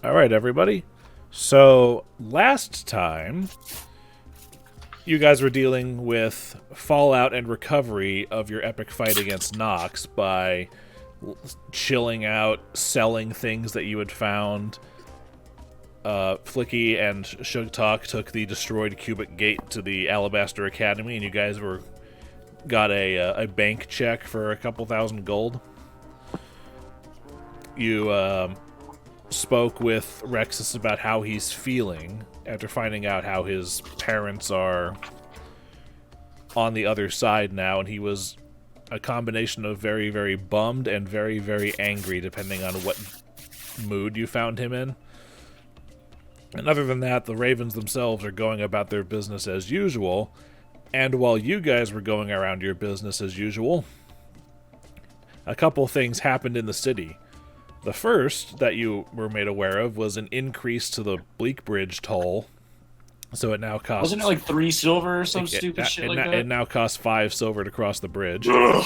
Alright, everybody. So, last time, you guys were dealing with fallout and recovery of your epic fight against Nox by chilling out, selling things that you had found. Flickie and Sugtok took the destroyed cubic gate to the Alabaster Academy, and you guys got a bank check for a couple thousand gold. You spoke with Rexus about how he's feeling after finding out how his parents are on the other side now, and he was a combination of very, very bummed and very, very angry, depending on what mood you found him in. And other than that, the Ravens themselves are going about their business as usual, and while you guys were going around your business as usual, a couple things happened in the city. The first that you were made aware of was an increase to the Bleak Bridge toll. So it now costs... Wasn't it like 3 silver or some stupid shit like that? It now costs 5 silver to cross the bridge. Ugh.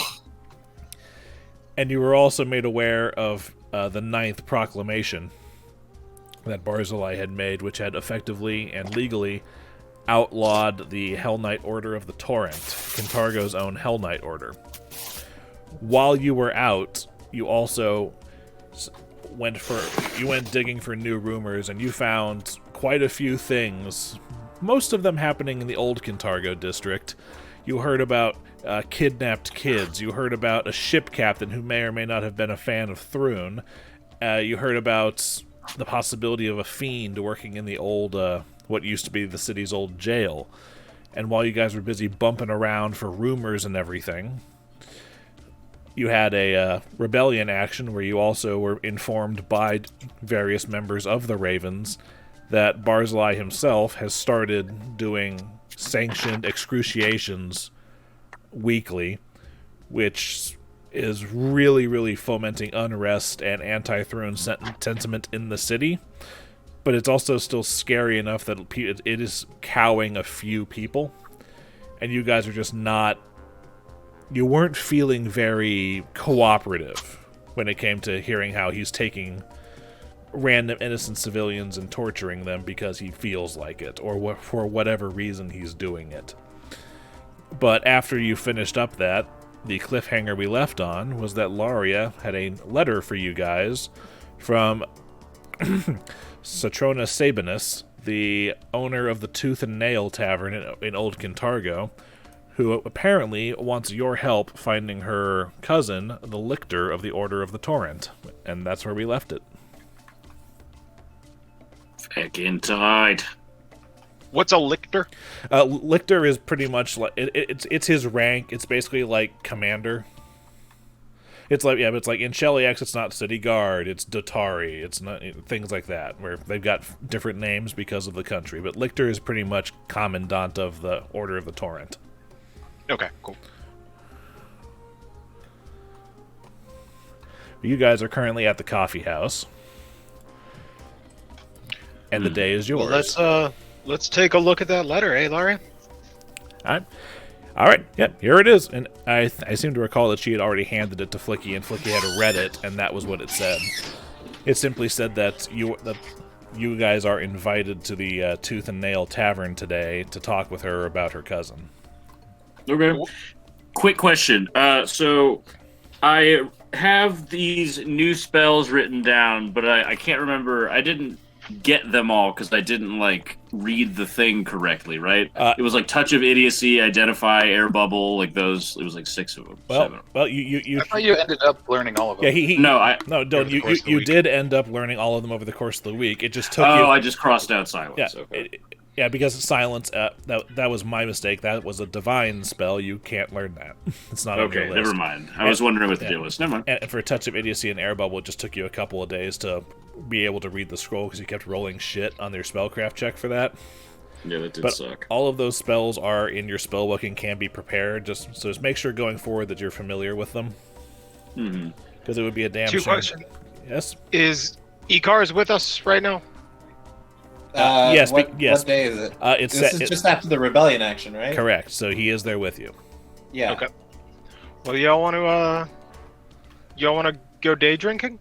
And you were also made aware of the 9th proclamation that Barzillai had made, which had effectively and legally outlawed the Hell Knight Order of the Torrent, Kintargo's own Hell Knight Order. While you were out, you also went digging for new rumors, and you found quite a few things, most of them happening in the old Kintargo district. You heard about kidnapped kids. You heard about a ship captain who may or may not have been a fan of Thrune. You heard about the possibility of a fiend working in the old, what used to be the city's old jail. And while you guys were busy bumping around for rumors and everything, you had a rebellion action where you also were informed by various members of the Ravens that Barzillai himself has started doing sanctioned excruciations weekly, which is really, really fomenting unrest and anti-throne sentiment in the city. But it's also still scary enough that it is cowing a few people. And you guys are just not... You weren't feeling very cooperative when it came to hearing how he's taking random innocent civilians and torturing them because he feels like it, or for whatever reason he's doing it. But after you finished up that, the cliffhanger we left on was that Laria had a letter for you guys from Satrona Sabinus, the owner of the Tooth and Nail Tavern in Old Kintargo, who apparently wants your help finding her cousin, the Lictor of the Order of the Torrent. And that's where we left it. Fucking tight. What's a lictor? Lictor is pretty much like it's his rank. It's basically like commander. It's like but it's like in Shellyax, it's not city guard. It's Dotari. It's not things like that where they've got different names because of the country. But Lictor is pretty much commandant of the Order of the Torrent. Okay, cool. You guys are currently at the coffee house, and the day is yours. Well, let's take a look at that letter, eh, Larry? All right. Yeah, here it is. And I seem to recall that she had already handed it to Flickie, and Flickie had read it, and that was what it said. It simply said that you guys are invited to the Tooth and Nail Tavern today to talk with her about her cousin. Okay. Quick question. So I have these new spells written down, but I can't remember. I didn't get them all because I didn't read the thing correctly, right? It was Touch of Idiocy, Identify, Air Bubble, those. It was 6 of them. 7. Well, you. I thought you ended up learning all of them. Yeah, Don't. You did end up learning all of them over the course of the week. It just took you. I just crossed out Silence. Yeah. Okay. Because Silence. That was my mistake. That was a divine spell. You can't learn that. It's not on your list. Never mind. I was wondering what the deal was. Never mind. And for Touch of Idiocy and Air Bubble, it just took you a couple of days to be able to read the scroll because you kept rolling shit on their spellcraft check for that. Yeah, that did suck. All of those spells are in your spellbook and can be prepared. Just make sure going forward that you're familiar with them. Mm-hmm. Because it would be a damn shame. 2 questions. Yes? Is Icar with us right now? Yes. What day is it? It's just after the rebellion action, right? Correct. So he is there with you. Yeah. Okay. Well, y'all want to go day drinking?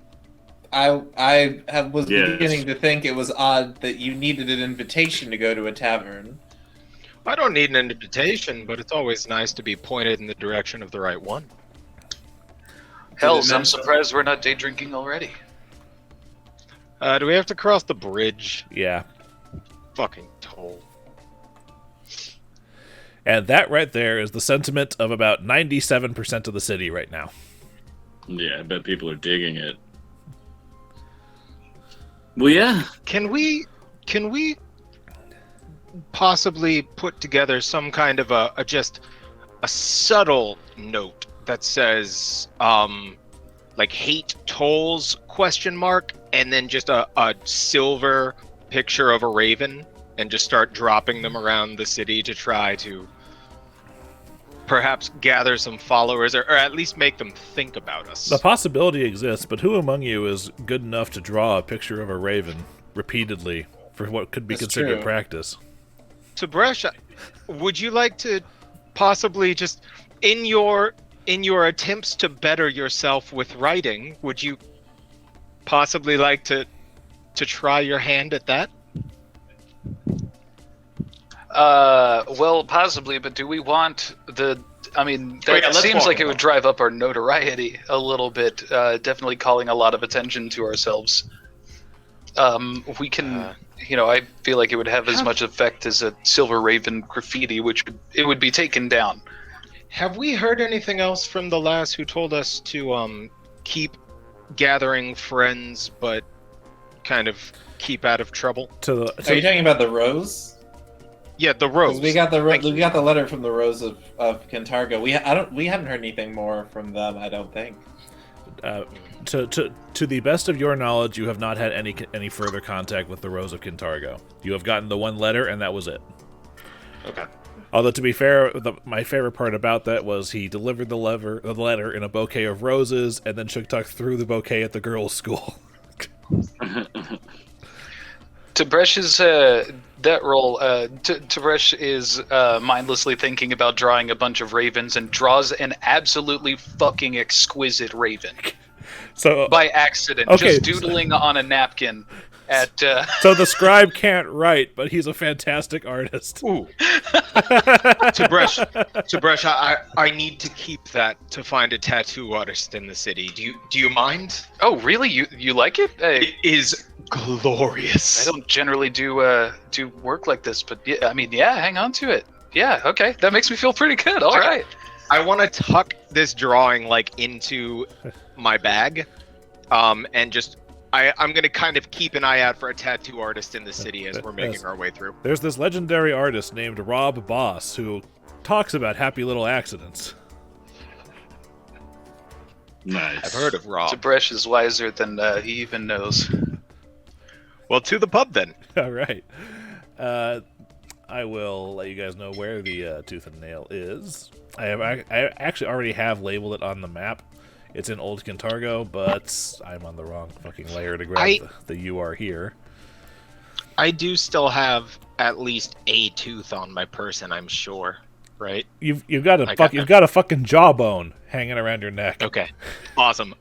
was beginning to think it was odd that you needed an invitation to go to a tavern. I don't need an invitation, but it's always nice to be pointed in the direction of the right one. Hells, I'm surprised we're not day drinking already. Do we have to cross the bridge? Yeah. Fucking toll. And that right there is the sentiment of about 97% of the city right now. Yeah, I bet people are digging it. Well, yeah. Can we possibly put together some kind of a subtle note that says like hate tolls ? And then just a silver picture of a raven, and just start dropping them around the city to try to perhaps gather some followers, or at least make them think about us. The possibility exists, but who among you is good enough to draw a picture of a raven repeatedly for what could be considered practice? Tib'resh, would you like to possibly just, in your attempts to better yourself with writing, would you possibly like to try your hand at that? Well, possibly, but do we want that seems like it would drive up our notoriety a little bit, definitely calling a lot of attention to ourselves. We can, I feel like it would have as much effect as a Silver Raven graffiti, it would be taken down. Have we heard anything else from the lass who told us to keep gathering friends, but kind of keep out of trouble? Are you talking about the Rose? Yeah, the Rose. We got the letter from the Rose of Kintargo. We haven't heard anything more from them, I don't think. To the best of your knowledge, you have not had any further contact with the Rose of Kintargo. You have gotten the one letter, and that was it. Okay. Although, to be fair, my favorite part about that was he delivered the letter in a bouquet of roses, and then Sugtok threw the bouquet at the girls' school. Tib'resh's that role, Tib'resh is mindlessly thinking about drawing a bunch of ravens and draws an absolutely fucking exquisite raven. So by accident, just doodling on a napkin at. So the scribe can't write, but he's a fantastic artist. Ooh. Tib'resh, I need to keep that to find a tattoo artist in the city. Do you mind? Oh, really? You like it? It is glorious. I don't generally do work like this, but yeah, hang on to it. Yeah, okay, that makes me feel pretty good. All right. I want to tuck this drawing into my bag, and just I'm gonna kind of keep an eye out for a tattoo artist in the city as we're making our way through. There's this legendary artist named Rob Boss who talks about happy little accidents. Nice. I've heard of Rob. Tib'resh is wiser than he even knows. Well, to the pub then. All right. I will let you guys know where the Tooth and Nail is. I actually already have labeled it on the map. It's in Old Kintargo, but I'm on the wrong fucking layer to grab the "you are here." I do still have at least a tooth on my person, I'm sure. Right? You've got a fucking jawbone hanging around your neck. Okay, awesome.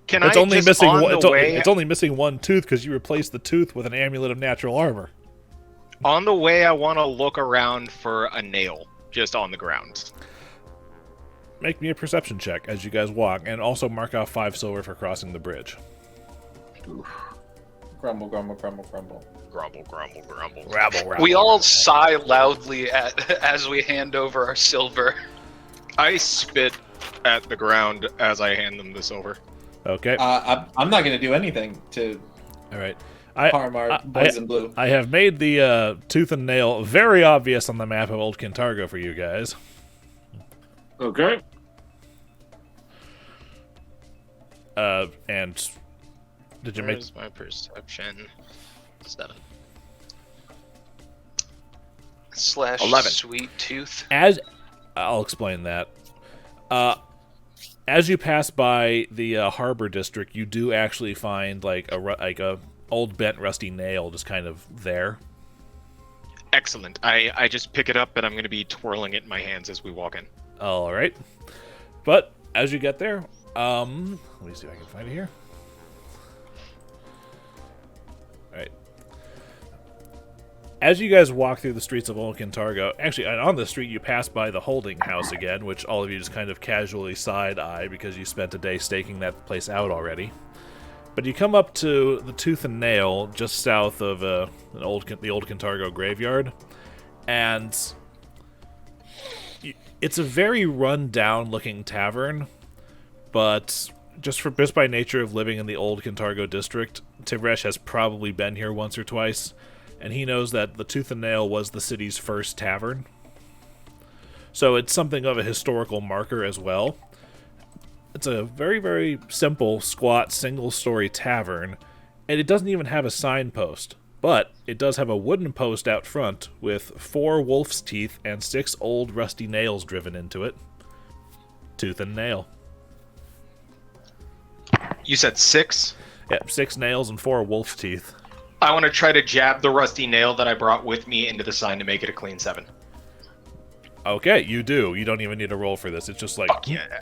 It's only missing one tooth because you replaced the tooth with an amulet of natural armor. On the way, I want to look around for a nail just on the ground. Make me a perception check as you guys walk, and also mark out 5 silver for crossing the bridge. Oof. Grumble, grumble, grumble, grumble. Grumble, grumble, grumble. Rabble, rabble, we all sigh loudly as we hand over our silver. I spit at the ground as I hand them the silver. Okay. I'm not going to do anything to harm our boys in blue. I have made the Tooth and Nail very obvious on the map of Old Kintargo for you guys. Okay. And did you Where's my perception? 7. / 11. Sweet tooth. I'll explain that. As you pass by the harbor district, you do actually find like a old bent rusty nail just kind of there. Excellent. I just pick it up and I'm going to be twirling it in my hands as we walk in. All right. But as you get there, let me see if I can find it here. Right. As you guys walk through the streets of Old Kintargo, actually, on the street you pass by the holding house again, which all of you just kind of casually side-eye because you spent a day staking that place out already. But you come up to the Tooth and Nail, just south of the old Kintargo graveyard, and it's a very run-down-looking tavern, but just by nature of living in the Old Kintargo district, Tib'resh has probably been here once or twice, and he knows that the Tooth and Nail was the city's first tavern. So it's something of a historical marker as well. It's a very, very simple, squat, single-story tavern, and it doesn't even have a signpost. But it does have a wooden post out front with 4 wolf's teeth and 6 old rusty nails driven into it. Tooth and Nail. You said 6? Yep, 6 nails and 4 wolf's teeth. I want to try to jab the rusty nail that I brought with me into the sign to make it a clean 7. Okay, you do. You don't even need a roll for this. It's just like... Fuck yeah.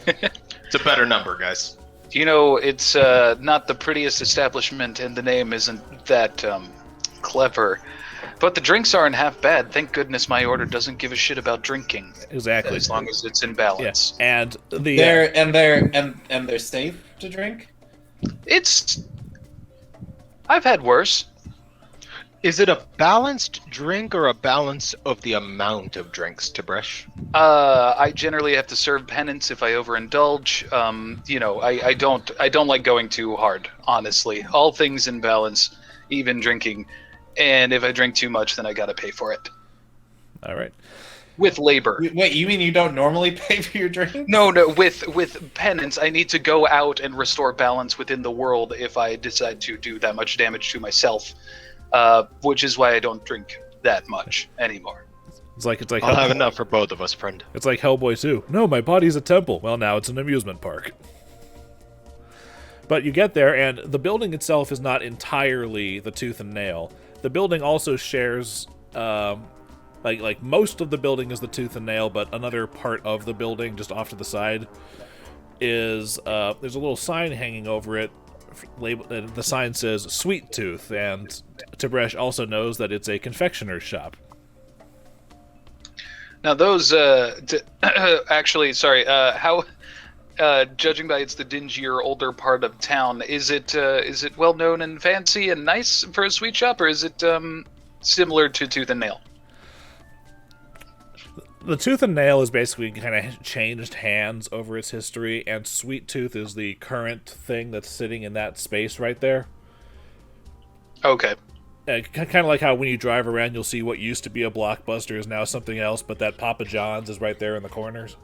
It's a better number, guys. You know, it's not the prettiest establishment, and the name isn't that clever. But the drinks aren't half bad. Thank goodness my order doesn't give a shit about drinking. Exactly. As long as it's in balance. Yeah. And the They're safe to drink? It's... I've had worse. Is it a balanced drink or a balance of the amount of drinks, Tib'resh? I generally have to serve penance if I overindulge. I don't like going too hard, honestly. All things in balance, even drinking. And if I drink too much, then I gotta pay for it. All right. With labor. Wait, you mean you don't normally pay for your drink? No, with penance, I need to go out and restore balance within the world if I decide to do that much damage to myself. Which is why I don't drink that much anymore. It's like I'll have enough for both of us, friend. It's like Hellboy 2. No, my body's a temple. Well, now it's an amusement park. But you get there, and the building itself is not entirely the Tooth and Nail. The building also shares, like most of the building is the Tooth and Nail, but another part of the building, just off to the side, is there's a little sign hanging over it. The sign says Sweet Tooth, and Tib'resh also knows that it's a confectioner's shop. Now those, actually, sorry, how, judging by it's the dingier, older part of town, is it well known and fancy and nice for a sweet shop, or is it similar to Tooth and Nail? The Tooth and Nail is basically kind of changed hands over its history, and Sweet Tooth is the current thing that's sitting in that space right there. Okay. Kind of like how when you drive around, you'll see what used to be a Blockbuster is now something else, but that Papa John's is right there in the corners.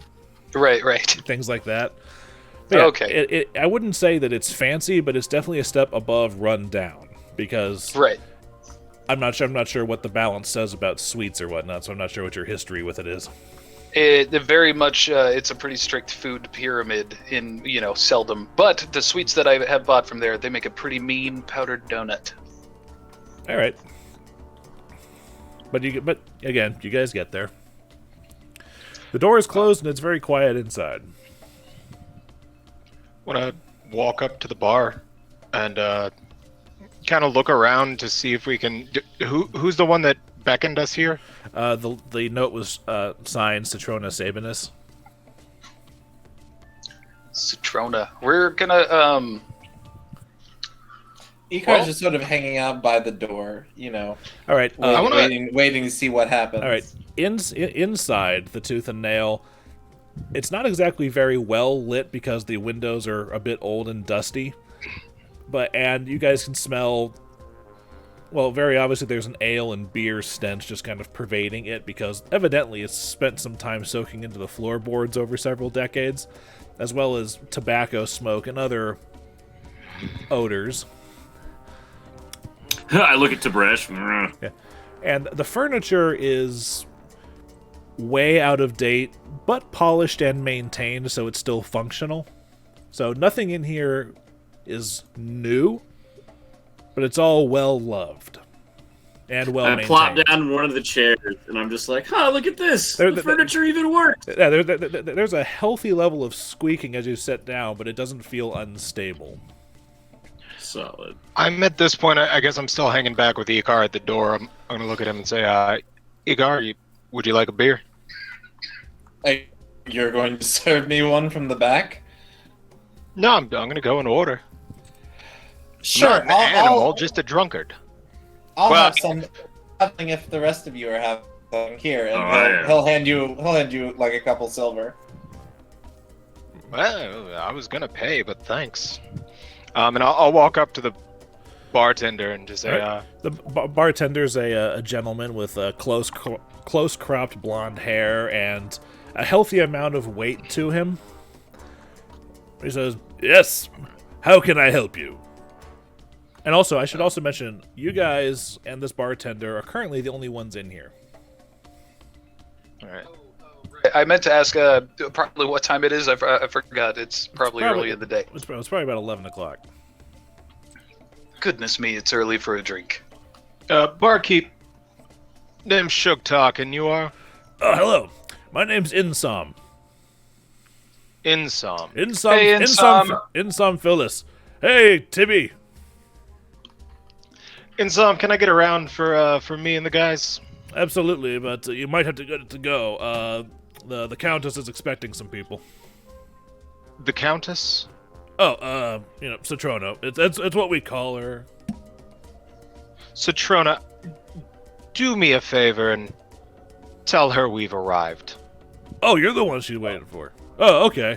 Right. Things like that. But yeah, okay. I wouldn't say that it's fancy, but it's definitely a step above run down, because... Right. I'm not sure what the balance says about sweets or whatnot, so I'm not sure what your history with it is. It very much, it's a pretty strict food pyramid in, seldom. But the sweets that I have bought from there, they make a pretty mean powdered donut. All right. But again, you guys get there. The door is closed and it's very quiet inside. Want to walk up to the bar and kind of look around to see if we can... Who's the one that beckoned us here? The note was signed Citrona Sabinus. Citrona. We're gonna, Icar's just sort of hanging out by the door, All right. waiting to see what happens. All right. Inside the Tooth and Nail, it's not exactly very well lit because the windows are a bit old and dusty. And you guys can smell, well, very obviously there's an ale and beer stench just kind of pervading it, because evidently it's spent some time soaking into the floorboards over several decades, as well as tobacco smoke and other odors. I look at Tib'resh. Yeah. And the furniture is way out of date, but polished and maintained, so it's still functional. So nothing in here is new, but it's all well loved and well maintained. I plop down one of the chairs, and I'm just like, look at this! The furniture even works! Yeah, there's a healthy level of squeaking as you sit down, but it doesn't feel unstable. Solid. I'm at this point. I guess I'm still hanging back with Icar at the door. I'm gonna look at him and say, Icar, would you like a beer? Hey, you're going to serve me one from the back? No, I'm gonna go in order. Sure, Not an animal, just a drunkard. I'll Well, have something if the rest of you are having here, and yeah. he'll hand you like a couple silver. Well, I was gonna pay, but thanks. And I'll walk up to the bartender and just say, Right. The bartender's a gentleman with close cropped blonde hair and a healthy amount of weight to him. He says, "Yes, how can I help you?" And also, I should also mention, you guys and this bartender are currently the only ones in here. all right. I meant to ask probably what time it is. I forgot. It's probably early in the day. It's probably about 11 o'clock. Goodness me, it's early for a drink. Barkeep, name's Sugtok, and you are? Oh, hello. My name's Insom. Insom. Hey, Insom. Insom Phyllis. Hey, Tibby. Insom, can I get around for me and the guys? Absolutely, but you might have to go. The Countess is expecting some people. The Countess? Oh, Citrona. It's what we call her. Citrona, do me a favor and tell her we've arrived. Oh, you're the one she's waiting for. Oh, okay.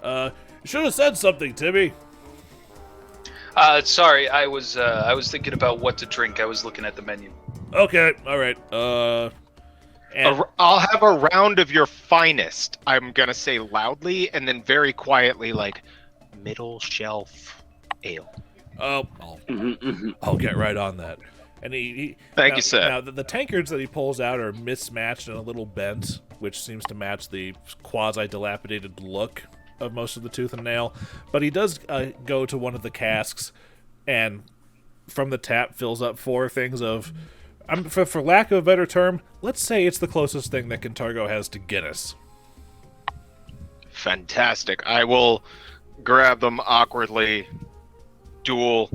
You should have said something, Tibby. Sorry, I was thinking about what to drink. I was looking at the menu. Okay, all right. I'll have a round of your finest. I'm gonna say loudly and then very quietly, like middle shelf ale. Oh, I'll get right on that. And Thank you, sir. Now, the tankards that he pulls out are mismatched and a little bent, which seems to match the quasi-dilapidated look of most of the tooth and nail. But he does go to one of the casks and, from the tap, fills up 4 things of, for lack of a better term, let's say it's the closest thing that Cantargo has to Guinness. Fantastic. I will grab them awkwardly, dual,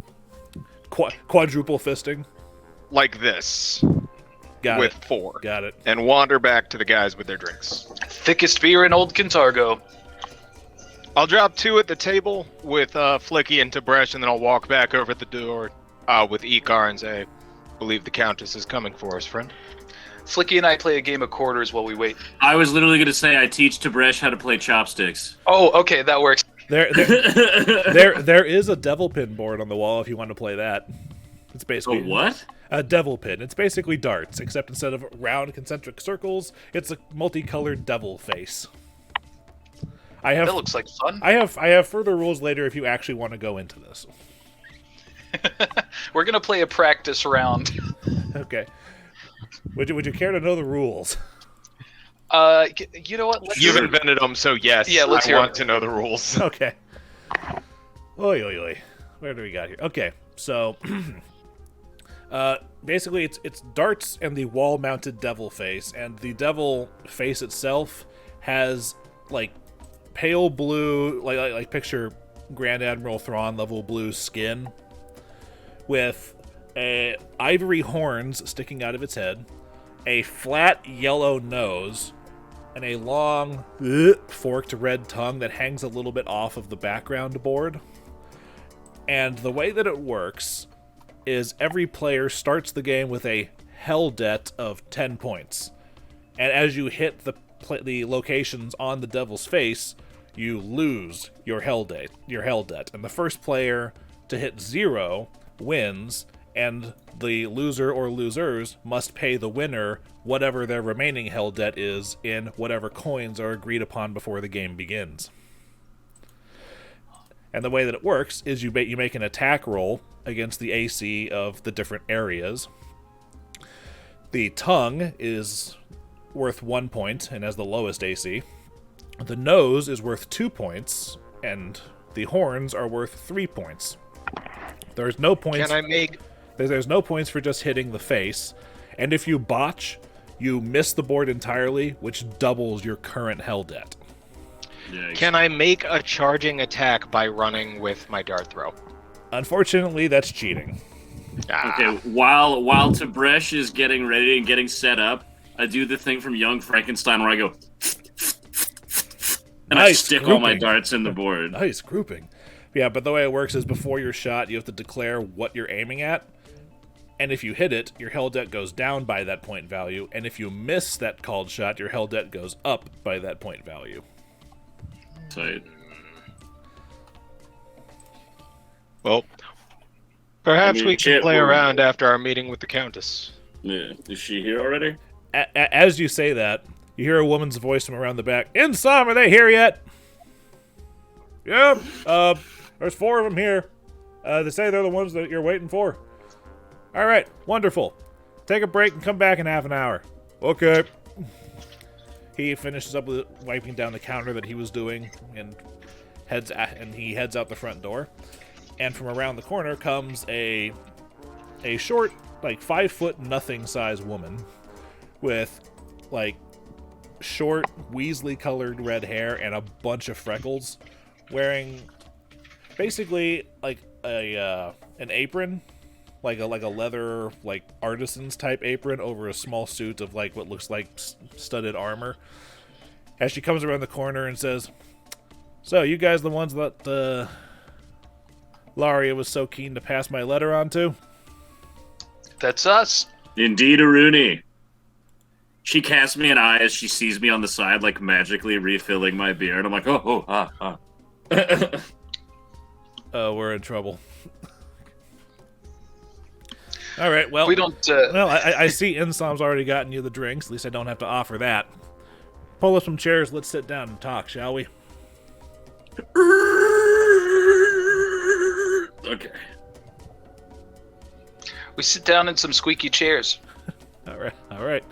Quadruple fisting. like this, Got with it. 4. Got it. And wander back to the guys with their drinks. Thickest beer in Old Cantargo. I'll drop 2 at the table with Flickie and Tib'resh, and then I'll walk back over at the door with Icar and say, believe the Countess is coming for us, friend. Flickie and I play a game of quarters while we wait. I was literally going to say I teach Tib'resh how to play chopsticks. Oh, okay, that works. There is a devil pin board on the wall if you want to play that. It's basically what? A devil pin. It's basically darts, except instead of round concentric circles, it's a multicolored devil face. That looks like fun. I have further rules later if you actually want to go into this. We're gonna play a practice round. Okay. Would you care to know the rules? You know what? You've invented them, so yes, Yeah, let's I hear want it. to know the rules. Okay. Oy, oy, oy. Where do we got here? Okay, so basically it's darts and the wall-mounted devil face, and the devil face itself has like pale blue, like picture Grand Admiral Thrawn level blue skin, with ivory horns sticking out of its head, a flat yellow nose, and a long forked red tongue that hangs a little bit off of the background board. And the way that it works is every player starts the game with a hell debt of 10 points. And as you hit the locations on the devil's face, you lose your hell debt. And the first player to hit 0 wins, and the loser or losers must pay the winner whatever their remaining hell debt is in whatever coins are agreed upon before the game begins. And the way that it works is you make an attack roll against the AC of the different areas. The tongue is worth 1 point and has the lowest AC. The nose is worth 2 points, and the horns are worth 3 points. There's no points. There's no points for just hitting the face, and if you botch, you miss the board entirely, which doubles your current hell debt. Yikes. Can I make a charging attack by running with my dart throw? Unfortunately, that's cheating. Okay, while Tib'resh is getting ready and getting set up, I do the thing from Young Frankenstein where I go and I stick all my darts in the board. Nice grouping. Yeah, but the way it works is before your shot, you have to declare what you're aiming at. And if you hit it, your hell debt goes down by that point value. And if you miss that called shot, your hell debt goes up by that point value. Tight. Well, perhaps we can play around after our meeting with the Countess. Yeah, is she here already? As you say that, you hear a woman's voice from around the back. Insom, are they here yet? Yep. There's 4 of them here. They say they're the ones that you're waiting for. All right, wonderful. Take a break and come back in half an hour. Okay. He finishes up with wiping down the counter that he was doing and he heads out the front door. And from around the corner comes a short, like 5 foot nothing size woman with like short Weasley colored red hair and a bunch of freckles, wearing basically like an apron. Like a leather, like artisan's type apron over a small suit of like what looks like studded armor. As she comes around the corner and says, "So you guys the ones that Laria was so keen to pass my letter on to?" That's us. Indeed, Aruni. She casts me an eye as she sees me on the side, like magically refilling my beer, and I'm like, oh. We're in trouble. All right, well, we don't. Well, I see Insom's already gotten you the drinks. At least I don't have to offer that. Pull up some chairs. Let's sit down and talk, shall we? Okay. We sit down in some squeaky chairs. All right.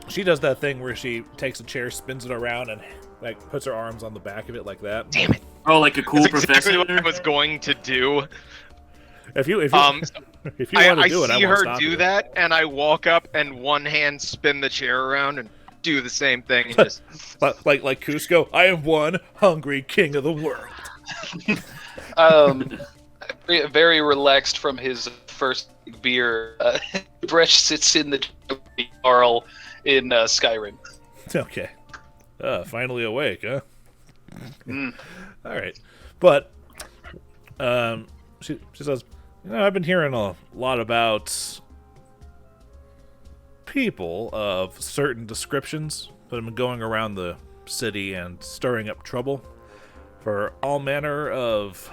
She does that thing where she takes a chair, spins it around, and like puts her arms on the back of it like that. Damn it! Oh, like a cool That's professor. exactly what I was going to do. If you want to do it, I see won't her stop do you. that, and I walk up and one hand spin the chair around and do the same thing. And just like Cusco, I am one hungry king of the world. Very relaxed from his first beer. Bresh sits in the Carl in Skyrim. Okay. Finally awake, huh? Mm. All right. But she says, I've been hearing a lot about people of certain descriptions that have been going around the city and stirring up trouble for all manner of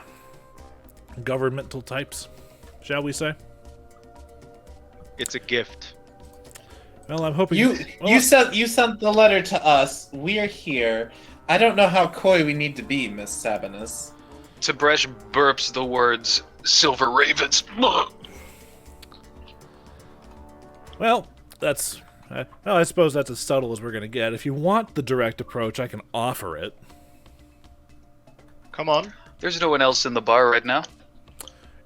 governmental types, shall we say? it's a gift. Well, I'm hoping you sent the letter to us. We are here. I don't know how coy we need to be, Miss Sabinus. Tib'resh burps the words "silver ravens." Well, that's... I suppose that's as subtle as we're going to get. If you want the direct approach, I can offer it. Come on. There's no one else in the bar right now.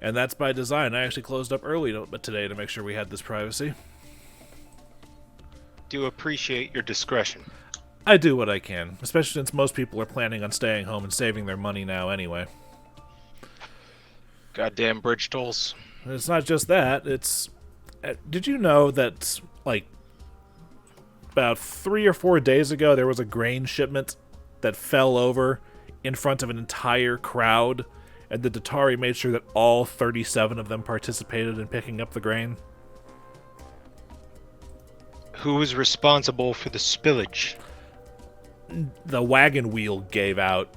And that's by design. I actually closed up early today to make sure we had this privacy. Do appreciate your discretion. I do what I can, especially since most people are planning on staying home and saving their money now anyway. Goddamn bridge tolls. And it's not just that, it's... did you know that, like, about 3 or 4 days ago, there was a grain shipment that fell over in front of an entire crowd, and the Datari made sure that all 37 of them participated in picking up the grain? Who is responsible for the spillage? The wagon wheel gave out.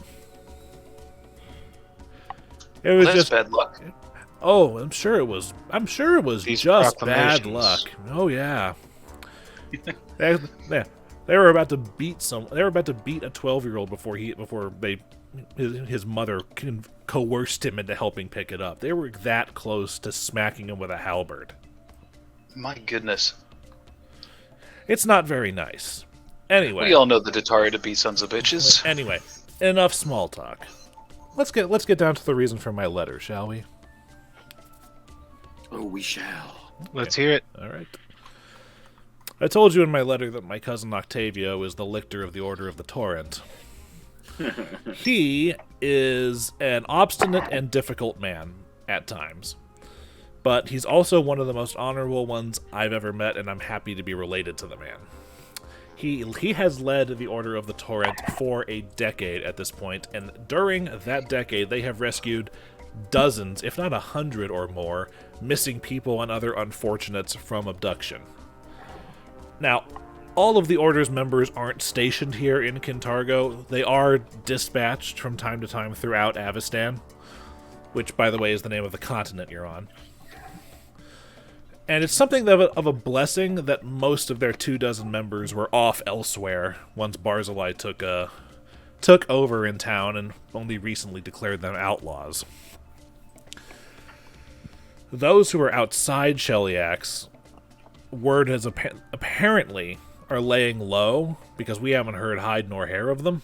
It was That's just bad luck. Oh, I'm sure it was These just bad proclamations. luck. Oh yeah. they were about to beat They were about to beat a 12-year-old before his mother coerced him into helping pick it up. They were that close to smacking him with a halberd. My goodness. It's not very nice. Anyway. We all know the Datari to be sons of bitches. Anyway, enough small talk. Let's get down to the reason for my letter, shall we? Oh, we shall. Let's hear it. All right. I told you in my letter that my cousin Octavio is the lictor of the Order of the Torrent. He is an obstinate and difficult man at times, but he's also one of the most honorable ones I've ever met, and I'm happy to be related to the man. He has led the Order of the Torrent for a decade at this point, and during that decade they have rescued dozens, if not 100 or more, missing people and other unfortunates from abduction. Now, all of the Order's members aren't stationed here in Kintargo. They are dispatched from time to time throughout Avestan, which, by the way, is the name of the continent you're on. And it's something of a blessing that most of their 24 members were off elsewhere once Barzillai took over in town and only recently declared them outlaws. Those who are outside Shellyax, word has apparently are laying low because we haven't heard hide nor hair of them.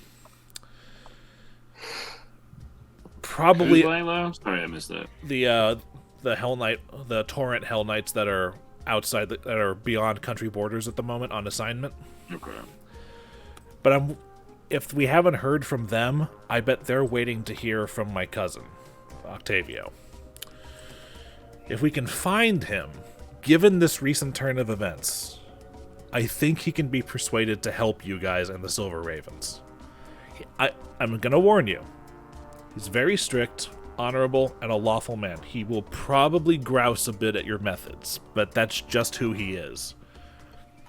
Probably who's laying low? Sorry, I missed that. The Hell Knight, the Torrent Hell Knights that are outside, that are beyond country borders at the moment on assignment. Okay. But if we haven't heard from them, I bet they're waiting to hear from my cousin, Octavio. If we can find him, given this recent turn of events, I think he can be persuaded to help you guys and the Silver Ravens. I'm gonna warn you. He's very strict, honorable, and a lawful man. He will probably grouse a bit at your methods, but that's just who he is.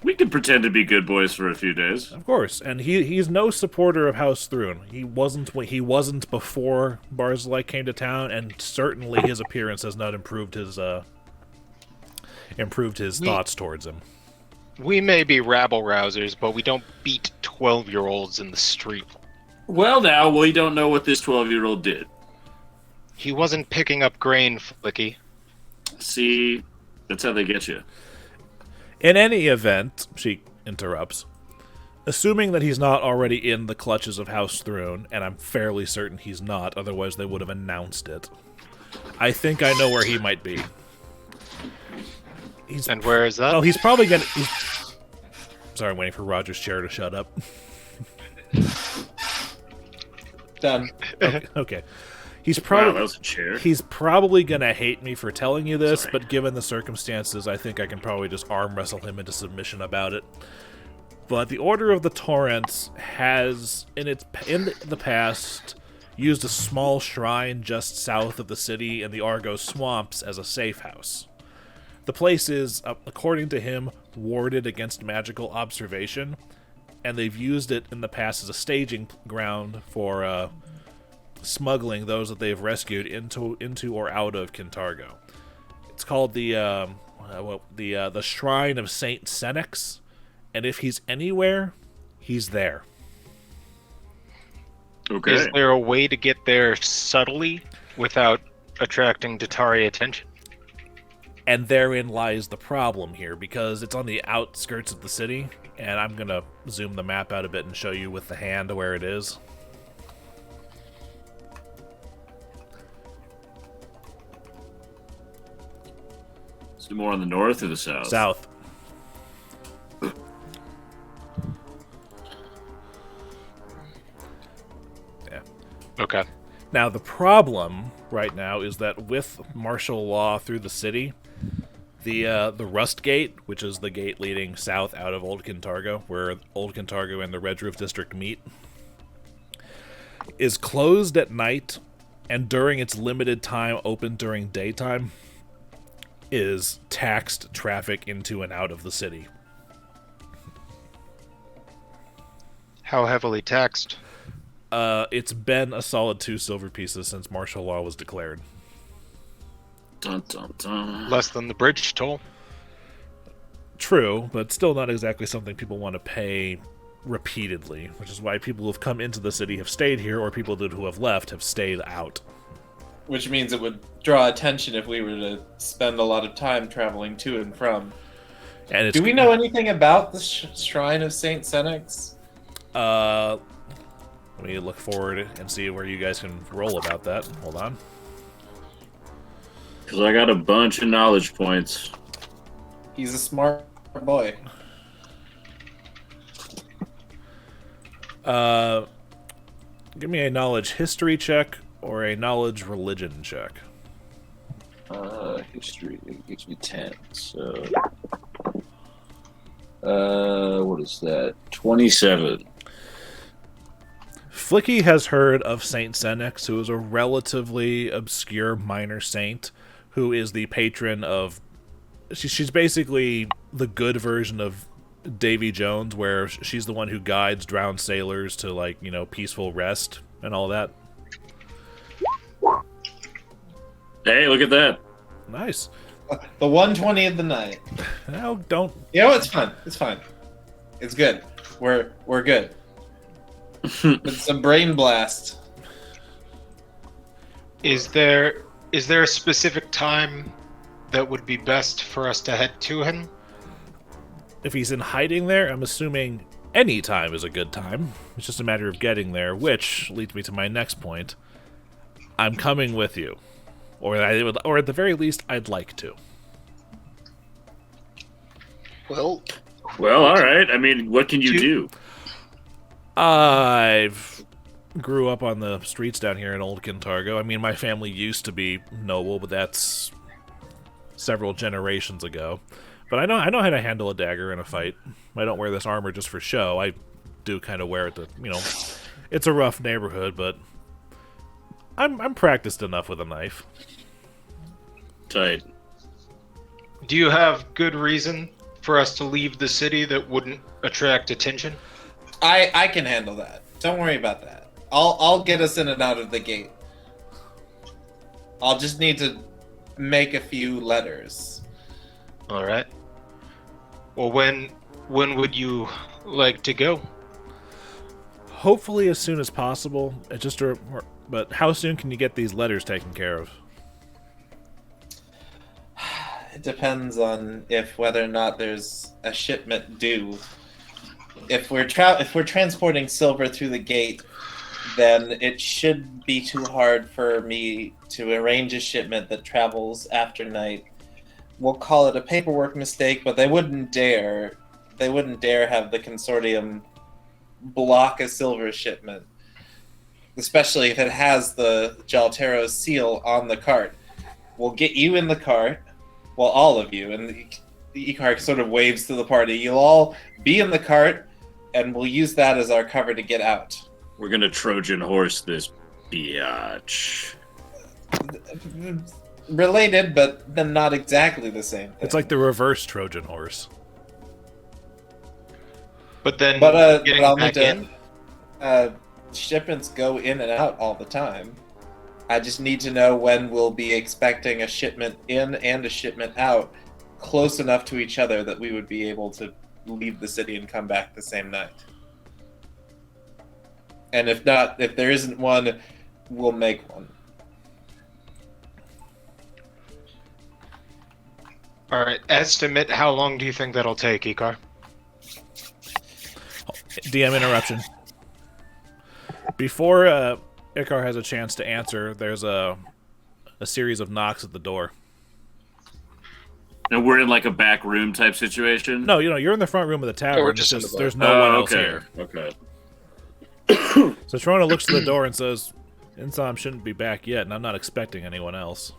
We can pretend to be good boys for a few days. Of course, and he's no supporter of House Thrune. He wasn't before Barzillai came to town, and certainly his appearance has not improved his thoughts towards him. We may be rabble-rousers, but we don't beat 12-year-olds in the street. Well, now, we don't know what this 12-year-old did. He wasn't picking up grain, Flickie. See, that's how they get you. In any event, she interrupts, assuming that he's not already in the clutches of House Thrune, and I'm fairly certain he's not, otherwise they would have announced it. I think I know where he might be. And where is that? Oh, he's probably gonna... Sorry, I'm waiting for Roger's chair to shut up. Done. Okay. He's probably Wow, that was a chair. He's probably gonna hate me for telling you this, but given the circumstances, I think I can probably just arm wrestle him into submission about it. But the Order of the Torrents has, in the past, used a small shrine just south of the city in the Argo Swamps as a safe house. The place is, according to him, warded against magical observation, and they've used it in the past as a staging ground for smuggling those that they've rescued into or out of Kintargo. It's called the Shrine of Saint Senex, and if he's anywhere, he's there. Okay. Is there a way to get there subtly without attracting Datari attention? And therein lies the problem here, because it's on the outskirts of the city, and I'm going to zoom the map out a bit and show you with the hand where it is. Is it more on the north or the south? South. Yeah. Okay. Now, the problem right now is that with martial law through the city, the Rust Gate, which is the gate leading south out of Old Kintargo, where Old Kintargo and the Red Roof District meet, is closed at night, and during its limited time open during daytime, is taxed traffic into and out of the city. How heavily taxed? It's been a solid 2 silver pieces since martial law was declared. Dun, dun, dun. Less than the bridge toll? True, but still not exactly something people want to pay repeatedly, which is why people who have come into the city have stayed here, or people who have left have stayed out. Which means it would draw attention if we were to spend a lot of time traveling to and from. And Do we know anything about the Shrine of Saint Senex? Let me look forward and see where you guys can roll about that. Hold on. Because I got a bunch of knowledge points. He's a smart boy. Give me a knowledge history check or a knowledge religion check. History gives me 10. So, what is that? 27. Flickie has heard of Saint Senex, who is a relatively obscure minor saint, who is the patron of... She's basically the good version of Davy Jones, where she's the one who guides drowned sailors to, like, you know, peaceful rest and all that. Hey, look at that. Nice. The 120 of the night. No, don't... You know, it's fine. It's fine. It's good. We're good. It's a brain blast. Is there a specific time that would be best for us to head to him? If he's in hiding there, I'm assuming any time is a good time. It's just a matter of getting there, which leads me to my next point. I'm coming with you. Or at the very least, I'd like to. Well, Well, all right. I mean, what can you do? I've grew up on the streets down here in Old Kintargo. I mean, my family used to be noble, but that's several generations ago. But I know how to handle a dagger in a fight. I don't wear this armor just for show. I do kind of wear it to, you know, it's a rough neighborhood, but I'm practiced enough with a knife. Tight. Do you have good reason for us to leave the city that wouldn't attract attention? I can handle that. Don't worry about that. I'll get us in and out of the gate. I'll just need to make a few letters. All right. Well, when would you like to go? Hopefully as soon as possible. But how soon can you get these letters taken care of? It depends on whether or not there's a shipment due. If we're transporting silver through the gate, then it should be too hard for me to arrange a shipment that travels after night. We'll call it a paperwork mistake, but they wouldn't dare have the consortium block a silver shipment, especially if it has the Jhaltero seal on the cart. We'll get you in the cart, well, all of you, and the Icar sort of waves to the party. You'll all be in the cart, and we'll use that as our cover to get out. We're gonna Trojan horse this biatch. Related, but then not exactly the same thing. It's like the reverse Trojan horse. But then getting I'll back need in? Shipments go in and out all the time. I just need to know when we'll be expecting a shipment in and a shipment out close enough to each other that we would be able to leave the city and come back the same night. And if there isn't one, we'll make one. All right. Estimate, how long do you think that'll take, Icar? DM interruption. Before Icar has a chance to answer, there's a series of knocks at the door. And we're in like a back room type situation? No, you're in the front room of the tavern. we're just in the bar. There's no one else okay. here. Okay. So Trona looks to the door and says, Insom shouldn't be back yet, and I'm not expecting anyone else.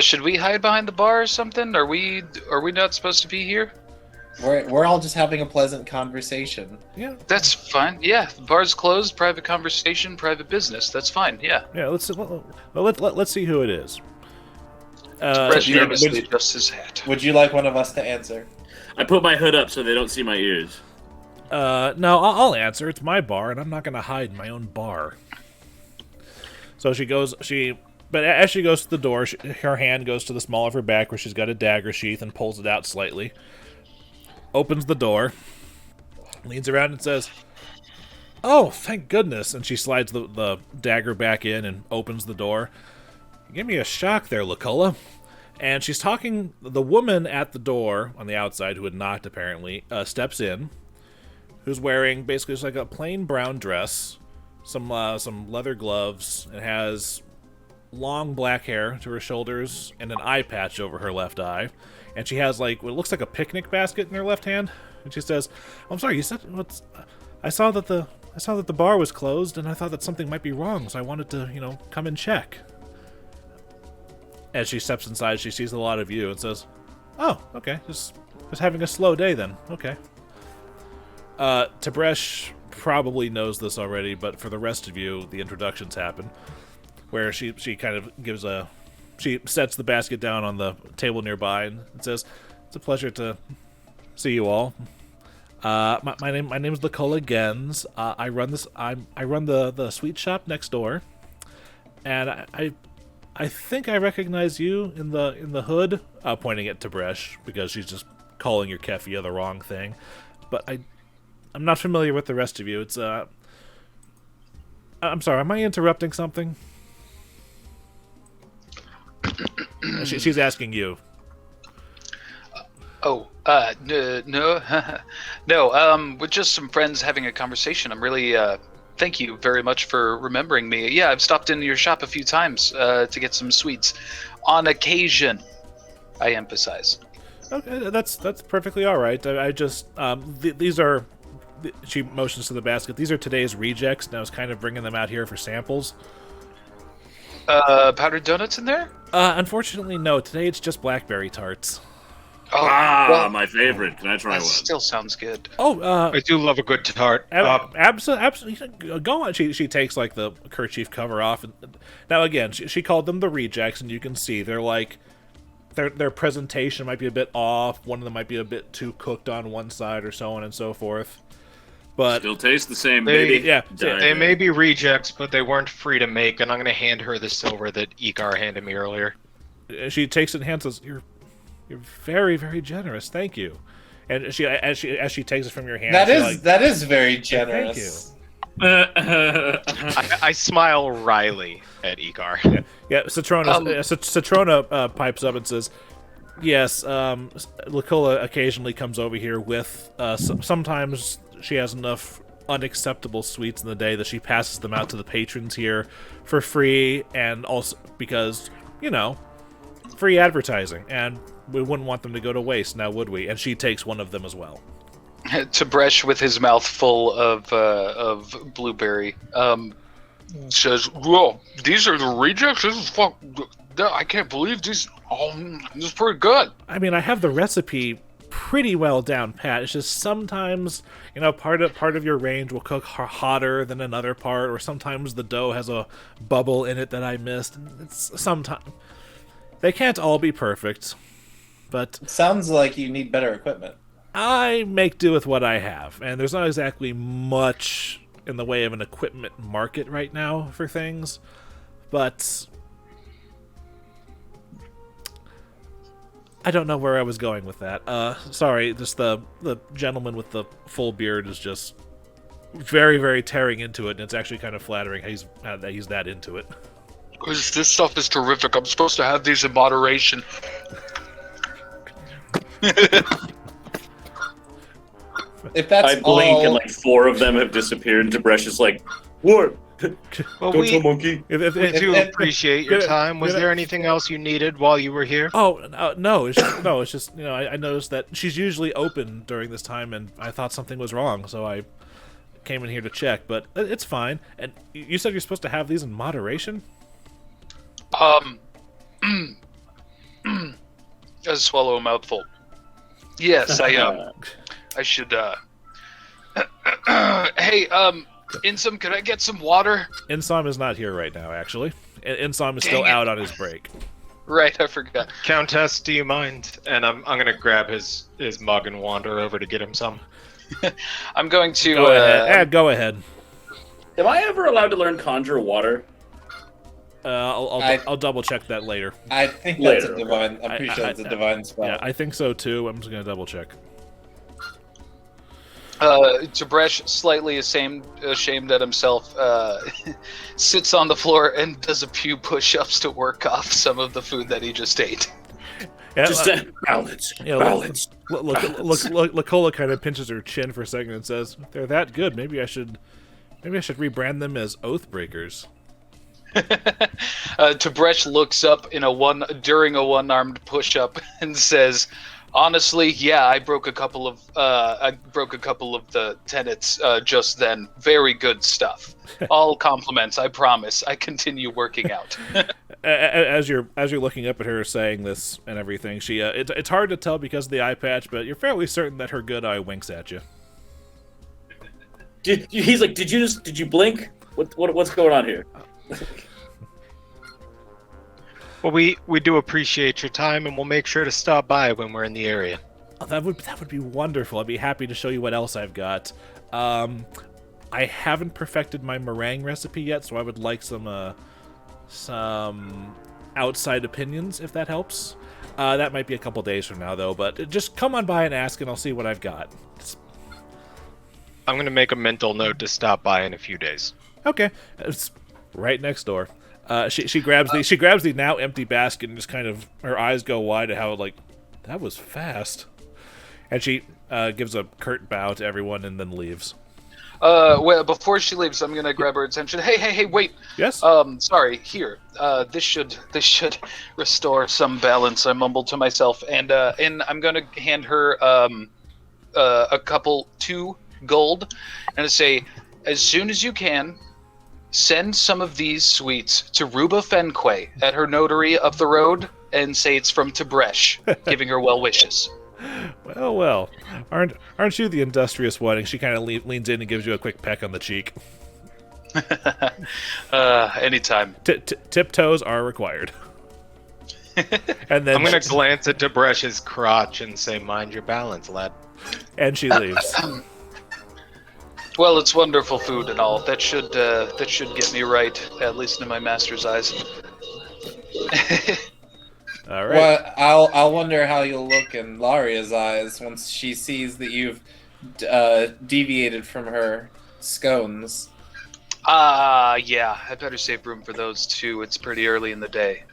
Should we hide behind the bar or something? Are we not supposed to be here? We're all just having a pleasant conversation. Yeah. That's fine. Yeah, the bar's closed. Private conversation, private business. That's fine. Yeah. Yeah, let's see who it is. Brett nervously adjusts his hat. Would you like one of us to answer? I put my hood up so they don't see my ears. No, I'll answer. It's my bar, and I'm not going to hide in my own bar. So but as she goes to the door, her hand goes to the small of her back where she's got a dagger sheath and pulls it out slightly. Opens the door, leans around and says, "Oh, thank goodness!" And she slides the dagger back in and opens the door. Give me a shock there, Luculla. And she's talking. The woman at the door on the outside, who had knocked apparently, steps in. Who's wearing basically just like a plain brown dress, some leather gloves, and has long black hair to her shoulders and an eye patch over her left eye. And she has like what looks like a picnic basket in her left hand. And she says, "I'm sorry, you said what's? I saw that the saw that the bar was closed, and I thought that something might be wrong, so I wanted to, come and check. As she steps inside, she sees a lot of you and says, "Oh, okay, just having a slow day then. Okay." Tib'resh probably knows this already, but for the rest of you, the introductions happen, where she kind of gives she sets the basket down on the table nearby and says, "It's a pleasure to see you all. My name is Nicola Gens. I run the sweet shop next door, and I think I recognize you in the hood," pointing at Tib'resh because she's just calling your Keffia the wrong thing. But I'm not familiar with the rest of you. It's I'm sorry. Am I interrupting something? She's asking you. No, we're just some friends having a conversation. I'm really, thank you very much for remembering me. Yeah, I've stopped into your shop a few times to get some sweets. On occasion, I emphasize. Okay, that's perfectly all right. I just, these are, she motions to the basket, these are today's rejects, and I was kind of bringing them out here for samples. Powdered donuts in there? Unfortunately, no. Today it's just blackberry tarts. Oh, well, my favorite. Can I try that one? still sounds good. Oh, I do love a good tart. Absolutely. Go on. She takes like the kerchief cover off. And, now again, she called them the rejects, and you can see they're like their presentation might be a bit off. One of them might be a bit too cooked on one side, or so on and so forth. But still taste the same, baby. Yeah, they may be rejects, but they weren't free to make, and I'm going to hand her the silver that Icar handed me earlier. She takes it in hand and says, You're very, very generous. Thank you." And as she takes it from your hand, that is very generous. Thank you. I smile wryly at Icar. Yeah. Citrona pipes up and says, "Yes, Nicola occasionally comes over here with. Sometimes she has enough unacceptable sweets in the day that she passes them out to the patrons here for free, and also because free advertising, and we wouldn't want them to go to waste, now would we?" And she takes one of them as well. Tib'resh, with his mouth full of blueberry, says, "Whoa, these are the rejects? This is I can't believe these. This is pretty good." I mean, I have the recipe pretty well down pat. It's just sometimes, part of your range will cook hotter than another part, or sometimes the dough has a bubble in it that I missed. It's sometimes they can't all be perfect, but It sounds like you need better equipment. I make do with what I have, and there's not exactly much in the way of an equipment market right now for things, but I don't know where I was going with that. Sorry, just the gentleman with the full beard is just very, very tearing into it, and it's actually kind of flattering that he's that into it. Because this stuff is terrific. I'm supposed to have these in moderation. If that's I blink all, and like 4 of them have disappeared, and Tib'resh is like, "What? Well, Don't tell monkey." we do appreciate your time. Was there anything else you needed while you were here? Oh, no, it's just I noticed that she's usually open during this time, and I thought something was wrong, so I came in here to check, but it's fine. And you said you're supposed to have these in moderation? Gotta swallow a mouthful. Yes, I should, Hey, Insum, could I get some water? Insum is not here right now, actually. Insum is still out on his break. Right, I forgot. Countess, do you mind? And I'm gonna grab his mug and wander over to get him some. I'm going to Go ahead. Am I ever allowed to learn conjure water? I'll double check that later. I think that's Later, a divine. I'm pretty sure that's a divine spell. Yeah, I think so too. I'm just gonna double check. Tib'resh, slightly ashamed at himself, sits on the floor and does a few push-ups to work off some of the food that he just ate. Yeah, Just balance. Balance. Nicola kind of pinches her chin for a second and says, "If they're that good, maybe I should rebrand them as Oathbreakers." Tib'resh looks up during a one-armed push-up and says, Honestly, yeah, I broke a couple of the tenets just then. Very good stuff. All compliments, I promise. I continue working out. As you're looking up at her saying this and everything, she it's hard to tell because of the eye patch, but you're fairly certain that her good eye winks at you. He's like, did you blink? What's going on here? Well, we do appreciate your time, and we'll make sure to stop by when we're in the area. Oh, that would be wonderful. I'd be happy to show you what else I've got. I haven't perfected my meringue recipe yet, so I would like some outside opinions, if that helps. That might be a couple days from now, though, but just come on by and ask, and I'll see what I've got. I'm going to make a mental note to stop by in a few days. Okay. It's right next door. She grabs the now empty basket and just kind of, her eyes go wide at how, like, that was fast. And she gives a curt bow to everyone and then leaves. Well, before she leaves, I'm gonna grab her attention. Hey, wait. Yes? Sorry. Here. This should restore some balance. I mumbled to myself, and I'm gonna hand her two gold, and say, as soon as you can, send some of these sweets to Ruba Fenquay at her notary up the road, and say it's from Tib'resh, giving her well wishes. Well. Aren't you the industrious one? And she kind of leans in and gives you a quick peck on the cheek. Anytime. Tiptoes are required. And then I'm going to glance at Tebresh's crotch and say, mind your balance, lad. And she leaves. Well, it's wonderful food and all. That should get me right, at least in my master's eyes. All right. Well, I'll wonder how you'll look in Laria's eyes once she sees that you've deviated from her scones. Yeah. I better save room for those too. It's pretty early in the day.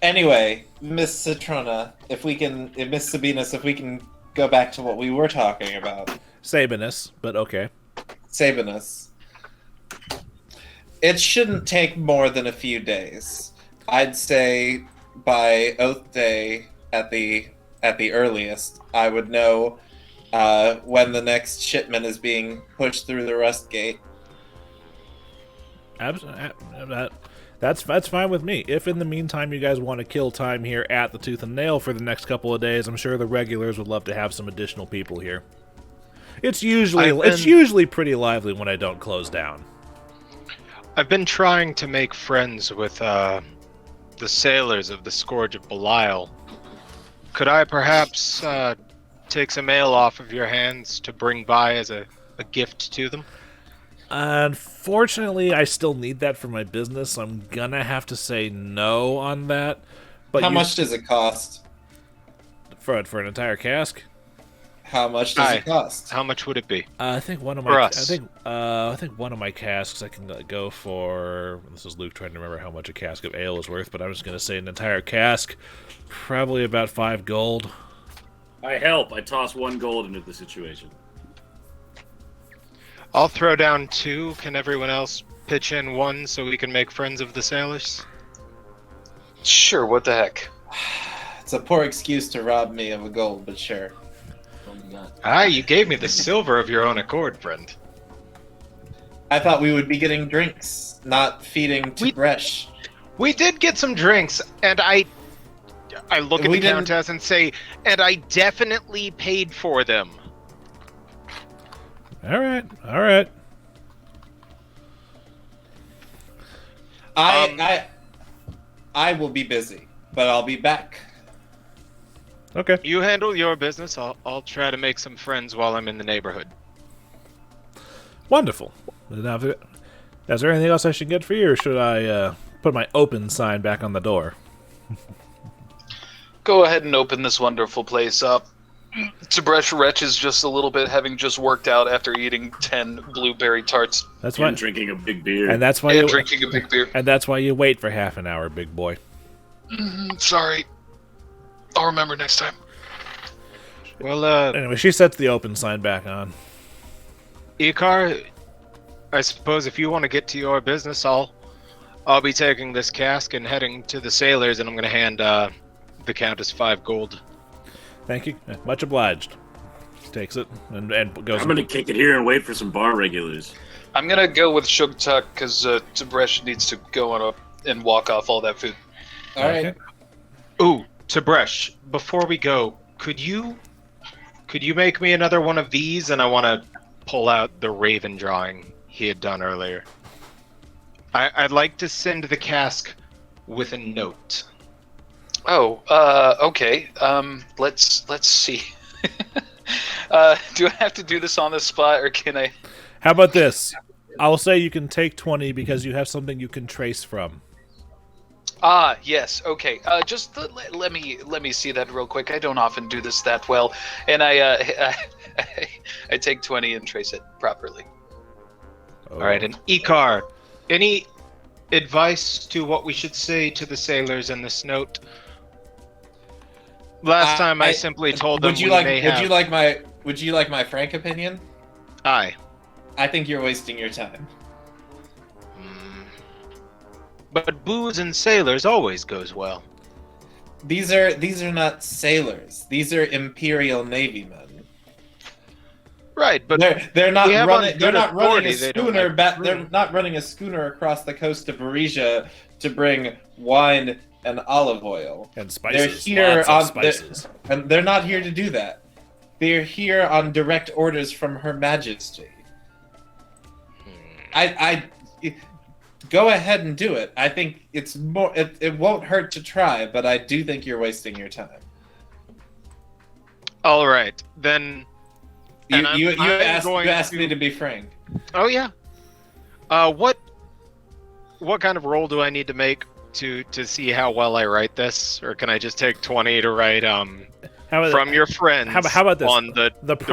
Anyway, Miss Citrona, Miss Sabinus, if we can go back to what we were talking about. Sabinus, but okay. Sabinus. It shouldn't take more than a few days. I'd say by Oath Day at the earliest, I would know when the next shipment is being pushed through the rust gate. That's fine with me. If in the meantime you guys want to kill time here at the Tooth and Nail for the next couple of days, I'm sure the regulars would love to have some additional people here. It's usually pretty lively when I don't close down. I've been trying to make friends with the sailors of the Scourge of Belial. Could I perhaps take some ale off of your hands to bring by as a gift to them? Unfortunately, I still need that for my business, so I'm gonna have to say no on that. But How much does it cost? For an entire cask? How much does it cost? How much would it be? I think one of For my us. I think one of my casks I can go for. This is Luke trying to remember how much a cask of ale is worth, but I'm just gonna say an entire cask, probably about 5 gold. I help. I toss 1 gold into the situation. I'll throw down 2. Can everyone else pitch in 1 so we can make friends of the sailors? Sure, what the heck? It's a poor excuse to rob me of a gold, but sure. You gave me the silver of your own accord, friend. I thought we would be getting drinks, not feeding Tib'resh. We did get some drinks, and I look at We the didn't- Countess and say, and I definitely paid for them. All right. I will be busy, but I'll be back. Okay. You handle your business. I'll try to make some friends while I'm in the neighborhood. Wonderful. Now, is there anything else I should get for you, or should I put my open sign back on the door? Go ahead and open this wonderful place up. Tib'resh retches just a little bit, having just worked out after eating 10 blueberry tarts That's why. And drinking a big beer. And that's why and you drinking a big beer. And that's why you wait for half an hour, big boy. Sorry. I'll remember next time. Well, Anyway, she sets the open sign back on. Icar, I suppose if you want to get to your business, I'll be taking this cask and heading to the sailors, and I'm going to hand the Countess 5 gold. Thank you. Much obliged. Takes it and goes. I'm gonna kick it here and wait for some bar regulars. I'm gonna go with Sugtok because Tib'resh needs to go on and walk off all that food. All right. Ooh, Tib'resh, before we go, could you make me another one of these? And I want to pull out the raven drawing he had done earlier. I'd like to send the cask with a note. Oh, okay. Let's see. Do I have to do this on the spot, or can I? How about this? I'll say you can take 20 because you have something you can trace from. Ah, yes. Okay. Just let me see that real quick. I don't often do this that well, and I take 20 and trace it properly. Oh. All right, and Icar, any advice to what we should say to the sailors in this note? Last time I simply told them Would you like my frank opinion? Aye. I think you're wasting your time. But booze and sailors always goes well. These are not sailors. These are Imperial Navy men. Right, but they're not we have running. on They're good not running a authority they don't schooner. like They're crew. not running a schooner across the coast of Barisia to bring wine and olive oil. And spices. They're here Lots on of spices. and they're not here to do that. They're here on direct orders from Her Majesty. I go ahead and do it. I think it's more. It won't hurt to try, but I do think you're wasting your time. all right, then. And You I'm asked me to be frank. Oh yeah. What kind of roll do I need to make to see how well I write this, or can I just take 20 to write from your friends? How about this? On the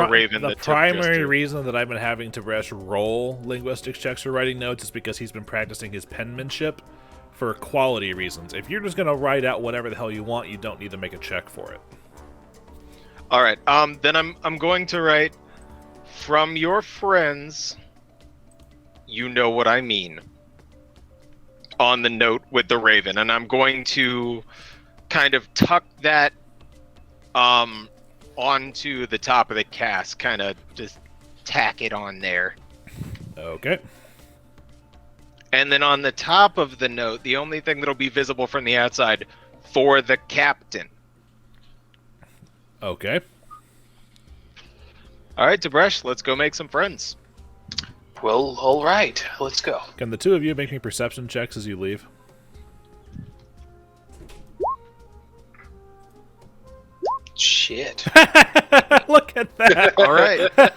Raven? The primary reason that I've been having Tib'resh roll linguistics checks for writing notes is because he's been practicing his penmanship for quality reasons. If you're just gonna write out whatever the hell you want, you don't need to make a check for it. All right. Then I'm going to write from your friends. You know what I mean. On the note with the Raven, and I'm going to kind of tuck that onto the top of the cask, kind of just tack it on there. Okay. And then on the top of the note, the only thing that'll be visible from the outside, for the captain. Okay. All right, Tib'resh, let's go make some friends. Well, all right. Let's go. Can the two of you make me perception checks as you leave? Shit. Look at that. All right.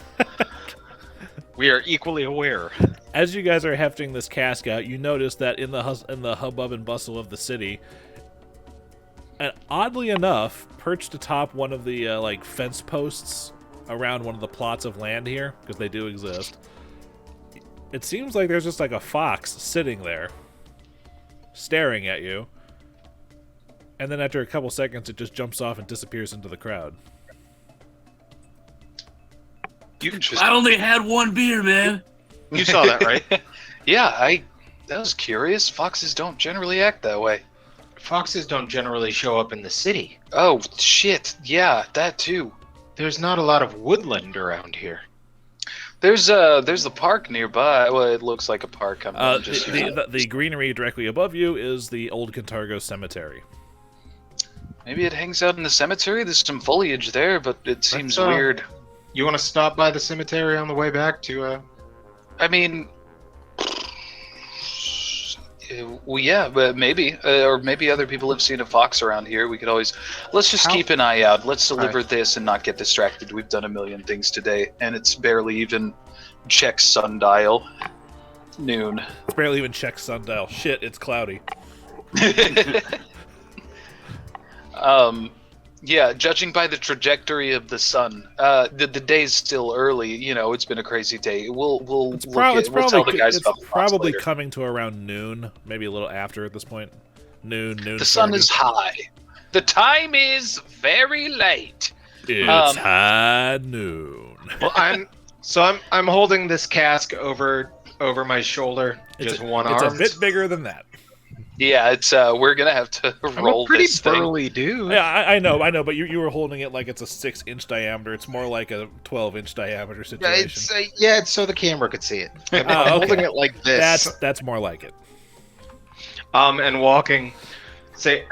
We are equally aware. As you guys are hefting this cask out, you notice that in the hubbub and bustle of the city, and oddly enough, perched atop one of the fence posts around one of the plots of land here, because they do exist, it seems like there's just like a fox sitting there, staring at you, and then after a couple seconds, it just jumps off and disappears into the crowd. I only had one beer, man. You saw that, right? Yeah, that was curious. Foxes don't generally act that way. Foxes don't generally show up in the city. Oh, shit. Yeah, that too. There's not a lot of woodland around here. There's the park nearby. Well, it looks like a park. The greenery directly above you is the Old Cantargo Cemetery. Maybe it hangs out in the cemetery. There's some foliage there, but it seems weird. You want to stop by the cemetery on the way back to, I mean, well, yeah, but maybe, or maybe other people have seen a fox around here. We could always, let's just keep an eye out. Let's deliver this and not get distracted. We've done a million things today, and it's barely even check sundial. Noon. It's barely even check sundial. Shit, it's cloudy. Yeah, judging by the trajectory of the sun, the day's still early. You know, it's been a crazy day. We'll tell the guys about the fox probably later. coming to around noon, maybe a little after at this point. Noon. The sun is high. The time is very late. It's high noon. Well, I'm holding this cask over my shoulder, just one arm. It's a bit bigger than that. Yeah, it's we're gonna have to I'm roll a pretty this thing. burly dude. Yeah, I know, but you were holding it like it's a 6-inch diameter. It's more like a 12-inch diameter Yeah, situation. it's so the camera could see it. I'm Oh, okay. holding it like this. That's more like it. And walking. Say,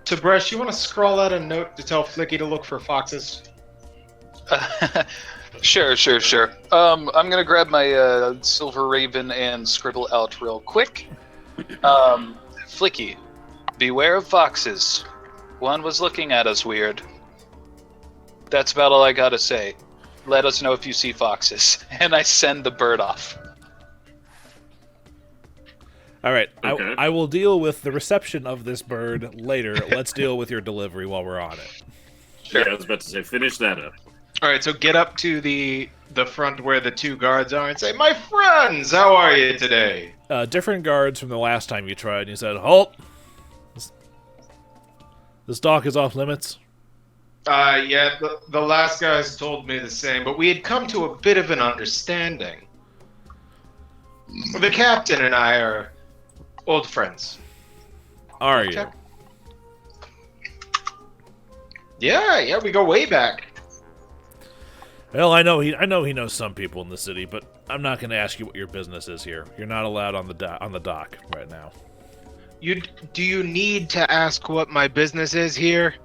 Tib'resh, you want to scroll out a note to tell Flickie to look for foxes? Sure. I'm gonna grab my Silver Raven and scribble out real quick. Flickie, beware of foxes. One was looking at us weird. That's about all I gotta say. Let us know if you see foxes. And I send the bird off. All right, Okay. I will deal with the reception of this bird later. Let's deal with your delivery while we're on it. Sure. Yeah, I was about to say, finish that up. All right, so get up to the front where the two guards are and say, "My friends, how are you today?" Different guards from the last time you tried, and you said, "Halt! This dock is off limits." Yeah, the last guys told me the same, but we had come to a bit of an understanding. The captain and I are old friends. Are you? Check. Yeah, we go way back. Well, I know he knows some people in the city, but I'm not going to ask you what your business is here. You're not allowed on the dock right now. Do you need to ask what my business is here?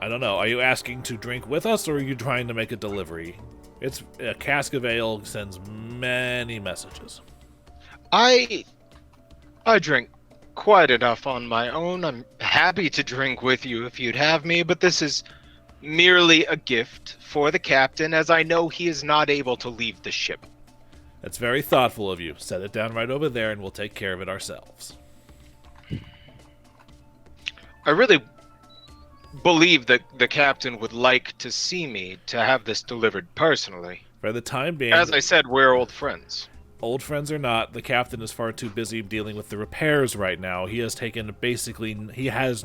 I don't know. Are you asking to drink with us, or are you trying to make a delivery? It's a cask of ale sends many messages. I drink quite enough on my own. I'm happy to drink with you if you'd have me, but this is merely a gift for the captain, as I know he is not able to leave the ship. That's very thoughtful of you. Set it down right over there, and we'll take care of it ourselves. I really believe that the captain would like to see me to have this delivered personally. For the time being, As I said, we're old friends. old friends or not, the captain is far too busy dealing with the repairs right now. He has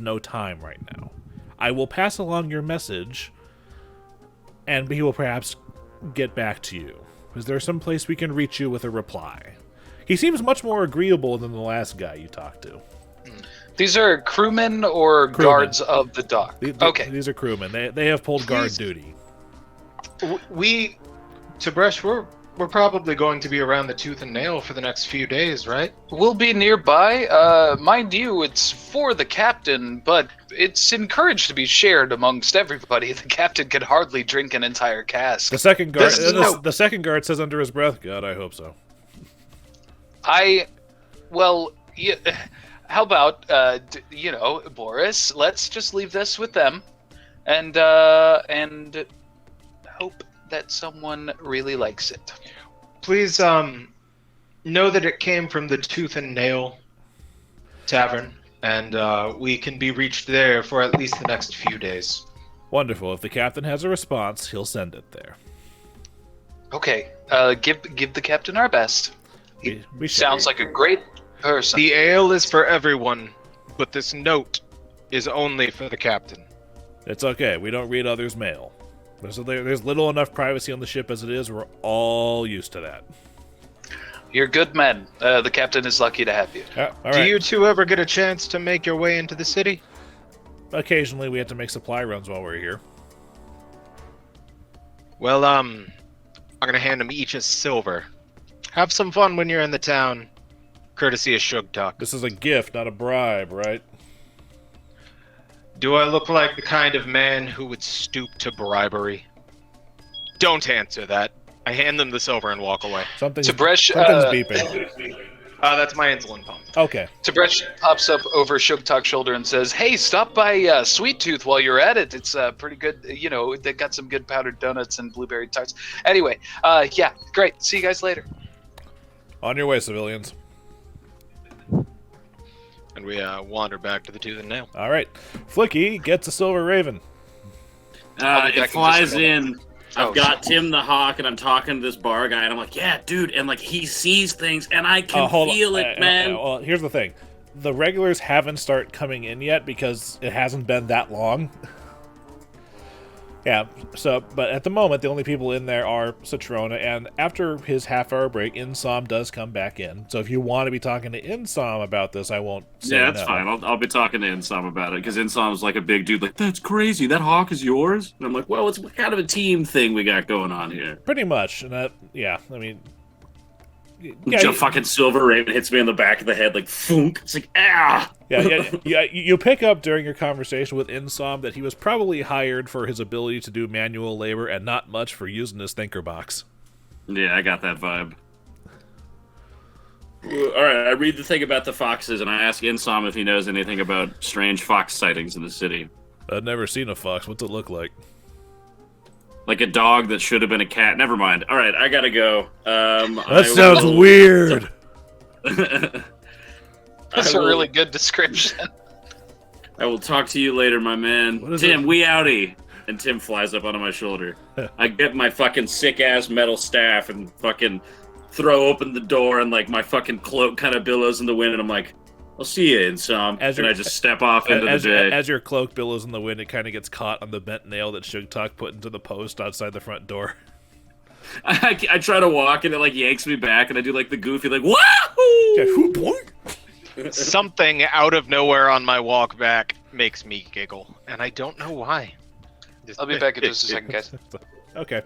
no time right now. I will pass along your message, and he will perhaps get back to you. Is there some place we can reach you with a reply? He seems much more agreeable than the last guy you talked to. These are crewmen or Crewmen. guards of the dock? Okay. These are crewmen. They have pulled guard duty. Tib'resh, we're probably going to be around the Tooth and Nail for the next few days, right? We'll be nearby. Mind you, it's for the captain, but it's encouraged to be shared amongst everybody. The captain can hardly drink an entire cask. The second guard. This is The second guard says under his breath, "God, I hope so." Yeah, how about, Boarris, let's just leave this with them, and hope that someone really likes it. Please, know that it came from the Tooth and Nail Tavern, and we can be reached there for at least the next few days. Wonderful. If the captain has a response, he'll send it there. Okay, give the captain our best. He We sounds like a great person. The ale is for everyone, but this note is only for the captain. It's okay. We don't read others' mail. There's little enough privacy on the ship as it is. We're all used to that. You're good men. The captain is lucky to have you. All Do right. you two ever get a chance to make your way into the city? Occasionally, we have to make supply runs while we're here. Well, I'm gonna hand them each a silver. Have some fun when you're in the town, courtesy of Sugtok. This is a gift, not a bribe, right? Do I look like the kind of man who would stoop to bribery? Don't answer that. I hand them the silver and walk away. Something's Tib'resh, beeping. That's my insulin pump. Okay. Tib'resh pops up over Sugtok's shoulder and says, "Hey, stop by Sweet Tooth while you're at it. It's pretty good. They got some good powdered donuts and blueberry tarts. Anyway, yeah, great. See you guys later." On your way, civilians. And we wander back to the Tooth and Nail. All right. Flickie gets a silver raven. I'll be back It in flies just a moment. in. I've got Tim the Hawk, and I'm talking to this bar guy, and I'm like, "Yeah, dude," and like he sees things, and I can feel it, man. Well, here's the thing: the regulars haven't started coming in yet because it hasn't been that long. Yeah, so, but at the moment, the only people in there are Citrona, and after his half-hour break, Insom does come back in. So if you want to be talking to Insom about this, I won't say Yeah, that's no. fine. I'll be talking to Insom about it, because Insom's like a big dude, like, that's crazy, that hawk is yours? And I'm like, well, it's kind of a team thing we got going on here. Pretty much, and yeah, I mean... Yeah, Just fucking Silver Raven hits me in the back of the head, like, thunk. It's like, ah! Yeah, you pick up during your conversation with Insom that he was probably hired for his ability to do manual labor and not much for using his thinker box. Yeah, I got that vibe. Alright, I read the thing about the foxes, and I ask Insom if he knows anything about strange fox sightings in the city. I've never seen a fox. What's it look like? Like a dog that should have been a cat. Never mind. Alright, I gotta go. That sounds weird! That's a really good description. I will talk to you later, my man. Tim, we outie. And Tim flies up onto my shoulder. I get my fucking sick-ass metal staff and fucking throw open the door, and like my fucking cloak kind of billows in the wind, and I'm like, I'll see you in some. And I just step off into the day. As your cloak billows in the wind, it kind of gets caught on the bent nail that Sugtok put into the post outside the front door. I try to walk, and it like yanks me back, and I do like the goofy, like, wahoo! Something out of nowhere on my walk back makes me giggle, and I don't know why. I'll be back in just a second, guys. Okay.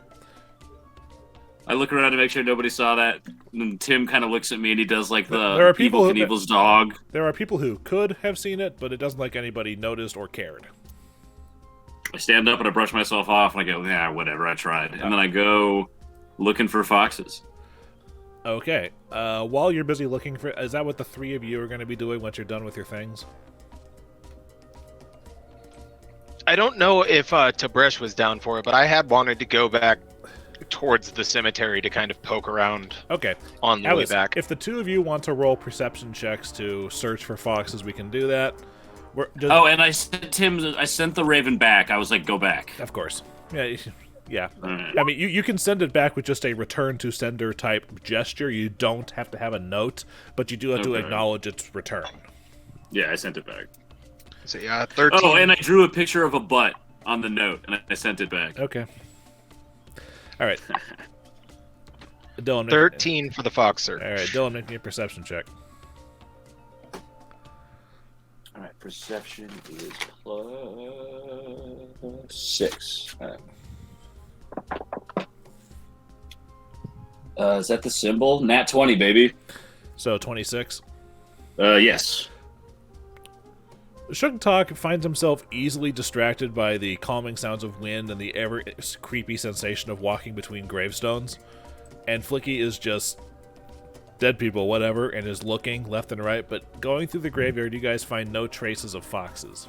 I look around to make sure nobody saw that, and then Tim kind of looks at me, and he does like the There are people Evil Knievel's dog. There are people who could have seen it, but it doesn't like anybody noticed or cared. I stand up and I brush myself off, and I go, yeah, whatever, I tried. And then I go looking for foxes. Okay. While you're busy looking for... Is that what the three of you are going to be doing once you're done with your things? I don't know if Tib'resh was down for it, but I had wanted to go back towards the cemetery to kind of poke around. Okay. On the way back. If the two of you want to roll perception checks to search for foxes, we can do that. And I sent the raven back. I was like, go back. Of course. Yeah. Yeah. Right. I mean, you can send it back with just a return to sender type gesture. You don't have to have a note, but you do have to acknowledge its return. Yeah, I sent it back. So yeah, 13. Oh, and I drew a picture of a butt on the note, and I sent it back. Okay. All right. Dillon, 13 for the fox search. All right, Dillon, make me a perception check. All right, perception is +6. All right. Is that the symbol? Nat 20, baby. So 26. Yes. Sugtok finds himself easily distracted by the calming sounds of wind and the ever creepy sensation of walking between gravestones. And Flickie is just dead people, whatever, and is looking left and right. But going through the graveyard, you guys find no traces of foxes.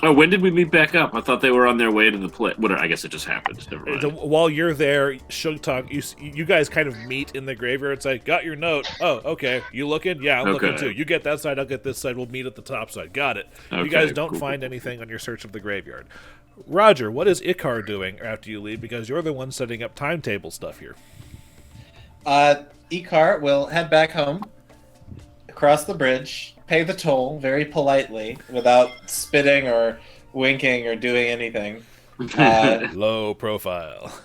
Oh, when did we meet back up? I thought they were on their way to the play. I guess it just happened. Never mind. While you're there, Sugtok, you guys kind of meet in the graveyard. It's like, got your note. Oh, okay. You looking? Yeah, I'm looking too. You get that side, I'll get this side. We'll meet at the top side. Got it. Okay, you guys don't find anything on your search of the graveyard. Roger, what is Icar doing after you leave? Because you're the one setting up timetable stuff here. Icar will head back home, across the bridge, pay the toll very politely without spitting or winking or doing anything. Low profile.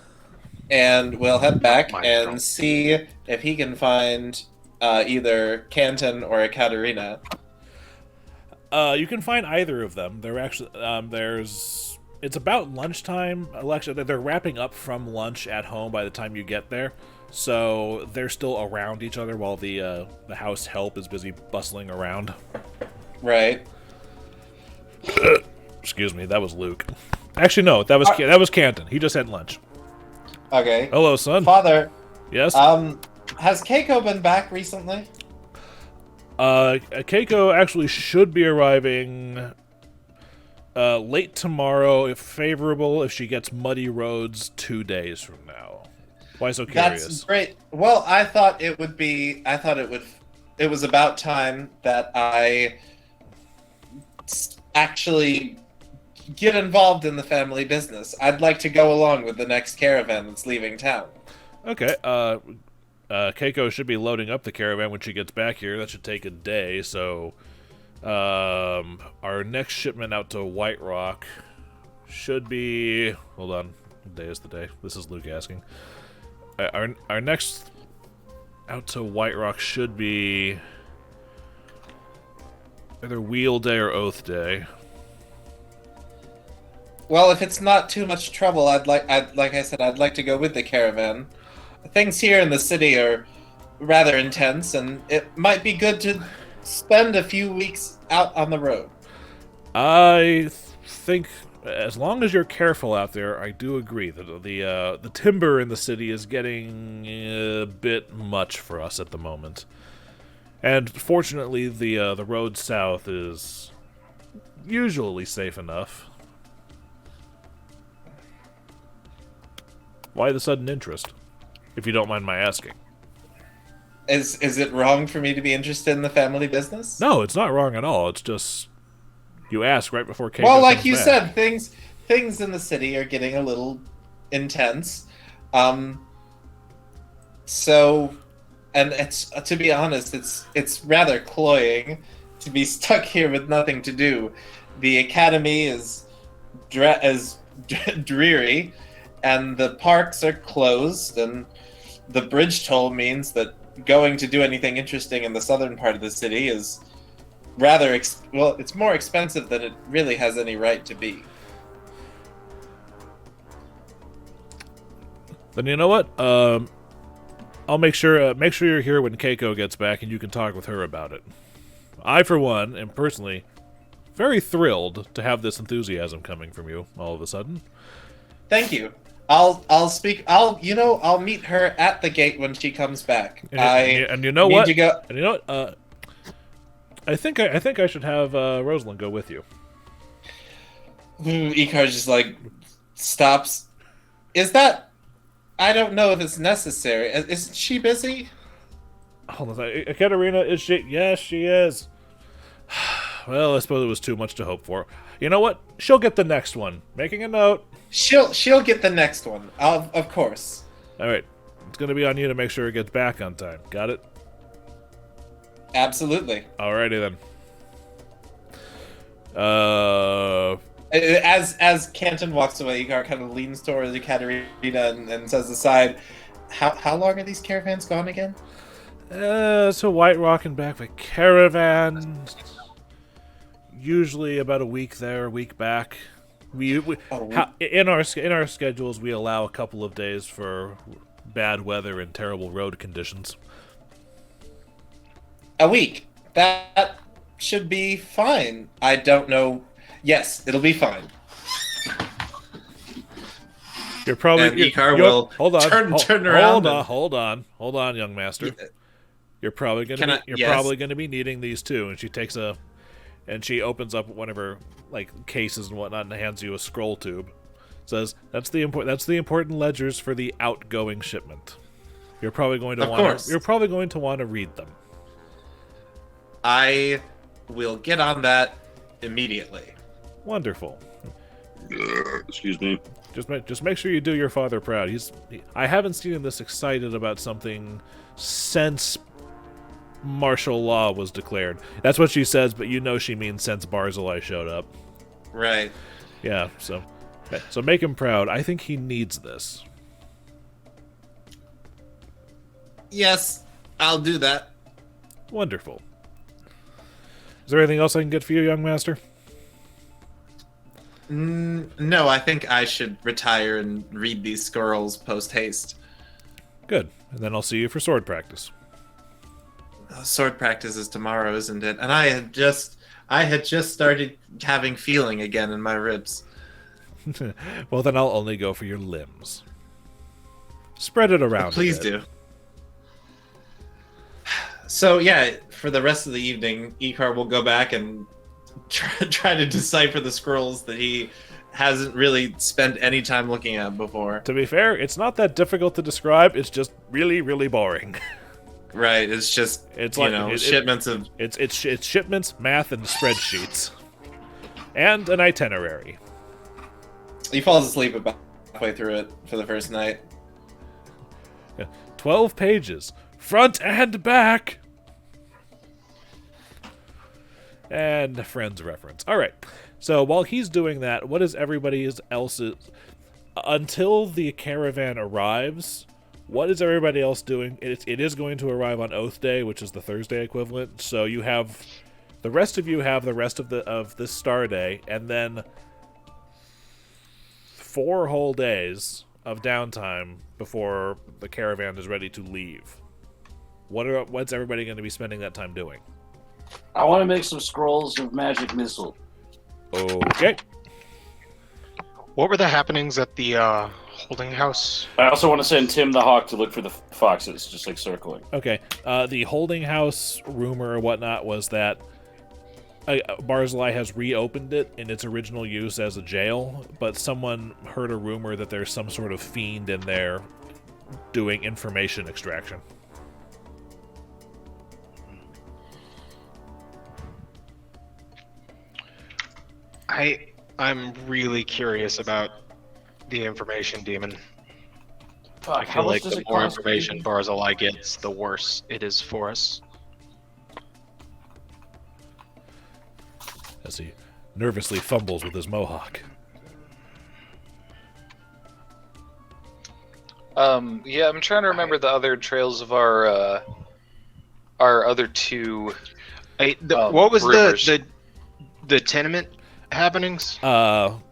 And we'll head back and see if he can find either Canton or a Katerina. You can find either of them. They're actually it's about lunchtime. They're wrapping up from lunch at home by the time you get there. So they're still around each other while the house help is busy bustling around. Right. Excuse me, that was Luke. Actually, no, that was Canton. He just had lunch. Okay. Hello, son. Father. Yes. Has Keiko been back recently? Keiko actually should be arriving late tomorrow, if favorable. If she gets muddy roads 2 days from now. Why so curious? That's great. Well, I thought it was about time that I actually get involved in the family business. I'd like to go along with the next caravan that's leaving town. Okay. Keiko should be loading up the caravan when she gets back here. That should take a day. So, our next shipment out to White Rock should be... Hold on. What day is the day? This is Luke asking. Our next out to White Rock should be either Wheel Day or Oath Day. Well, if it's not too much trouble, like I said, I'd like to go with the caravan. Things here in the city are rather intense, and it might be good to spend a few weeks out on the road. I think, as long as you're careful out there, I do agree that the timber in the city is getting a bit much for us at the moment. And fortunately, the road south is usually safe enough. Why the sudden interest, if you don't mind my asking? Is it wrong for me to be interested in the family business? No, it's not wrong at all. It's just you ask right before Keiko Well, like comes you back. said, things in the city are getting a little intense. So, and it's, to be honest, it's rather cloying to be stuck here with nothing to do. The academy is dreary, and the parks are closed, and the bridge toll means that going to do anything interesting in the southern part of the city is rather it's more expensive than it really has any right to be. Then you know what? I'll make sure you're here when Keiko gets back, and you can talk with her about it. I, for one, am personally very thrilled to have this enthusiasm coming from you all of a sudden. Thank you. I'll meet her at the gate when she comes back. And you know need what? to go. And you know what? I think I should have Rosalind go with you. Icar just like stops. Is that? I don't know if it's necessary. Isn't she busy? Hold on. Katerina, is she? Yes, she is. Well, I suppose it was too much to hope for. You know what? She'll get the next one. Making a note. She'll get the next one. Of course. All right. It's going to be on you to make sure it gets back on time. Got it? Absolutely. Alrighty then. As Canton walks away, Icar kind of leans towards Katerina and says aside, "How long are these caravans gone again?" So White Rock and back by caravan. Usually about a week there, a week back. In our schedules, we allow a couple of days for bad weather and terrible road conditions. A week. That should be fine. I don't know. Yes, it'll be fine. You're probably and Icar will turn around. Hold on, young master. You're probably gonna be needing these too. And she takes and she opens up one of her cases and whatnot and hands you a scroll tube. Says that's the important ledgers for the outgoing shipment. You're probably going to want to read them. I will get on that immediately. Wonderful. Excuse me. Just make sure you do your father proud. I haven't seen him this excited about something since martial law was declared. That's what she says, but you know she means since Barzillai showed up. Right. Yeah, so make him proud. I think he needs this. Yes, I'll do that. Wonderful. Is there anything else I can get for you, young master? No, I think I should retire and read these scrolls post-haste. Good. And then I'll see you for sword practice. Sword practice is tomorrow, isn't it? And I had just started having feeling again in my ribs. Well, then I'll only go for your limbs. Spread it around. Please do. So yeah, for the rest of the evening, Icar will go back and try to decipher the scrolls that he hasn't really spent any time looking at before. To be fair, it's not that difficult to describe. It's just really, really boring. Right. It's just shipments of it's shipments, math, and spreadsheets, and an itinerary. He falls asleep about halfway through it for the first night. 12 pages, front and back. And Friends reference. All right. So while he's doing that, what is everybody else's... Until the caravan arrives, what is everybody else doing? It is going to arrive on Oath Day, which is the Thursday equivalent. So you have... The rest of you have the rest of this star day, and then 4 whole days of downtime before the caravan is ready to leave. What's everybody going to be spending that time doing? I want to make some scrolls of magic missile. Okay. What were the happenings at the holding house? I also want to send Tim the Hawk to look for the foxes, just like circling. Okay. The holding house rumor or whatnot was that Barzillai has reopened it in its original use as a jail, but someone heard a rumor that there's some sort of fiend in there doing information extraction. I'm really curious about the information demon. I How feel much like does the it more cost? information Barzillai gets, the worse it is for us. As he nervously fumbles with his mohawk. Yeah, I'm trying to remember the other trails of our other 2. What was rumors. the tenement happenings? Some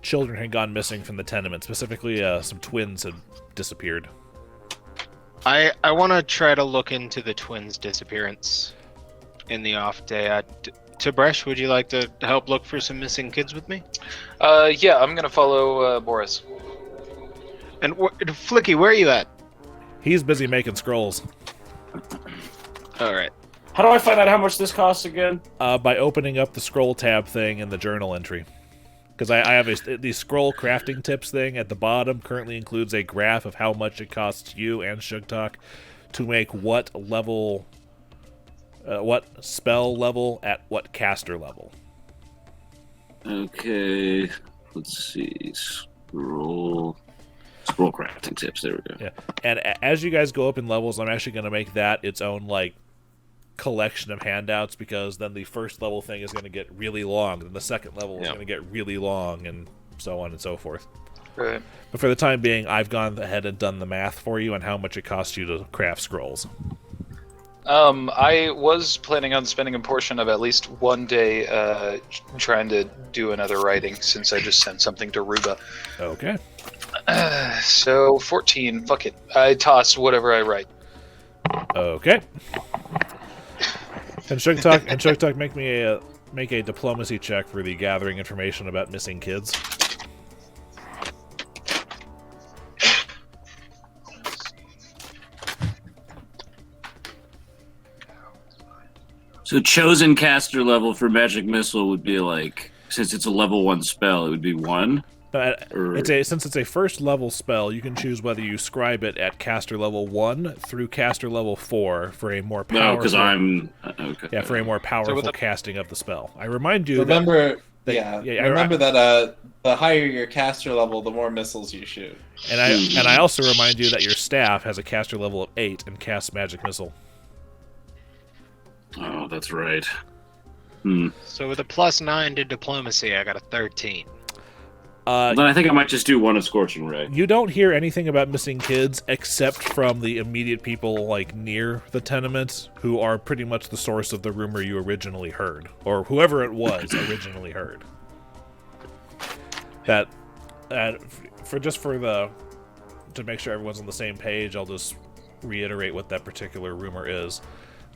children had gone missing from the tenement. Specifically, some twins had disappeared. I want to try to look into the twins' disappearance in the off day. Tib'resh, would you like to help look for some missing kids with me? Yeah, I'm gonna follow Boarris. And Flickie, where are you at? He's busy making scrolls. All right. How do I find out how much this costs again? By opening up the scroll tab thing in the journal entry. Because I have the scroll crafting tips thing at the bottom currently includes a graph of how much it costs you and Sugtok to make what level, what spell level at what caster level. Okay, let's see. Scroll crafting tips. There we go. Yeah, and as you guys go up in levels, I'm actually going to make that its own collection of handouts, because then the first level thing is going to get really long, and the second level is going to get really long, and so on and so forth. Right. But for the time being, I've gone ahead and done the math for you on how much it costs you to craft scrolls. I was planning on spending a portion of at least one day trying to do another writing, since I just sent something to Ruba. Okay. So 14. Fuck it. I toss whatever I write. Okay. And Sugtok, make a diplomacy check for the gathering information about missing kids. So chosen caster level for magic missile would be since it's a level 1 spell, it would be 1. Since it's a first level spell, you can choose whether you scribe it at caster level 1 through caster level 4 for a more powerful. No, because I'm okay. Yeah, for a more powerful casting of the spell. I remind you. Remember that the higher your caster level, the more missiles you shoot. And I also remind you that your staff has a caster level of 8 and casts magic missile. Oh, that's right. So with a +9 to diplomacy, I got a 13. Then I think I might just do one of Scorching Ray. You don't hear anything about missing kids except from the immediate people near the tenement, who are pretty much the source of the rumor you originally heard, or whoever it was originally heard. To make sure everyone's on the same page, I'll just reiterate what that particular rumor is.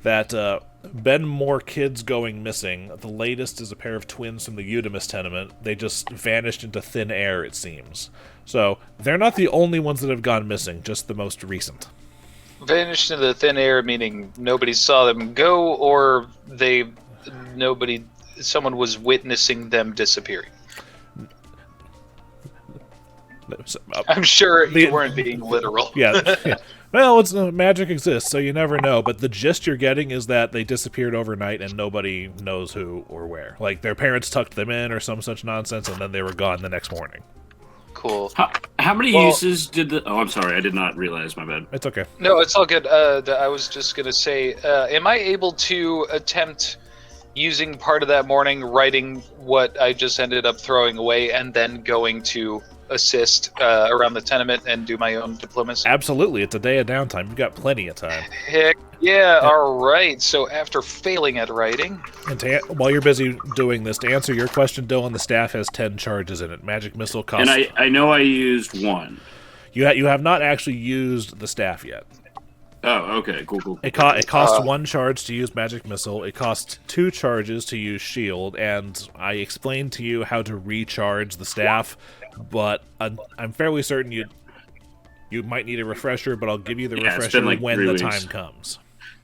That been more kids going missing. The latest is a pair of twins from the Eudemus tenement. They just vanished into thin air, it seems. So they're not the only ones that have gone missing, just the most recent. Vanished into thin air, meaning nobody saw them go, or someone was witnessing them disappearing. I'm sure you weren't being literal. Yeah. Well, magic exists, so you never know. But the gist you're getting is that they disappeared overnight and nobody knows who or where. Their parents tucked them in or some such nonsense, and then they were gone the next morning. Cool. How many uses did the... Oh, I'm sorry. I did not realize. My bad. It's okay. No, it's all good. I was just going to say, am I able to attempt using part of that morning, writing what I just ended up throwing away, and then going to assist around the tenement and do my own diplomacy? Absolutely. It's a day of downtime. You've got plenty of time. Heck yeah. All right. So after failing at writing... And while you're busy doing this, to answer your question, Dillon, the staff has 10 charges in it. Magic Missile costs... And I know I used 1. You have not actually used the staff yet. Oh, okay. Cool. It costs 1 charge to use Magic Missile. It costs 2 charges to use Shield, and I explained to you how to recharge the staff, but I'm fairly certain you might need a refresher, but I'll give you the refresher when the time comes.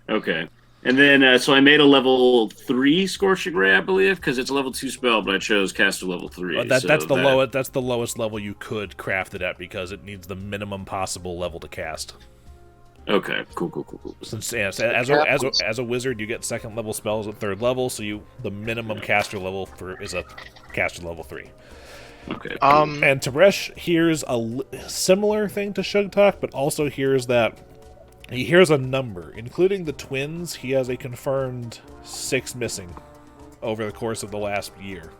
Okay. And then, so I made a level 3 Scorching Ray, I believe, because it's a level 2 spell, but I chose caster level 3. That's the lowest level you could craft it at, because it needs the minimum possible level to cast. Okay, cool. Since as a wizard, you get 2nd level spells at 3rd level, so the minimum caster level is a caster level 3. Okay. And Tib'resh hears a similar thing to Sugtok, but also hears that he hears a number, including the twins. He has a confirmed 6 missing over the course of the last year.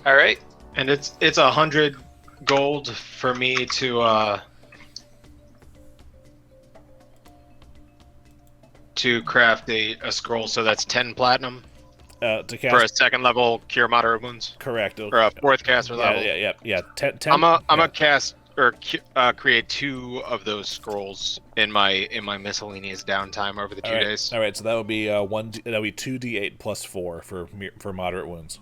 All right. And it's 100 gold for me to craft a scroll, so that's 10 platinum To cast for a 2nd level cure moderate wounds. Correct. Or a 4th caster level. Yeah. 10, I'm a cast or create 2 of those scrolls in my miscellaneous downtime over the 2 days. All right, so that would be 2d8 plus 4 for moderate wounds.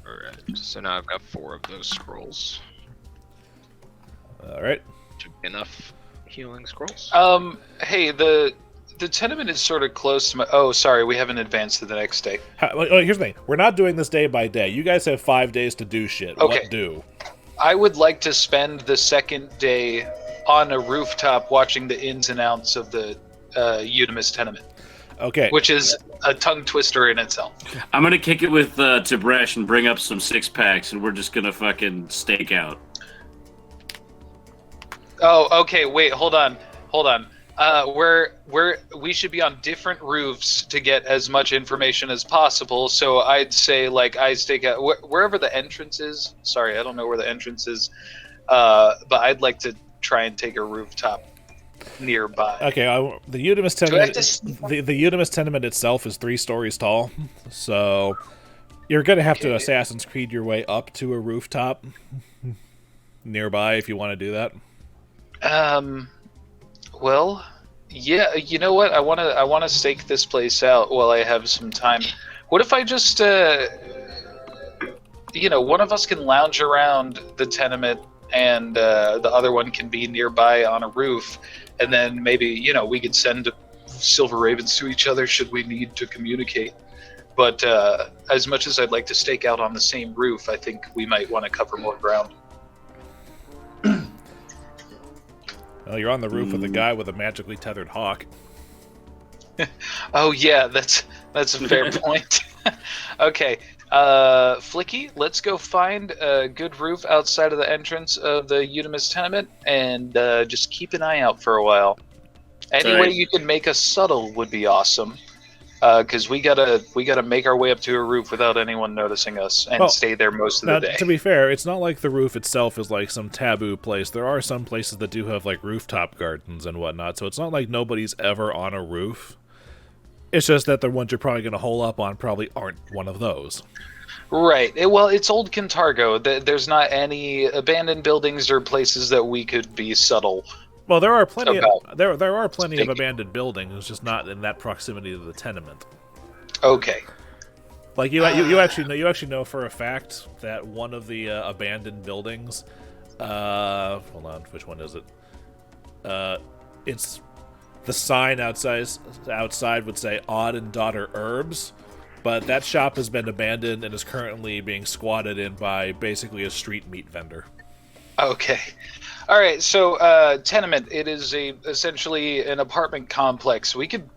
All right. So now I've got 4 of those scrolls. All right. Should be enough healing scrolls. Hey, the tenement is sort of close to my... Oh, sorry, we haven't advanced to the next day. Here's the thing. We're not doing this day by day. You guys have 5 days to do shit. Okay. What do? I would like to spend the 2nd day on a rooftop watching the ins and outs of the Eudemus tenement. Okay. Which is a tongue twister in itself. I'm going to kick it with Tib'resh and bring up some 6-packs, and we're just going to fucking stake out. Oh, okay, wait, hold on. We should be on different roofs to get as much information as possible. So I'd say, I stake out wherever the entrance is. Sorry, I don't know where the entrance is, but I'd like to try and take a rooftop nearby. Okay, the Eudemus tenement. The Eudemus tenement itself is 3 stories tall, so you're gonna have to Assassin's Creed your way up to a rooftop nearby if you want to do that. Well, yeah, you know what? I want to stake this place out while I have some time. What if I just, one of us can lounge around the tenement and the other one can be nearby on a roof, and then maybe, we could send silver ravens to each other should we need to communicate. But as much as I'd like to stake out on the same roof, I think we might want to cover more ground. Well, you're on the roof with a guy with a magically tethered hawk. Oh yeah, that's a fair point. Okay, Flickie, let's go find a good roof outside of the entrance of the Eudemus tenement, and just keep an eye out for a while. Any way you can make us subtle would be awesome. Because we gotta make our way up to a roof without anyone noticing us and stay there most of the day. To be fair, it's not like the roof itself is like some taboo place. There are some places that do have like rooftop gardens and whatnot, so it's not like nobody's ever on a roof. It's just that the ones you're probably going to hole up on probably aren't one of those. Right. Well, it's old Cantargo. There's not any abandoned buildings or places that we could be subtle. Well, there are plenty. There are plenty of abandoned buildings. It's just not in that proximity to the tenement. Okay. Like you actually know for a fact that one of the abandoned buildings. Hold on, which one is it? It's the sign outside would say "Odd and Daughter Herbs," but that shop has been abandoned and is currently being squatted in by basically a street meat vendor. Okay. All right, so tenement, it is essentially an apartment complex. We could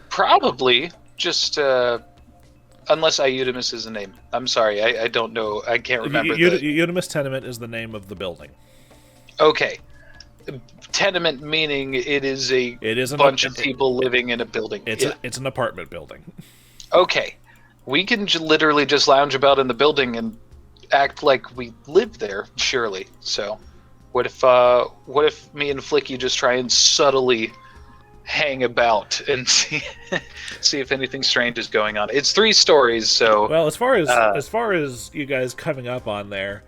probably just Unless Eudemus is the name. I'm sorry, I don't know. I can't remember. Eudemus Tenement is the name of the building. Okay. Tenement meaning it is a bunch of people living in a building. It's an apartment building. Okay. We can literally just lounge about in the building and act like we live there, surely. So, what if me and Flickie just try and subtly hang about and see if anything strange is going on? It's 3 stories, so. Well, as far as you guys coming up on there,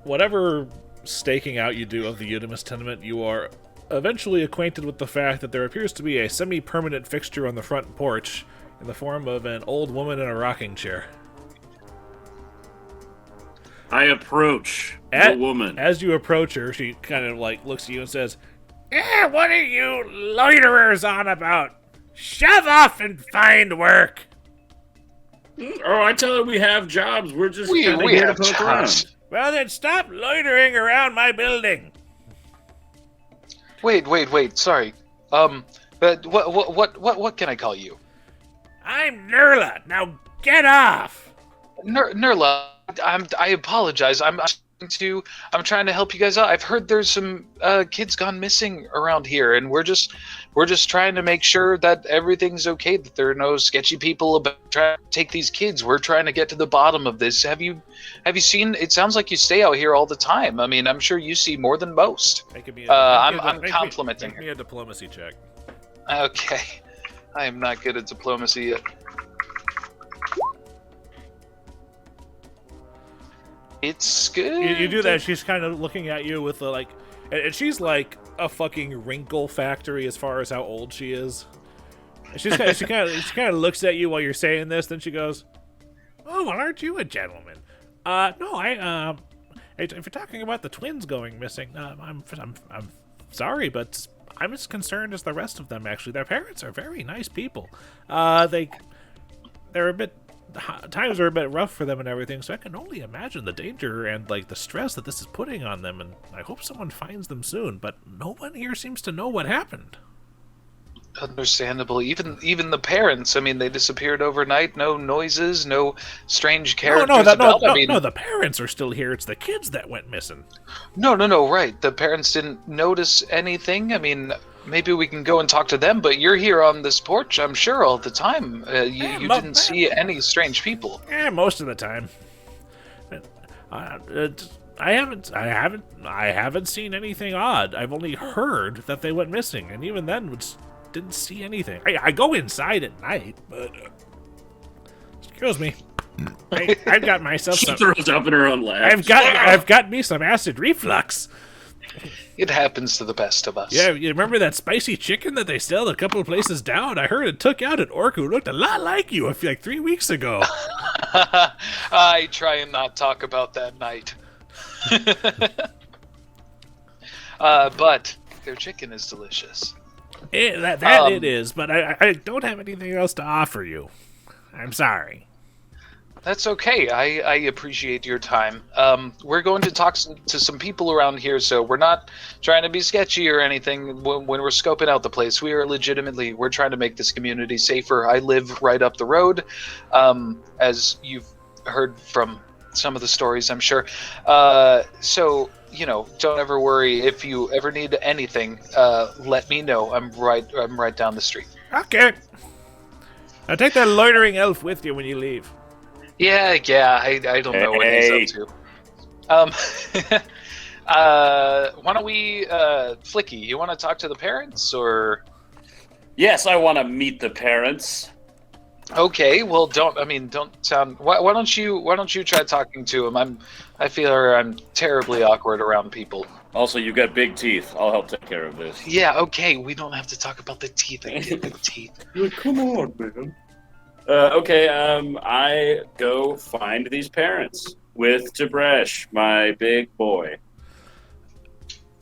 whatever staking out you do of the Eudemus Tenement, you are eventually acquainted with the fact that there appears to be a semi-permanent fixture on the front porch in the form of an old woman in a rocking chair. I approach the woman. As you approach her, she kind of like looks at you and says, what are you loiterers on about? Shove off and find work. Oh, I tell her we have jobs. We're just kind of here to poke around. Well, then stop loitering around my building. Wait. Sorry. But what can I call you? I'm Nurla. Now get off. Nurla, I apologize. I'm trying to help you guys out. I've heard there's some kids gone missing around here, and we're just trying to make sure that everything's okay, that there are no sketchy people about trying to take these kids. We're trying to get to the bottom of this. Have you seen? It sounds like you stay out here all the time. I mean, I'm sure you see more than most. I'm complimenting. Make me a diplomacy check. Okay, I am not good at diplomacy yet. It's good. You do that. She's kind of looking at you with and she's like a fucking wrinkle factory as far as how old she is. She kind of looks at you while you're saying this. Then she goes, "Oh, well, aren't you a gentleman?" No, if you're talking about the twins going missing, I'm sorry, but I'm as concerned as the rest of them. Actually, their parents are very nice people. They're a bit. Times are a bit rough for them and everything, so I can only imagine the danger and the stress that this is putting on them, and I hope someone finds them soon, but no one here seems to know what happened. Understandable. Even the parents, I mean, they disappeared overnight, no noises, no strange characters No, the parents are still here. It's the kids that went missing. No, right. The parents didn't notice anything. I mean, maybe we can go and talk to them, but you're here on this porch, I'm sure, all the time. You didn't see any strange people. Yeah, most of the time. I haven't seen anything odd. I've only heard that they went missing, and even then didn't see anything. I go inside at night, but excuse me. I've got myself She throws up in her own lap. I've got me some acid reflux. It happens to the best of us. Yeah, you remember that spicy chicken that they sell a couple of places down? I heard it took out an orc who looked a lot like you 3 weeks ago. I try and not talk about that night. But their chicken is delicious. It is, but I don't have anything else to offer you. I'm sorry. That's okay. I appreciate your time. We're going to talk to some people around here, so we're not trying to be sketchy or anything when we're scoping out the place. We're trying to make this community safer. I live right up the road, as you've heard from some of the stories, I'm sure. So, don't ever worry. If you ever need anything, let me know. I'm right down the street. Okay. Now take that loitering elf with you when you leave. Yeah, I don't know what he's up to. Why don't we, Flickie, you want to talk to the parents, or? Yes, I want to meet the parents. Okay, well, don't sound. Why don't you try talking to them? I feel I'm terribly awkward around people. Also, you got big teeth. I'll help take care of this. Yeah, okay, we don't have to talk about the teeth. I get big teeth. Come on, man. Okay, I go find these parents with Tib'resh, my big boy.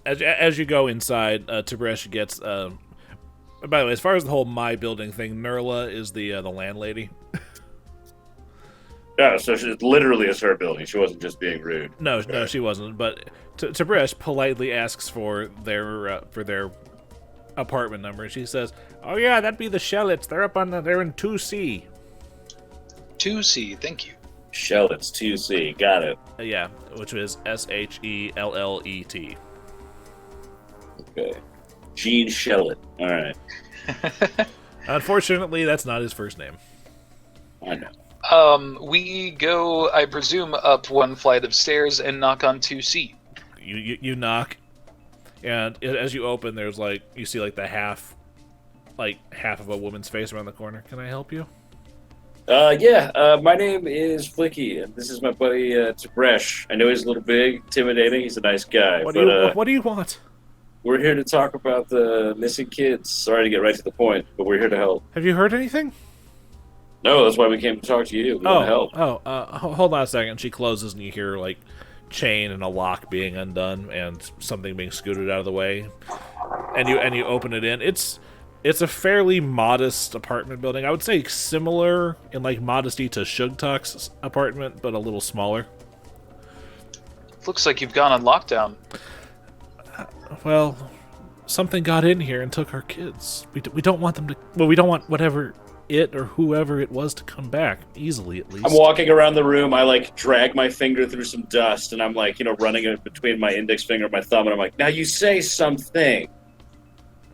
As you go inside, Tib'resh gets. By the way, as far as the whole my building thing, Nurla is the landlady. Yeah, so it literally is her building. She wasn't just being rude. No, she wasn't. But Tib'resh politely asks for their apartment number, and she says, "Oh yeah, that'd be the Shellets. They're in 2C." 2C, thank you. Shellets 2C, got it. Yeah, which is Shellet. Okay. Gene Shellet. All right. Unfortunately, that's not his first name. I know. We go, I presume, up one flight of stairs and knock on 2C. You knock, and as you open, there's like you see like the half of a woman's face around the corner. Can I help you? My name is Flickie, and this is my buddy Tib'resh. I know he's a little big, intimidating. He's a nice guy. What but do you want? we're here to talk about the missing kids. Sorry to get right to the point, but we're here to help. Have you heard anything? No, that's why we came to talk to you. We want to help. Hold on a second. She closes, and you hear like chain and a lock being undone, and something being scooted out of the way, and you open it in. It's a fairly modest apartment building. I would say similar in like modesty to Sugtok's apartment, but a little smaller. Looks like you've gone on lockdown. Well, something got in here and took our kids. We don't want them to. Well, we don't want whatever it or whoever it was to come back easily. At least I'm walking around the room. I like drag my finger through some dust, and I'm like, running it between my index finger and my thumb, and I'm like, now you say something.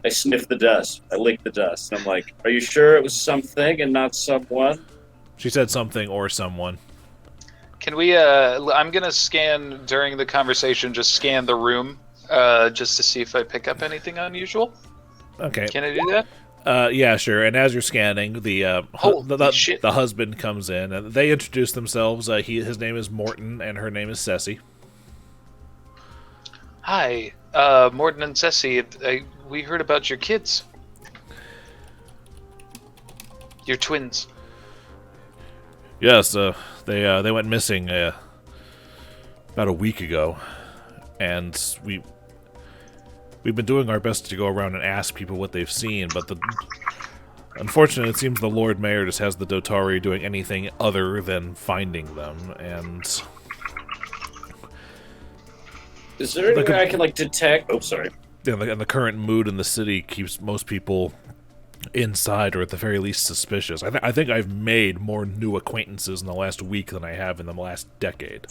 I sniff the dust. I lick the dust. And I'm like, are you sure it was something and not someone? She said something or someone. Can we, I'm gonna scan during the conversation, just scan the room, just to see if I pick up anything unusual. Okay. Can I do that? Yeah, sure. And as you're scanning, the husband comes in, and they introduce themselves. His name is Morton, and her name is Ceci. Hi, Morton and Ceci. We heard about your kids. Your twins. Yes, they went missing about a week ago, and we've been doing our best to go around and ask people what they've seen, but unfortunately, it seems the Lord Mayor just has the Dotari doing anything other than finding them, and... Is there any way I can, detect... Oh, sorry. And the current mood in the city keeps most people inside, or at the very least suspicious. I think I've made more new acquaintances in the last week than I have in the last decade.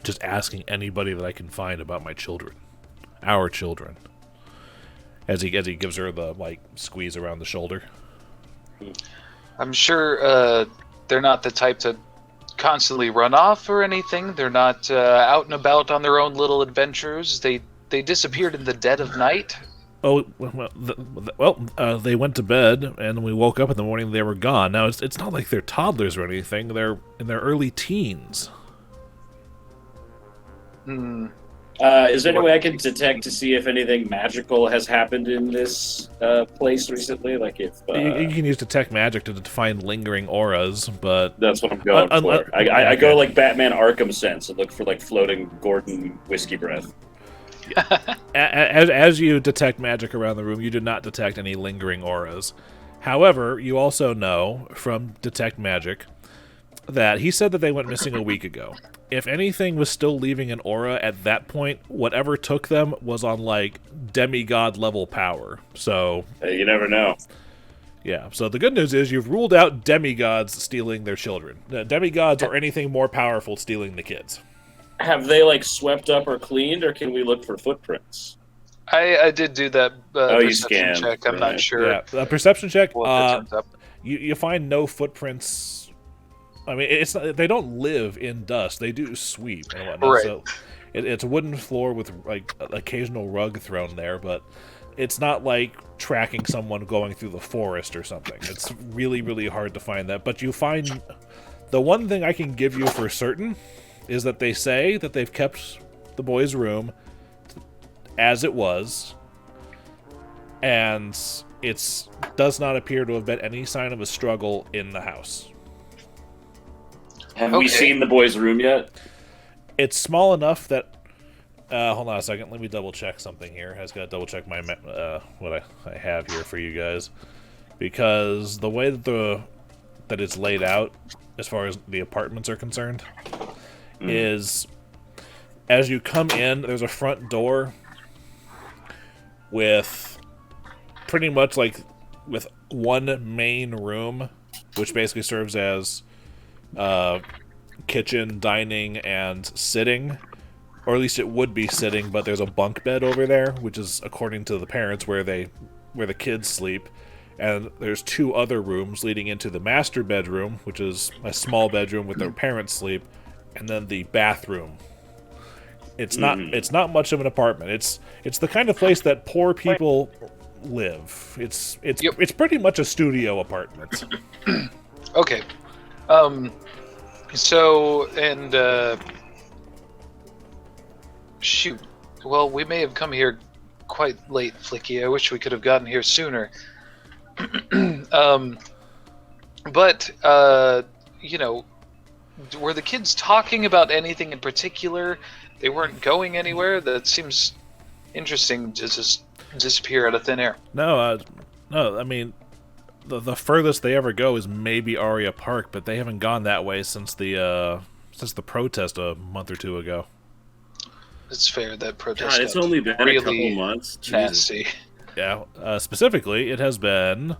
Just asking anybody that I can find about my children. Our children. As he gives her the, squeeze around the shoulder. I'm sure they're not the type to constantly run off or anything. They're not out and about on their own little adventures. They disappeared in the dead of night. Oh, they went to bed, and we woke up in the morning. They were gone. Now it's not like they're toddlers or anything. They're in their early teens. Is there any way I can detect to see if anything magical has happened in this place recently? Like if you can use detect magic to find lingering auras, but that's what I'm going for. I go like Batman Arkham sense and look for floating Gordon whiskey breath. As you detect magic around the room, you do not detect any lingering auras. However, you also know from detect magic that he said that they went missing a week ago. If anything was still leaving an aura at that point, whatever took them was on demigod level power. So you never know. Yeah, so the good news is you've ruled out demigods stealing their children. Demigods or anything more powerful stealing the kids. Have they swept up or cleaned, or can we look for footprints? I did do that perception check. I'm not sure. Yeah, a perception check. Turns up. You find no footprints. I mean, they don't live in dust. They do sweep and whatnot. Right. So it's a wooden floor with occasional rug thrown there, but it's not like tracking someone going through the forest or something. It's really, really hard to find that. But you find the one thing I can give you for certain is that they say that they've kept the boys' room as it was, and it does not appear to have been any sign of a struggle in the house. Have we seen the boys' room yet? It's small enough that... hold on a second. Let me double-check something here. I just got to double-check my what I have here for you guys. Because the way that it's laid out, as far as the apartments are concerned, is as you come in, there's a front door with pretty much with one main room, which basically serves as kitchen, dining, and sitting. Or at least it would be sitting, but there's a bunk bed over there, which is, according to the parents, where the kids sleep. And there's 2 other rooms leading into the master bedroom, which is a small bedroom where their parents sleep, and then the bathroom. It's not much of an apartment. It's the kind of place that poor people live. It's pretty much a studio apartment. Okay. Shoot. Well, we may have come here quite late, Flickie. I wish we could have gotten here sooner. But were the kids talking about anything in particular? They weren't going anywhere? That seems interesting to just disappear out of thin air. No, I mean, the furthest they ever go is maybe Aria Park, but they haven't gone that way since the protest a month or 2 ago. It's fair, that protest. God, it's only been really a couple months. Nasty. Yeah, specifically, it has been... I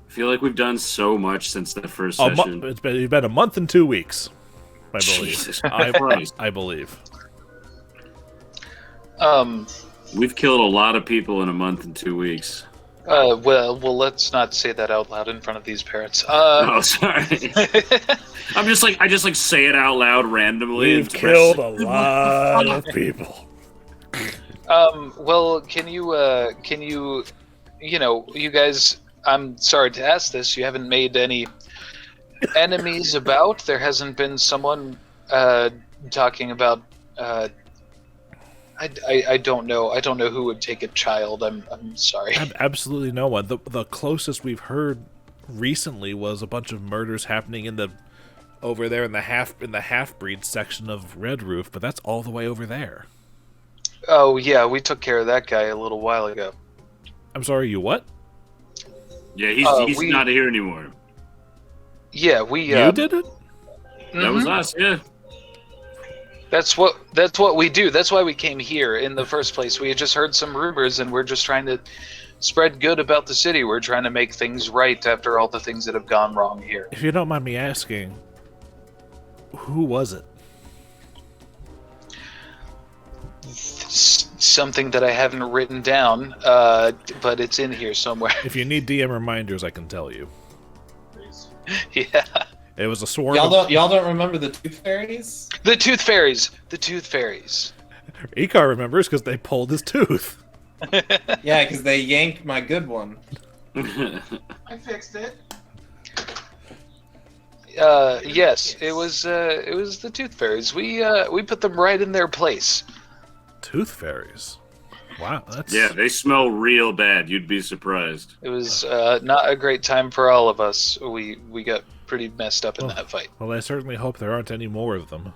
feel like we've done so much since the first session. It's been a month and 2 weeks, I believe. Jesus Christ. I believe. We've killed a lot of people in a month and 2 weeks. Well, let's not say that out loud in front of these parents. Oh, sorry. I just say it out loud randomly. We've killed a lot of people. Well, can you, you guys, I'm sorry to ask this, you haven't made any enemies about? There hasn't been someone, talking about, I don't know. I don't know who would take a child. I'm sorry. Absolutely no one. The closest we've heard recently was a bunch of murders happening over there in the half-breed section of Red Roof, but that's all the way over there. Oh yeah, we took care of that guy a little while ago. I'm sorry, you what? Yeah, he's not here anymore. Yeah, You did it? That was us, yeah. That's what we do. That's why we came here in the first place. We had just heard some rumors, and we're just trying to spread good about the city. We're trying to make things right after all the things that have gone wrong here. If you don't mind me asking, who was it? Something that I haven't written down, but it's in here somewhere. If you need DM reminders, I can tell you. Yeah. It was a swarm. Y'all don't remember the Tooth Fairies? The Tooth Fairies. The Tooth Fairies. Icar remembers because they pulled his tooth. Yeah, because they yanked my good one. I fixed it. Yes, it was the Tooth Fairies. We put them right in their place. Tooth Fairies. Wow, that's... Yeah, they smell real bad. You'd be surprised. It was not a great time for all of us. We got pretty messed up in that fight. Well, I certainly hope there aren't any more of them.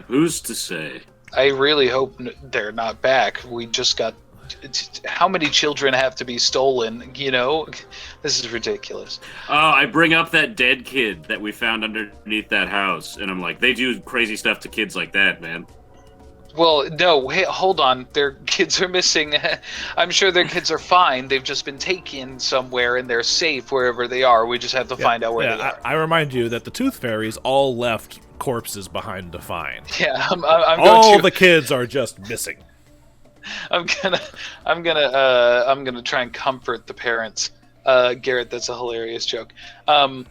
Who's to say? I really hope they're not back. We just got... How many children have to be stolen, This is ridiculous. Oh, I bring up that dead kid that we found underneath that house, and I'm like, they do crazy stuff to kids like that, man. Well, no, hey, hold on. Their kids are missing. I'm sure their kids are fine. They've just been taken somewhere, and they're safe wherever they are. We just have to find out where they are. I remind you that the Tooth Fairies all left corpses behind to find. Yeah, I'm all the kids are just missing. I'm gonna try and comfort the parents. Garrett, that's a hilarious joke. I'm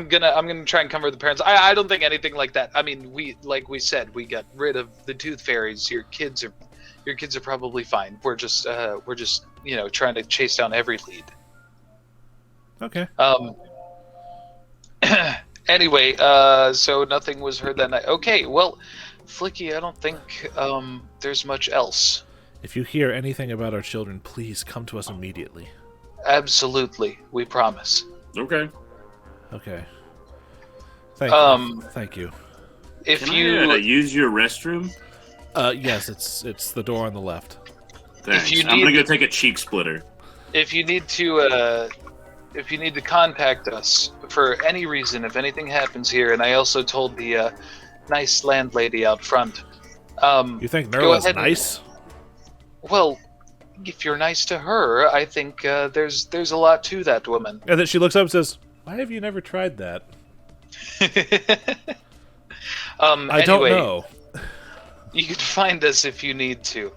gonna try and comfort the parents. I don't think anything like that. I mean, like we said, we got rid of the Tooth Fairies. Your kids are probably fine. We're just trying to chase down every lead. Okay. Anyway, so nothing was heard that night. Okay, well, Flickie, I don't think there's much else. If you hear anything about our children, please come to us immediately. Absolutely, we promise. Okay. Okay. Thank you. If Can you I use your restroom? Yes, it's the door on the left. Thanks. you I'm gonna need- go take a cheek splitter. If you need to contact us for any reason, if anything happens here, and I also told the nice landlady out front. You think go Nerla's ahead and- nice? Well, if you're nice to her, I think there's a lot to that woman. And then she looks up and says, "Why have you never tried that?" I don't know. You can find us if you need to.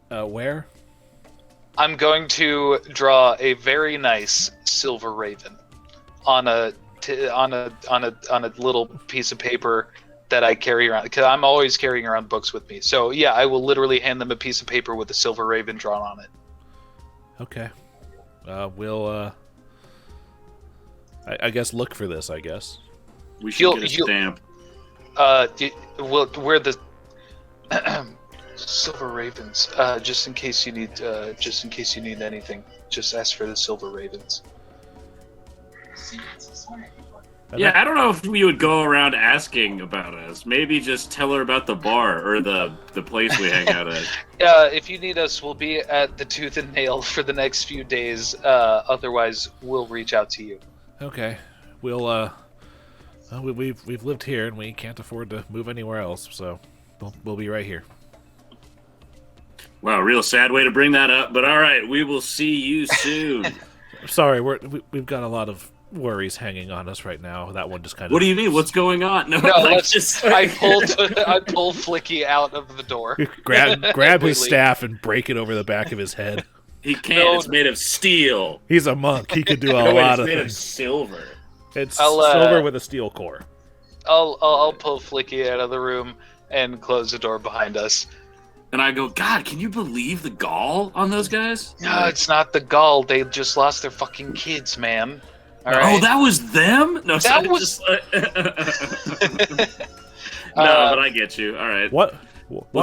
Where? I'm going to draw a very nice silver raven on a little piece of paper that I carry around, because I'm always carrying around books with me. So yeah, I will literally hand them a piece of paper with a silver raven drawn on it. Okay. We'll I guess look for this. I guess we should get a stamp. We're the silver ravens. Just in case you need anything, just ask for the silver ravens. Yeah, I don't know if we would go around asking about us. Maybe just tell her about the bar or the place we hang out at. If you need us, we'll be at the Tooth and Nail for the next few days. Otherwise, we'll reach out to you. Okay. We'll we've lived here and we can't afford to move anywhere else, so we'll be right here. Wow, real sad way to bring that up, but all right, we will see you soon. Sorry, we've got a lot of worries hanging on us right now. That one just kind of. What do you mean? What's going on? No, I pull Flickie out of the door. grab his staff and break it over the back of his head. He can't. No, it's made of steel. He's a monk. He could do a lot of things. It's made of silver. It's silver with a steel core. I'll pull Flickie out of the room and close the door behind us. And I go, God, can you believe the gall on those guys? No, it's not the gall. They just lost their fucking kids, man. All right. Oh, that was them? No, that was. No, but I get you. All right. Well,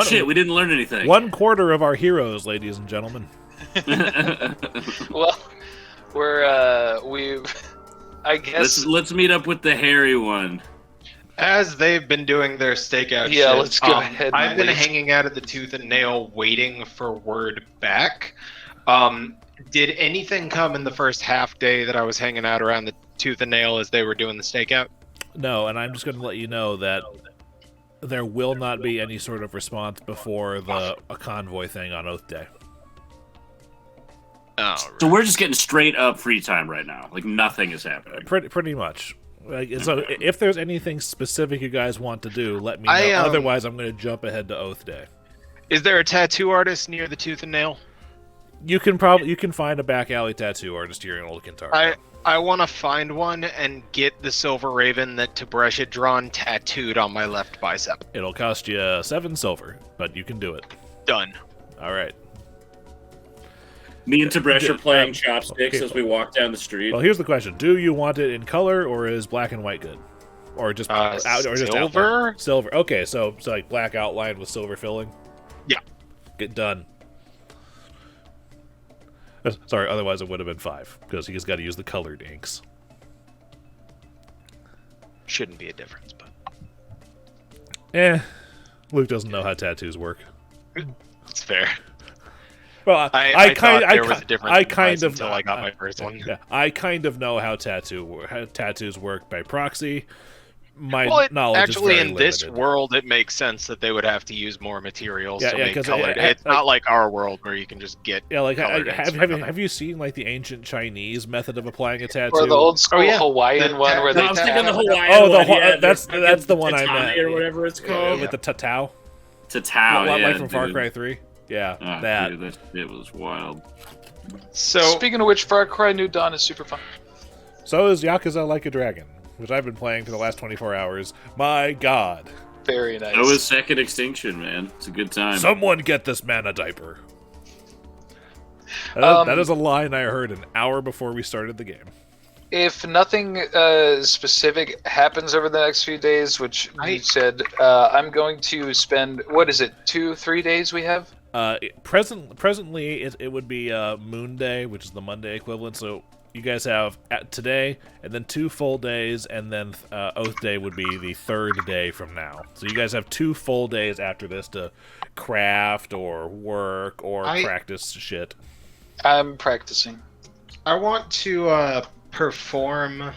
shit, we didn't learn anything. 1/4 of our heroes, ladies and gentlemen. Well, I guess. Let's meet up with the hairy one. As they've been doing their stakeout shit, let's go ahead. I've been hanging out at the Tooth and Nail waiting for word back. Did anything come in the first half day that I was hanging out around the Tooth and Nail as they were doing the stakeout? No, and I'm just going to let you know that there will not be any sort of response before a convoy thing on Oath Day. Oh, right. So we're just getting straight up free time right now. Like nothing is happening. Pretty much. So if there's anything specific you guys want to do, let me know. Otherwise, I'm going to jump ahead to Oath Day. Is there a tattoo artist near the Tooth and Nail? You can find a back alley tattoo artist here in Old Kintaro. I want to find one and get the silver raven that Tib'resh had drawn tattooed on my left bicep. It'll cost you 7 silver, but you can do it. Done. All right. Me and Tib'resh are playing chopsticks as we walk down the street. Well, here's the question: do you want it in color, or is black and white good, or just silver? Silver. Okay, so like black outline with silver filling. Yeah. Get done. Sorry, otherwise it would have been 5 because he just got to use the colored inks. Shouldn't be a difference, but. Luke doesn't know how tattoos work. It's fair. Well, I kind of until I got my first one. Yeah, I kind of know how tattoos work by proxy. My knowledge actually is very in limited. This world, it makes sense that they would have to use more materials to make colored. It's not like our world where you can just get. Yeah, like have you seen like the ancient Chinese method of applying a tattoo, or the old school Hawaiian one where they? I was thinking the Hawaiian. That's the one I meant. Or whatever it's called. With the tatau. Tatau, like from Far Cry 3. Yeah, that. Dude, it was wild. So speaking of which, Far Cry New Dawn is super fun. So is Yakuza Like a Dragon, which I've been playing for the last 24 hours. My God. Very nice. That was Second Extinction, man. It's a good time. Someone get this man a diaper. That is a line I heard an hour before we started the game. If nothing specific happens over the next few days, which you said, I'm going to spend, 2-3 days we have? Presently, it would be Moon Day, which is the Monday equivalent, so you guys have today, and then 2 full days, and then Oath Day would be the 3rd day from now. So you guys have 2 full days after this to craft or work or practice shit. I'm practicing. I want to perform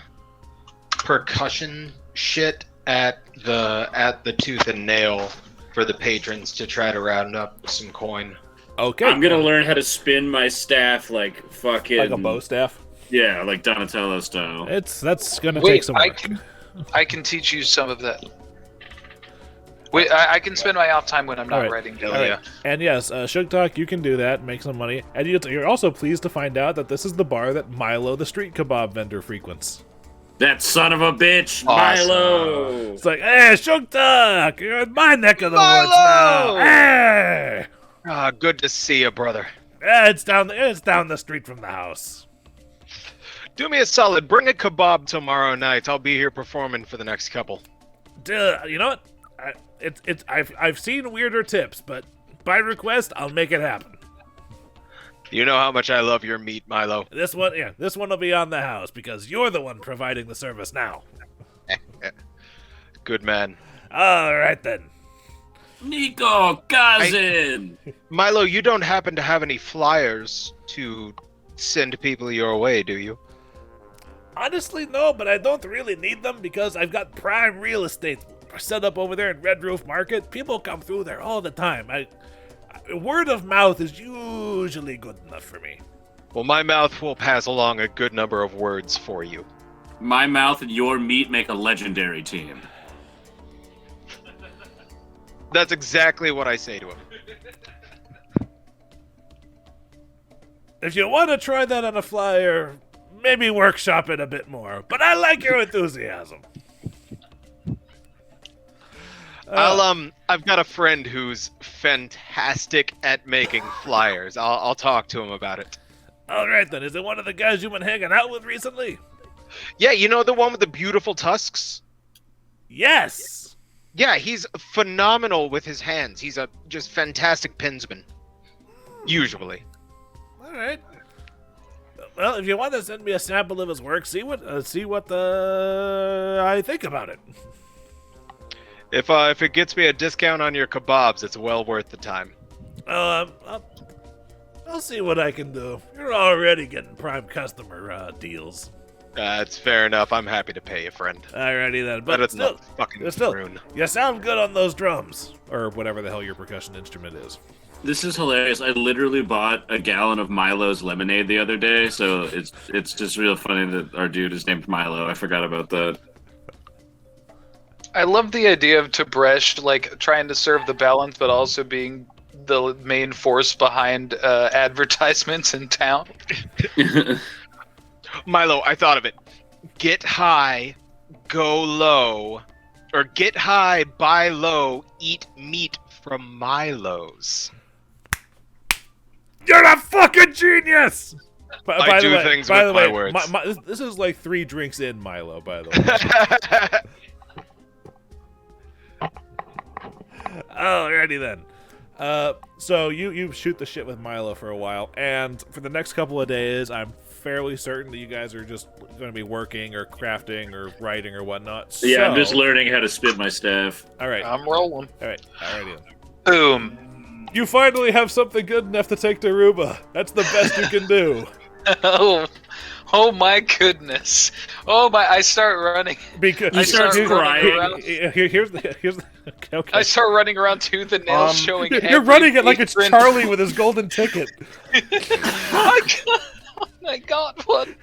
percussion shit at the Tooth and Nail for the patrons to try to round up some coin. Okay. I'm gonna learn how to spin my staff like fucking like a bow staff. Yeah, like Donatello style. That's gonna take some work. I can teach you some of that. Wait, I can spend my off time when I'm not writing down. Yeah. And yes, Sugtok, you can do that, make some money. And you're also pleased to find out that this is the bar that Milo, the street kebab vendor, frequents. That son of a bitch, Awesome. Milo! It's like, hey, Sugtok, you're in my neck of the woods now. Hey! Good to see you, brother. It's down the street from the house. Do me a solid. Bring a kebab tomorrow night. I'll be here performing for the next couple. You know what? I've seen weirder tips, but by request, I'll make it happen. You know how much I love your meat, Milo. This one will be on the house because you're the one providing the service now. Good man. All right then. Nico, cousin! Milo, you don't happen to have any flyers to send people your way, do you? Honestly, no, but I don't really need them because I've got prime real estate set up over there in Red Roof Market. People come through there all the time. Word of mouth is usually good enough for me. Well, my mouth will pass along a good number of words for you. My mouth and your meat make a legendary team. That's exactly what I say to him. If you want to try that on a flyer, maybe workshop it a bit more. But I like your enthusiasm. I've got a friend who's fantastic at making flyers. I'll talk to him about it. All right then. Is it one of the guys you've been hanging out with recently? Yeah, you know the one with the beautiful tusks? Yes. Yeah, he's phenomenal with his hands. He's a just fantastic pinsman. Usually. All right. Well, if you want to send me a sample of his work, see what I think about it. If it gets me a discount on your kebabs, it's well worth the time. I'll see what I can do. You're already getting prime customer deals. It's fair enough. I'm happy to pay you, friend. Alrighty then, But it's still, not fucking still, croon. you sound good on those drums, or whatever the hell your percussion instrument is. This is hilarious. I literally bought a gallon of Milo's lemonade the other day, so it's just real funny that our dude is named Milo. I forgot about that. I love the idea of Tib'resh like trying to serve the balance, but also being the main force behind advertisements in town. Milo, I thought of it. Get high, go low, or get high, buy low, eat meat from Milo's. You're a fucking genius! I do things with my words. This is like 3 drinks in, Milo, by the way. Alrighty then. So you shoot the shit with Milo for a while, and for the next couple of days, I'm fairly certain that you guys are just going to be working or crafting or writing or whatnot. Yeah, I'm just learning how to spin my staff. All right. I'm rolling. Alrighty then. Boom. You finally have something good enough to take to Aruba. That's the best you can do. Oh my goodness! Oh my! I start running. Because You start crying. Here's the okay. I start running around tooth and nail, showing. You're running it like it's apron. Charlie with his golden ticket. I got one.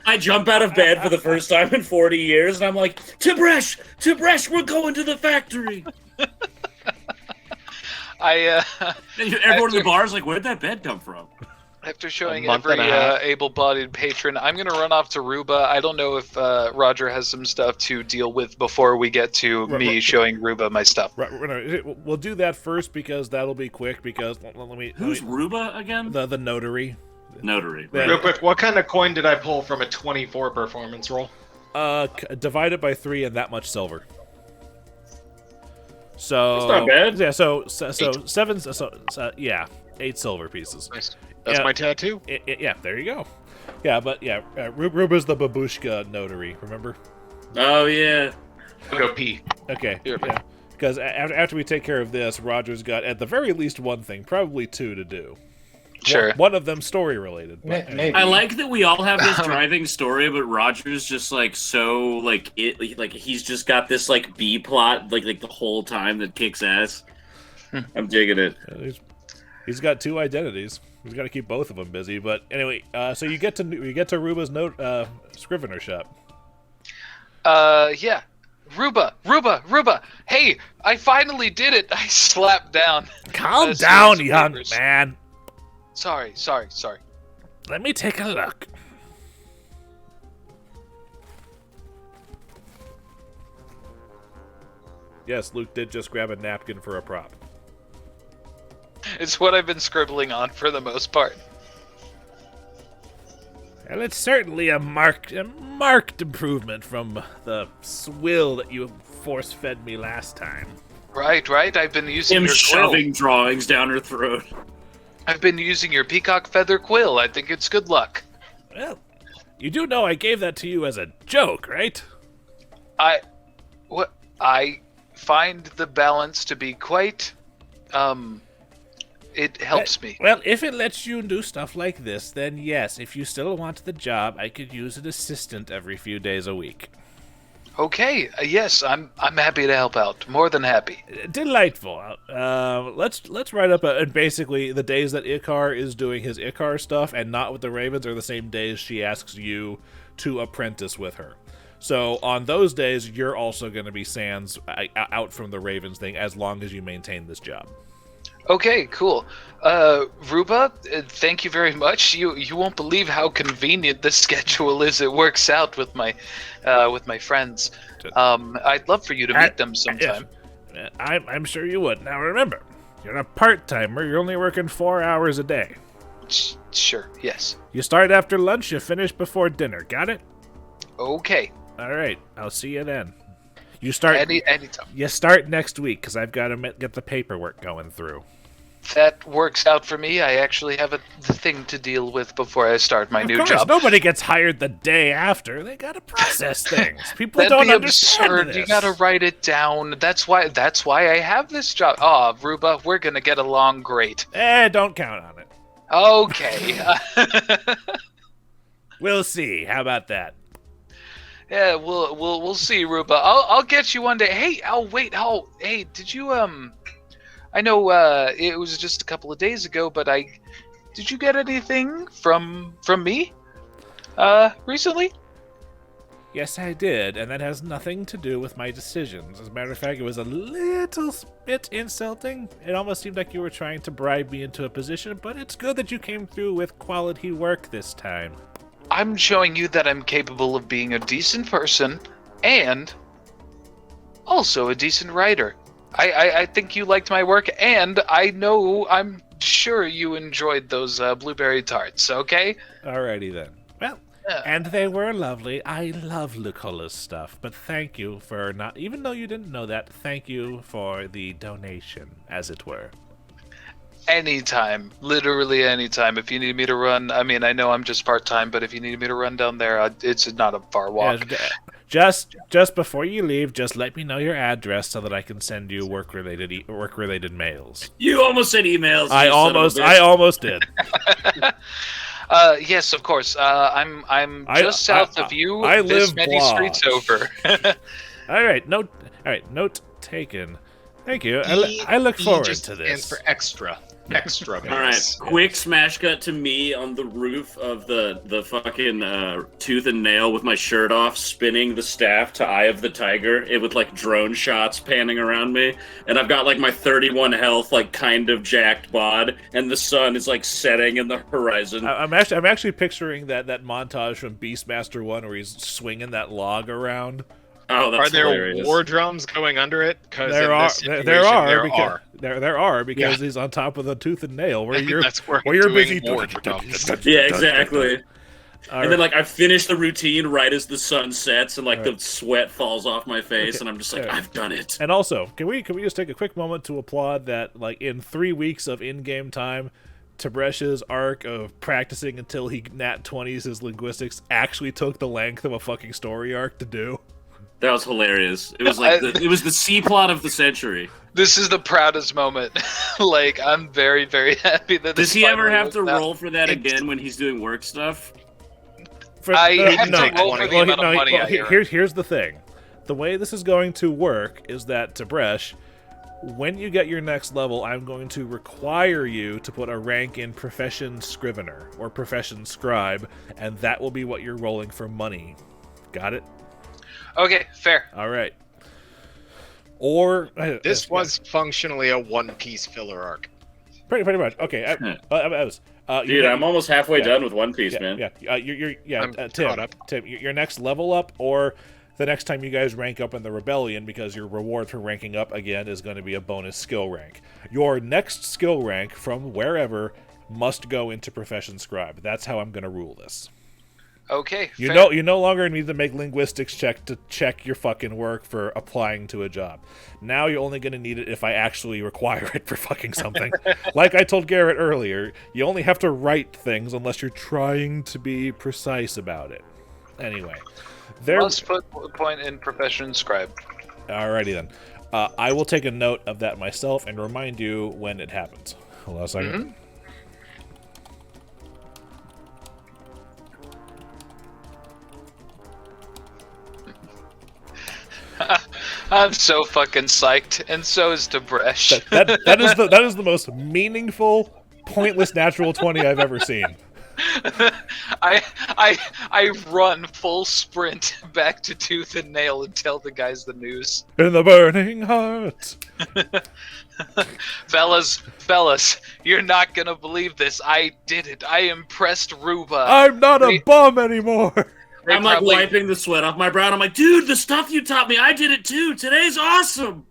I jump out of bed for the first time in 40 years, and I'm like, Tib'resh, we're going to the factory. Everyone in the bar is like, where'd that bed come from? After showing A month every and a half. able-bodied patron, I'm going to run off to Ruba. I don't know if Roger has some stuff to deal with before we get to me showing Ruba my stuff. Right, we'll do that first because that'll be quick. Because Who's Ruba again? the notary? Notary. Yeah. Real quick, what kind of coin did I pull from a 24 performance roll? Divide it by 3 and that much silver. So That's not bad. Yeah, so 7. Yeah, 8 silver pieces. Nice. That's my tattoo. Yeah, there you go. Yeah, but yeah, Ruba's the babushka notary. Remember? Oh, yeah. Go pee. Okay. Here. Yeah. Because after we take care of this, Roger's got at the very least one thing, probably 2 to do. Sure. One of them story related. Maybe. I like that we all have this driving story, but Roger's just like so like he's just got this like B plot like the whole time that kicks ass. I'm digging it. He's got two identities. He's got to keep both of them busy. But anyway, so you get to Ruba's note scrivener shop. Yeah. Ruba. Hey, I finally did it. I slapped down. Calm down, young man. Sorry. Let me take a look. Yes, Luke did just grab a napkin for a prop. It's what I've been scribbling on for the most part. Well, it's certainly a marked improvement from the swill that you force-fed me last time. Right. I've been using Him your shoving quill. drawings down her throat. I've been using your peacock feather quill. I think it's good luck. Well, you do know I gave that to you as a joke, right? I find the balance to be quite, it helps me. Well, if it lets you do stuff like this, then yes, if you still want the job, I could use an assistant every few days a week. Okay, yes, I'm happy to help out. More than happy. Delightful. Let's write up and basically the days that Icar is doing his Icar stuff and not with the Ravens are the same days she asks you to apprentice with her. So on those days, you're also going to be sans out from the Ravens thing as long as you maintain this job. Okay, cool. Ruba, thank you very much. You won't believe how convenient this schedule is. It works out with my friends. I'd love for you to meet them sometime. Yes. I'm sure you would. Now remember, you're a part-timer. You're only working 4 hours a day. Sure, yes. You start after lunch, you finish before dinner. Got it? Okay. All right. I'll see you then. You start anytime. You start next week because I've got to get the paperwork going through. That works out for me. I actually have a thing to deal with before I start my new job. Nobody gets hired the day after. They got to process things. People That'd don't be understand absurd. this. You got to write it down. That's why I have this job. Oh, Ruba, we're gonna get along great. Don't count on it. Okay. We'll see. How about that? Yeah, we'll see, Ruba. I'll get you one day. Hey, hey, did you I know it was just a couple of days ago, but did you get anything from me recently? Yes, I did, and that has nothing to do with my decisions. As a matter of fact, it was a little bit insulting. It almost seemed like you were trying to bribe me into a position, but it's good that you came through with quality work this time. I'm showing you that I'm capable of being a decent person and also a decent writer. I think you liked my work, and I'm sure you enjoyed those blueberry tarts, okay? Alrighty then. Well, and they were lovely. I love Lucola's stuff, but thank you for not, even though you didn't know that, thank you for the donation, as it were. Anytime. Literally anytime. If you need me to run, I mean, I know I'm just part-time, but if you need me to run down there, it's not a far walk. Just before you leave, just let me know your address so that I can send you work-related mails. You almost said emails. I almost did. Yes, of course. I'm just south of you. I this live many streets over. All right, note taken. Thank you. I look forward to this. Stands for extra. Extra. All right, quick smash cut to me on the roof of the fucking tooth and nail with my shirt off, spinning the staff to Eye of the Tiger. It with like drone shots panning around me, and I've got like my 31 health, like kind of jacked bod, and the sun is like setting in the horizon. I'm actually picturing that montage from Beastmaster 1 where he's swinging that log around. Oh, that's hilarious. War drums going under it? There are because he's on top of the tooth and nail where you're busy. Yeah, exactly. And then like I finish the routine right as the sun sets, and like the sweat falls off my face, and I'm just like, I've done it. And also, can we just take a quick moment to applaud that like in 3 weeks of in-game time, Tib'resh's arc of practicing until he nat 20s his linguistics actually took the length of a fucking story arc to do. That was hilarious. It was like it was the C plot of the century. This is the proudest moment. Like, I'm very, very happy that. Does he ever have to roll for that again when he's doing work stuff? I have to roll for the amount of money I hear. Here's the thing. The way this is going to work is that Tib'resh, When you get your next level, I'm going to require you to put a rank in Profession Scrivener or Profession Scribe, and that will be what you're rolling for money. Got it? Okay, fair. All right. Or This was functionally a One Piece filler arc. pretty much. Okay. Dude, I'm almost halfway done with One Piece, yeah, man. Yeah. I'm caught up. Tim, your next level up, or the next time you guys rank up in the Rebellion, because your reward for ranking up again is going to be a bonus skill rank. Your next skill rank from wherever must go into Profession Scribe. That's how I'm going to rule this. Okay, You fair. you no longer need to make linguistics check to check your fucking work for applying to a job. Now you're only going to need it if I actually require it for fucking something. Like I told Garrett earlier, you only have to write things unless you're trying to be precise about it. Anyway, Must put a point in Profession Scribe. Alrighty then. I will take a note of that myself and remind you when it happens. Hold on a second. Mm-hmm. I'm so fucking psyched, and so is Tib'resh. That is the most meaningful, pointless natural 20 I've ever seen. I run full sprint back to Tooth and Nail and tell the guys the news. In the burning heart. Fellas, you're not gonna believe this. I did it. I impressed Ruba. I'm not a bum anymore. I'm like wiping the sweat off my brow. And I'm like, dude, the stuff you taught me, I did it too. Today's awesome.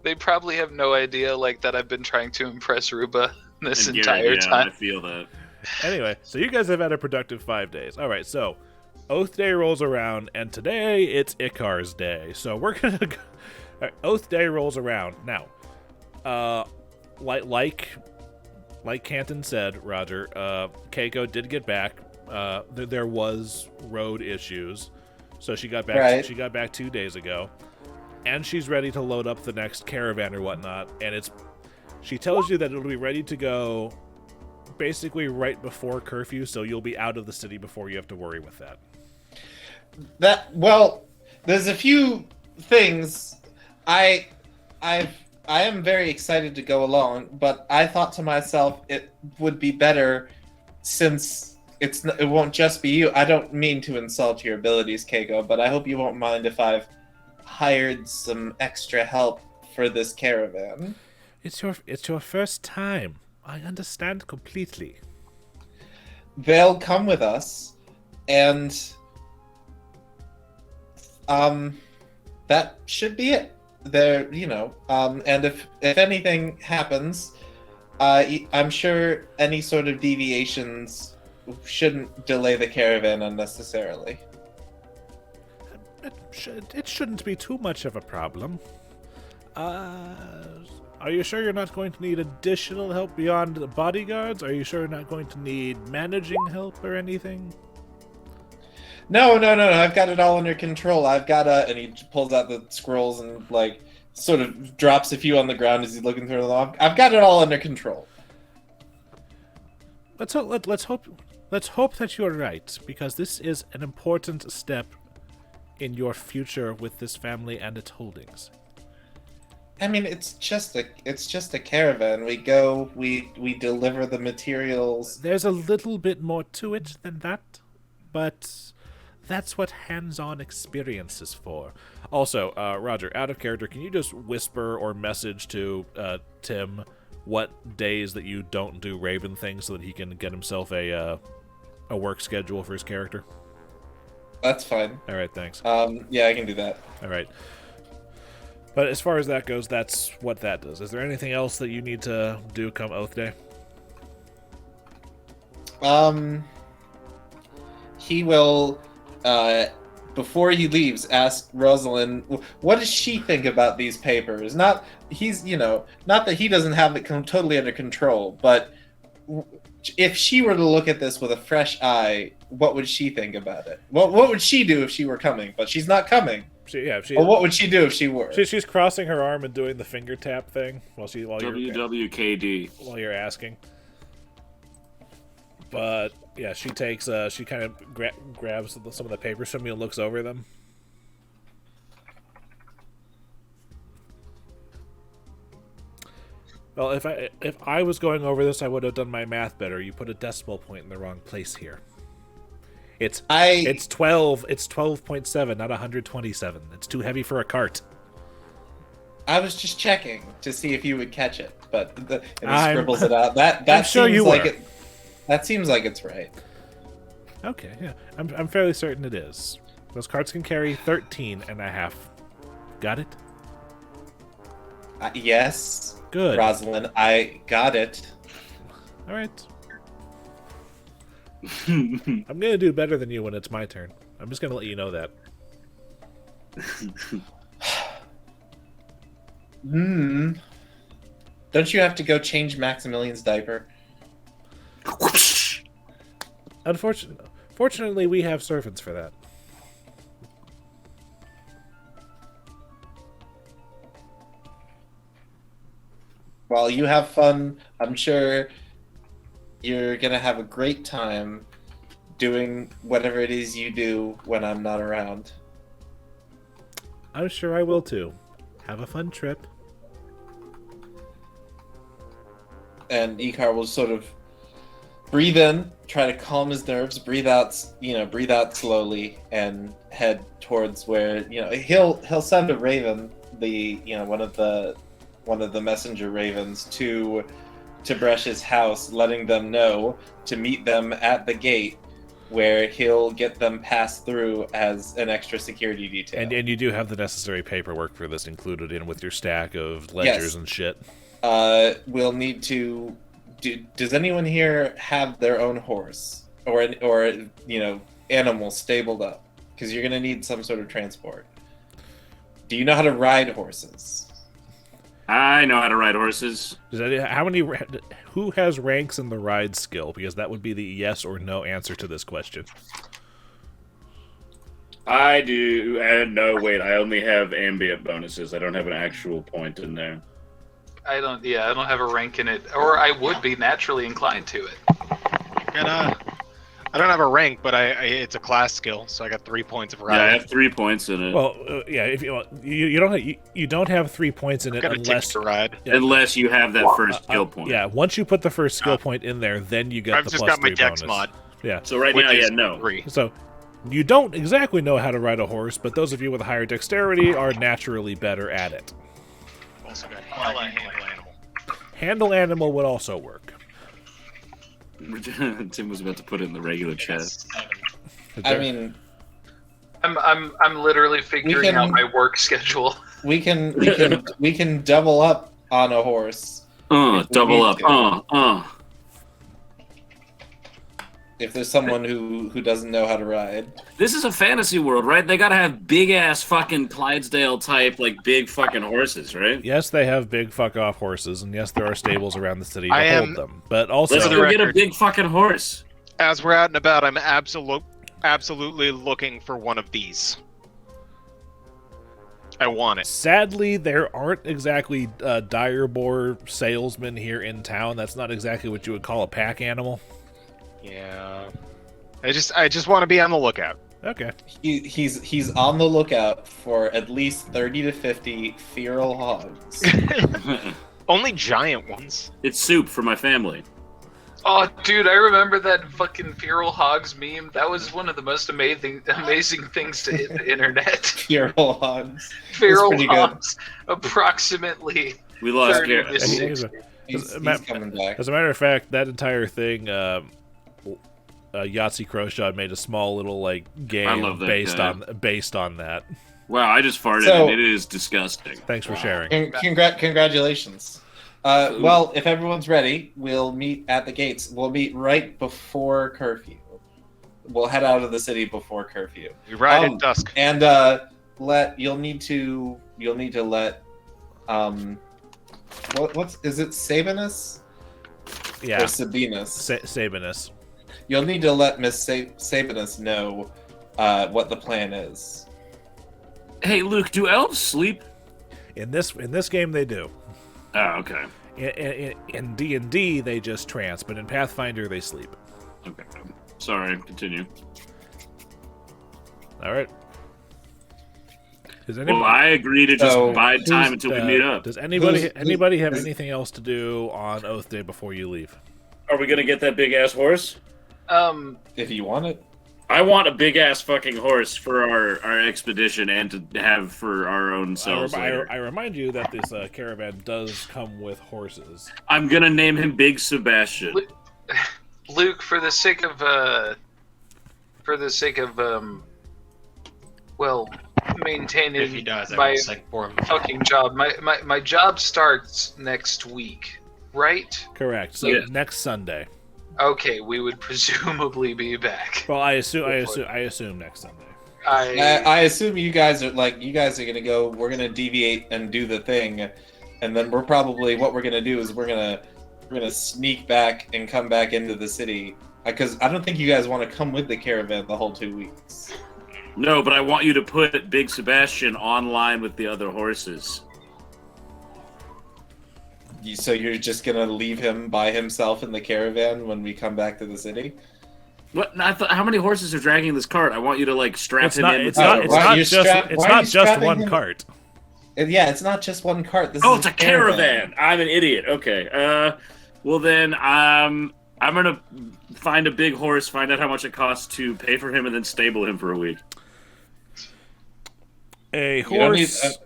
They probably have no idea that I've been trying to impress Ruba this entire time. I feel that. Anyway, so you guys have had a productive 5 days. All right, so Oath Day rolls around, and today it's Icar's day. So we're gonna go. All right, Oath Day rolls around now. Like Canton said, Roger. Keiko did get back. There was road issues, so she got back. Right. She got back 2 days ago, and she's ready to load up the next caravan or whatnot. And she tells you that it'll be ready to go basically right before curfew, so you'll be out of the city before you have to worry with that. Well, there's a few things. I am very excited to go along, but I thought to myself it would be better since it won't just be you. I don't mean to insult your abilities, Keiko, but I hope you won't mind if I've hired some extra help for this caravan. It's your first time. I understand completely. They'll come with us, and that should be it. And if anything happens, I'm sure any sort of deviations shouldn't delay the caravan unnecessarily. It shouldn't be too much of a problem. Are you sure you're not going to need additional help beyond the bodyguards? Are you sure you're not going to need managing help or anything? No. I've got it all under control. I've got and he pulls out the scrolls and sort of drops a few on the ground as he's looking through them. I've got it all under control. Let's hope that you're right, because this is an important step in your future with this family and its holdings. I mean, it's just a caravan. We go, we deliver the materials. There's a little bit more to it than that, but that's what hands-on experience is for. Also, Roger, out of character, can you just whisper or message to Tim what days that you don't do Raven things so that he can get himself a work schedule for his character? That's fine. All right, thanks. Yeah, I can do that. All right. But as far as that goes, that's what that does. Is there anything else that you need to do come Oath Day? He will, before he leaves, ask Rosalind, what does she think about these papers? Not that he doesn't have it totally under control, but if she were to look at this with a fresh eye, what would she think about it? What would she do if she were coming? But she's not coming. Well, what would she do if she were? She's crossing her arm and doing the finger tap thing while WWKD. While you're asking. But yeah, she takes she kind of grabs some of the papers from you and looks over them. Well, if I was going over this, I would have done my math better. You put a decimal point in the wrong place here. It's 12. It's 12.7, not 127. It's too heavy for a cart. I was just checking to see if you would catch it, but and he scribbles it out. That I'm sure seems you like were. it. That seems like it's right. Okay, yeah, I'm fairly certain it is. Those carts can carry 13.5. Got it? Yes. Good. Rosalind, I got it. All right. I'm gonna do better than you when it's my turn. I'm just gonna let you know that. Don't you have to go change Maximilian's diaper? Fortunately, we have servants for that. Well, you have fun. I'm sure you're gonna have a great time doing whatever it is you do when I'm not around. I'm sure I will too. Have a fun trip. And Icar will sort of breathe in, try to calm his nerves, breathe out slowly, and head towards where he'll send a raven, one of the messenger ravens to Tib'resh's house, letting them know to meet them at the gate, where he'll get them passed through as an extra security detail. And you do have the necessary paperwork for this included in with your stack of ledgers and shit. We'll need to. Does anyone here have their own horse or animal stabled up? Because you're gonna need some sort of transport. Do you know how to ride horses? I know how to ride horses. Who has ranks in the ride skill? Because that would be the yes or no answer to this question. I do. And no, wait. I only have ambient bonuses. I don't have an actual point in there. I don't have a rank in it, or I would be naturally inclined to it. I don't have a rank, but it's a class skill, so I got 3 points of ride. Yeah, I have 3 points in it. Well, if you don't have 3 points in it unless ride. Yeah. Unless you have that first skill point. Yeah, once you put the first skill point in there, then you get I've the just plus got my 3 dex bonus. mod. Yeah. So right now, no. 3. So you don't exactly know how to ride a horse, but those of you with higher dexterity are naturally better at it. Also got handle animal. Handle animal would also work. Tim was about to put it in the regular chat. I mean, I'm literally figuring out my work schedule. we can double up on a horse. Double up. If there's someone who doesn't know how to ride. This is a fantasy world, right? They gotta have big ass fucking Clydesdale type, like big fucking horses, right? Yes, they have big fuck off horses, and yes, there are stables around the city to hold them. But also, Let's go get a big fucking horse. As we're out and about, I'm absolutely looking for one of these. I want it. Sadly, there aren't exactly dire boar salesmen here in town. That's not exactly what you would call a pack animal. Yeah. I just want to be on the lookout. Okay. He's on the lookout for at least 30 to 50 feral hogs. Only giant ones. It's soup for my family. Oh, dude, I remember that fucking feral hogs meme. That was one of the most amazing things to hit the internet. Feral hogs. Feral hogs, approximately. We lost 30 Garrett. to 60. He's coming back. As a matter of fact, that entire thing, Yahtzee Crowshot made a small little game based on that. Wow, I just farted and it is disgusting. Thanks for sharing. Congratulations. Well, if everyone's ready, we'll meet at the gates. We'll meet right before curfew. We'll head out of the city before curfew. We ride at dusk. And you'll need to let is it Sabinus? Yeah. Or Sabinus? Sabinus. You'll need to let Miss Sabinus know what the plan is. Hey, Luke, do elves sleep? In this game, they do. Oh, okay. In D&D, they just trance, but in Pathfinder, they sleep. Okay. Sorry, continue. All right. Well, I agree to just bide time until we meet up. Does anybody have anything else to do on Oath Day before you leave? Are we gonna get that big ass horse? If you want it. I want a big ass fucking horse for our expedition and to have for our own selves. I remind you that this caravan does come with horses. I'm gonna name him Big Sebastian. Luke, for the sake of maintaining If he does, I my will psych for him. fucking job. My job starts next week, right? Correct. So next Sunday. Okay, we would presumably be back. Well, I assume next Sunday. I assume you guys are gonna go. We're gonna deviate and do the thing, and then what we're gonna do is we're gonna sneak back and come back into the city, because I don't think you guys want to come with the caravan the whole 2 weeks. No, but I want you to put Big Sebastian online with the other horses. So you're just gonna leave him by himself in the caravan when we come back to the city? What? How many horses are dragging this cart? I want you to strap him in. It's not just one cart. Yeah, it's not just one cart. This Oh, is it's a caravan. I'm an idiot. Okay. Well then, I'm gonna find a big horse, find out how much it costs to pay for him, and then stable him for a week. A horse.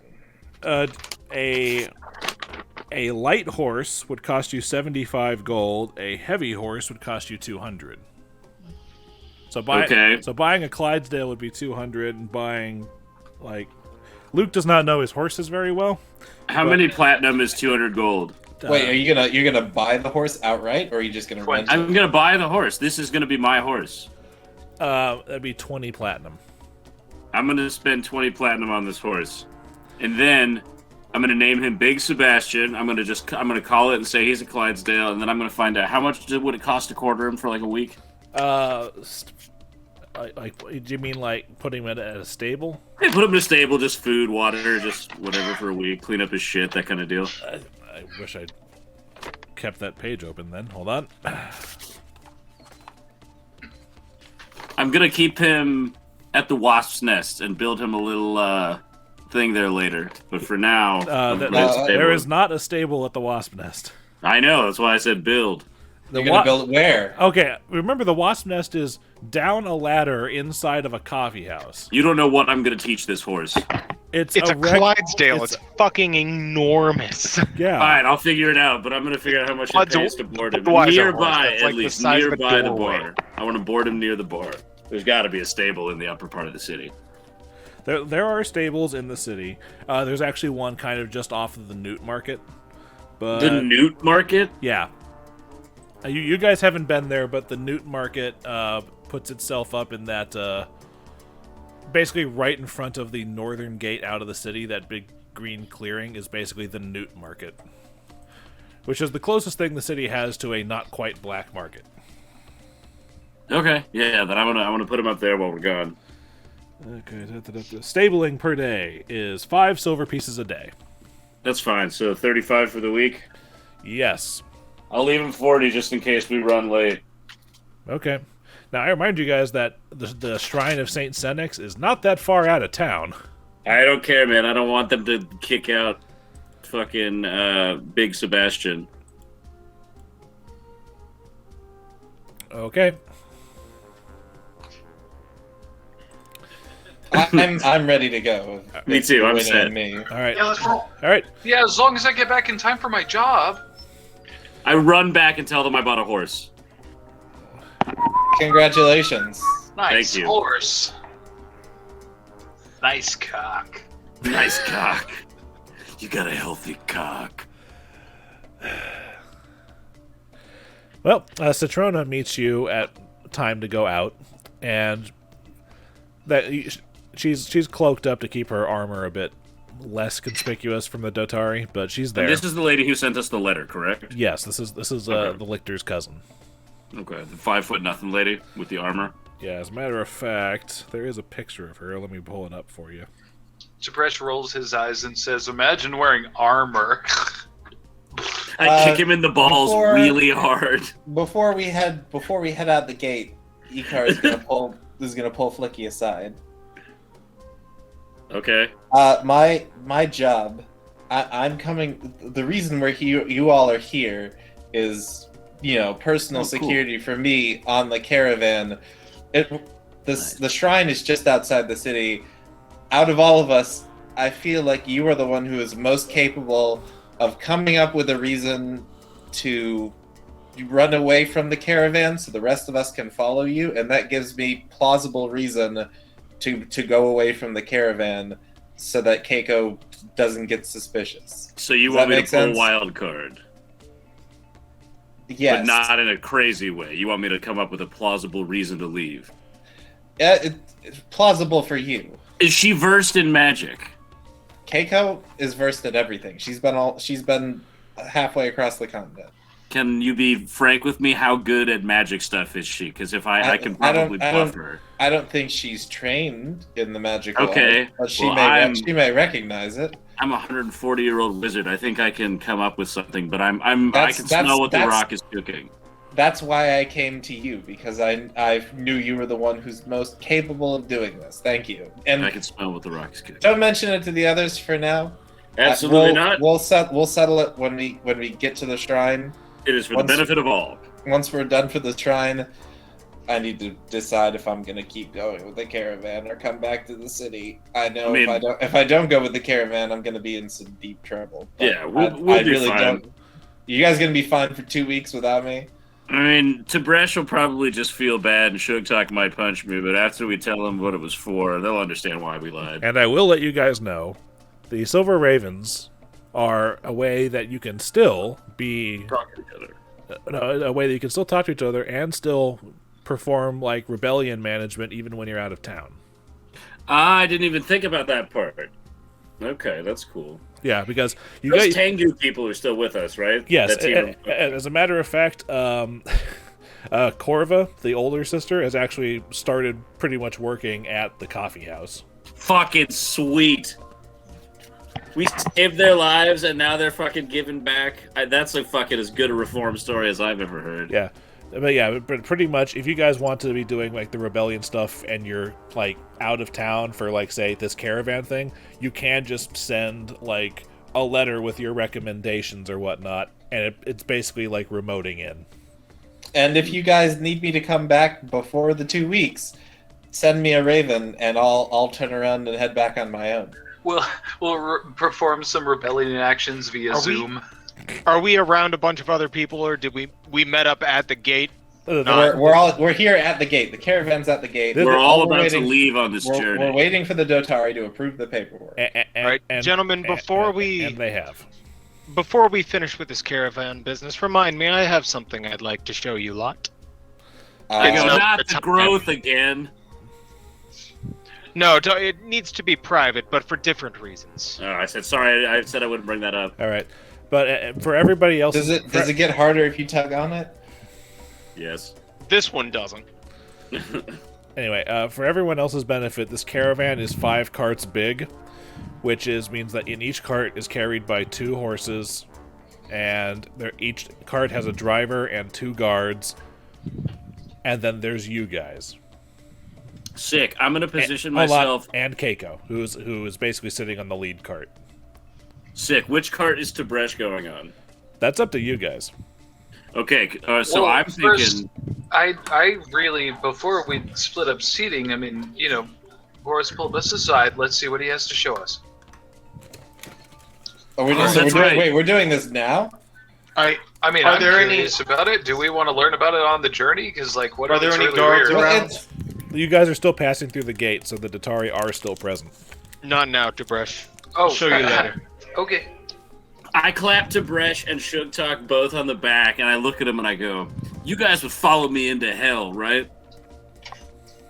A light horse would cost you 75 gold. A heavy horse would cost you 200. So buying a Clydesdale would be 200, and buying Luke does not know his horses very well. How many platinum is 200 gold? Wait, you're gonna buy the horse outright, or are you just gonna rent it? I'm gonna buy the horse. This is gonna be my horse. That'd be 20 platinum. I'm gonna spend 20 platinum on this horse, and then I'm gonna name him Big Sebastian. I'm gonna call it and say he's a Clydesdale, and then I'm gonna find out how much would it cost to quarter him for a week. Do you mean putting him at a stable? Hey, put him in a stable, just food, water, just whatever for a week, clean up his shit, that kind of deal. I wish I'd kept that page open then. Hold on. I'm gonna keep him at the Wasp's Nest and build him a little thing there later. But for now, there is not a stable at the Wasp Nest. I know, that's why I said build. You're gonna build it where? Okay, remember the Wasp Nest is down a ladder inside of a coffee house. You don't know what I'm gonna teach this horse. It's a Clydesdale. It's fucking enormous. Yeah. All right, I'll figure it out, but I'm gonna figure out how much it pays to board him. Nearby, at least, nearby the bar. I want to board him near the bar. There's got to be a stable in the upper part of the city. There are stables in the city. There's actually one kind of just off of the Newt Market. But the Newt Market? Yeah. You guys haven't been there, but the Newt Market puts itself up in that basically right in front of the northern gate out of the city. That big green clearing is basically the Newt Market, which is the closest thing the city has to a not quite black market. Okay, yeah, then I'm gonna put him up there while we're gone. Okay, stabling per day is 5 silver pieces a day. That's fine. So 35 for the week. Yes. I'll leave him 40 just in case we run late. Okay. Now I remind you guys that the Shrine of Saint Senex is not that far out of town. I don't care, man. I don't want them to kick out fucking Big Sebastian. Okay. I'm ready to go. Me too. I'm set. All right. Yeah, let's roll. All right. Yeah, as long as I get back in time for my job. I run back and tell them I bought a horse. Congratulations. Nice Thank you. horse. Nice cock. Nice cock. You got a healthy cock. Well, Citrona meets you at time to go out, and that she's cloaked up to keep her armor a bit less conspicuous from the Dotari, but she's there. And this is the lady who sent us the letter, correct? Yes, this is Okay. the Lictor's cousin. Okay, the 5'0" lady with the armor. Yeah, as a matter of fact, there is a picture of her. Let me pull it up for you. Tib'resh rolls his eyes and says, "Imagine wearing armor." I kick him in the balls really hard. Before we head out the gate, Icar is gonna pull Flickie aside. Okay. My job. I'm coming. The reason you all are here is, personal security for me on the caravan. The shrine is just outside the city. Out of all of us, I feel like you are the one who is most capable of coming up with a reason to run away from the caravan so the rest of us can follow you, and that gives me plausible reason to go away from the caravan so that Keiko doesn't get suspicious. So you want me to pull a wild card? Yes. But not in a crazy way. You want me to come up with a plausible reason to leave? Yeah, it's plausible for you. Is she versed in magic? Keiko is versed in everything. She's been halfway across the continent. Can you be frank with me? How good at magic stuff is she? Because if I can probably buff her. I don't think she's trained in the magical art, but she may recognize it. I'm a 140-year-old wizard. I think I can come up with something, but I can smell what the rock is cooking. That's why I came to you, because I knew you were the one who's most capable of doing this. Thank you. And I can smell what the rock is cooking. Don't mention it to the others for now. Absolutely not. We'll settle it when we get to the shrine. It is for the benefit of all. Once we're done for the shrine, I need to decide if I'm gonna keep going with the caravan or come back to the city. I know if I don't go with the caravan, I'm gonna be in some deep trouble. But yeah, we'll be fine. You guys gonna be fine for 2 weeks without me? I mean, Tib'resh will probably just feel bad, and Sugtok might punch me, but after we tell them what it was for, they'll understand why we lied. And I will let you guys know, the Silver Ravens are a way that you can still be... Talk to each other. A way that you can still talk to each other and still perform, like, rebellion management even when you're out of town. I didn't even think about that part. Okay, that's cool. Yeah, because those Tengu people are still with us, right? Yes. As a matter of fact, Corva, the older sister, has actually started pretty much working at the coffee house. Fucking sweet. We saved their lives, and now they're fucking giving back. That's a fucking as good a reform story as I've ever heard. Yeah. But pretty much, if you guys want to be doing, like, the rebellion stuff and you're, like, out of town for, like, say, this caravan thing, you can just send, like, a letter with your recommendations or whatnot, and it's basically, like, remoting in. And if you guys need me to come back before the 2 weeks, send me a raven, and I'll turn around and head back on my own. We'll perform some rebellion actions via Zoom. Are we around a bunch of other people, or did we met up at the gate? We're here at the gate. The caravan's at the gate. We're all about to leave on this journey. We're waiting for the Dotari to approve the paperwork. Gentlemen, before we finish with this caravan business, remind me, I have something I'd like to show you lot. Not the growth again. No, it needs to be private, but for different reasons. I said I wouldn't bring that up. All right. But for everybody else... Does it get harder if you tug on it? Yes. This one doesn't. Anyway, for everyone else's benefit, this caravan is 5 carts big, which means that in each cart is carried by 2 horses, and each cart has a driver and 2 guards, and then there's you guys. Sick. I'm going to position myself... And Keiko, who is basically sitting on the lead cart. Sick. Which cart is Tib'resh going on? That's up to you guys. Okay, so I'm thinking... I really, before we split up seating, I mean, Boarris pulled us aside. Let's see what he has to show us. We're doing this now? I'm curious about it. Do we want to learn about it on the journey? Because, what are there any guards around? You guys are still passing through the gate, so the Dotari are still present. Not now, Tib'resh. I'll show you later. Okay. I clap Tib'resh and Sugtok both on the back, and I look at them and I go, "You guys would follow me into hell, right?"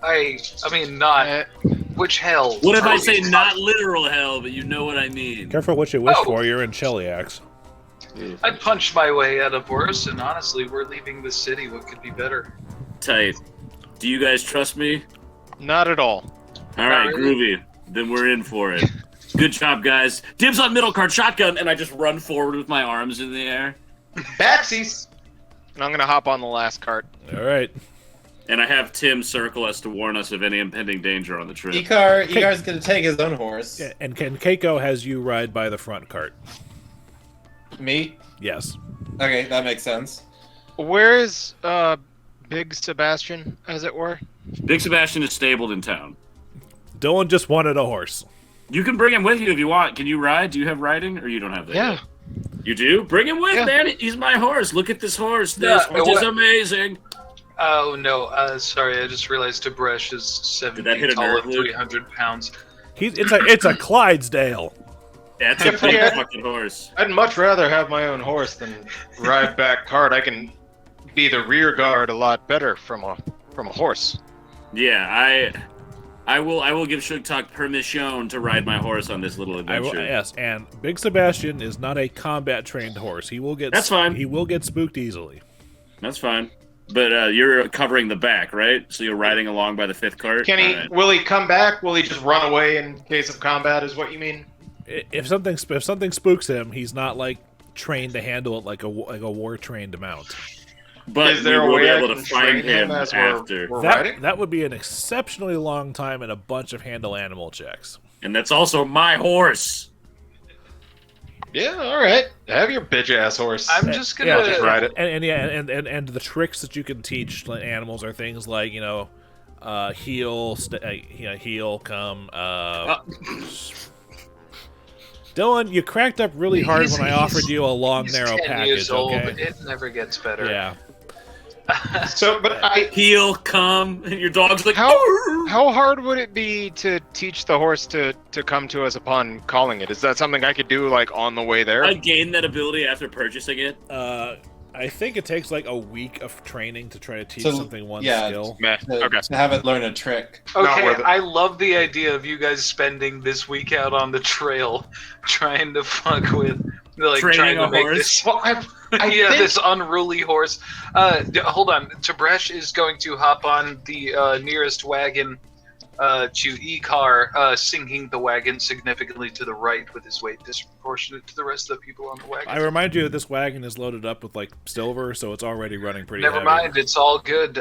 I mean, not... Which hell? What if I say not literal hell, but you know what I mean? Careful what you wish for, you're in Cheliax. I punched my way out of Boarris, and honestly, we're leaving the city. What could be better? Tight. Do you guys trust me? Not at all. All right, groovy. Then we're in for it. Good job, guys. Dibs on middle cart shotgun, and I just run forward with my arms in the air. Batsies! And I'm going to hop on the last cart. All right. And I have Tim circle us to warn us of any impending danger on the trip. Icar's going to take his own horse. Yeah, and Keiko has you ride by the front cart. Me? Yes. Okay, that makes sense. Where is Big Sebastian, as it were? Big Sebastian is stabled in town. Dylan just wanted a horse. You can bring him with you if you want. Can you ride? Do you have riding, or you don't have that? Yeah. Yet? You do? Bring him with, man. He's my horse. Look at this horse. This horse is amazing. Oh, no. Sorry, I just realized Tib'resh is 7 feet tall and 300 pounds. It's a Clydesdale. That's a big fucking horse. I'd much rather have my own horse than ride back cart. I can be the rear guard a lot better from a horse. Yeah, I will give Sugtok permission to ride my horse on this little adventure. Yes, and Big Sebastian is not a combat-trained horse. He will get That's fine. He will get spooked easily. That's fine. But you're covering the back, right? So you're riding along by the 5th cart? Will he come back? Will he just run away in case of combat, is what you mean? If something spooks him, he's not like trained to handle it like a war-trained mount. But is there we a will way be I able can to find train him him as after. we're riding? That would be an exceptionally long time and a bunch of handle animal checks. And that's also my horse. Yeah, all right. Have your bitch-ass horse. I'm just gonna just ride it. And the tricks that you can teach animals are things like heel, come. Dylan, you cracked up really hard when I offered you a long, narrow 10 package. years old. Okay? It never gets better. Yeah. Heel, come, and your dog's like, How hard would it be to teach the horse to come to us upon calling it? Is that something I could do like on the way there? I gained that ability after purchasing it. I think it takes like a week of training to try to teach something one skill. To have it learn a trick. Okay, I love the idea of you guys spending this week out on the trail trying to fuck with, like, training trying to a make horse. this. Well, I Yeah, think- this unruly horse. Hold on. Tib'resh is going to hop on the nearest wagon to Icar, sinking the wagon significantly to the right with his weight disproportionate to the rest of the people on the wagon. I remind you that this wagon is loaded up with like silver, so it's already running pretty Never heavy. mind, it's all good.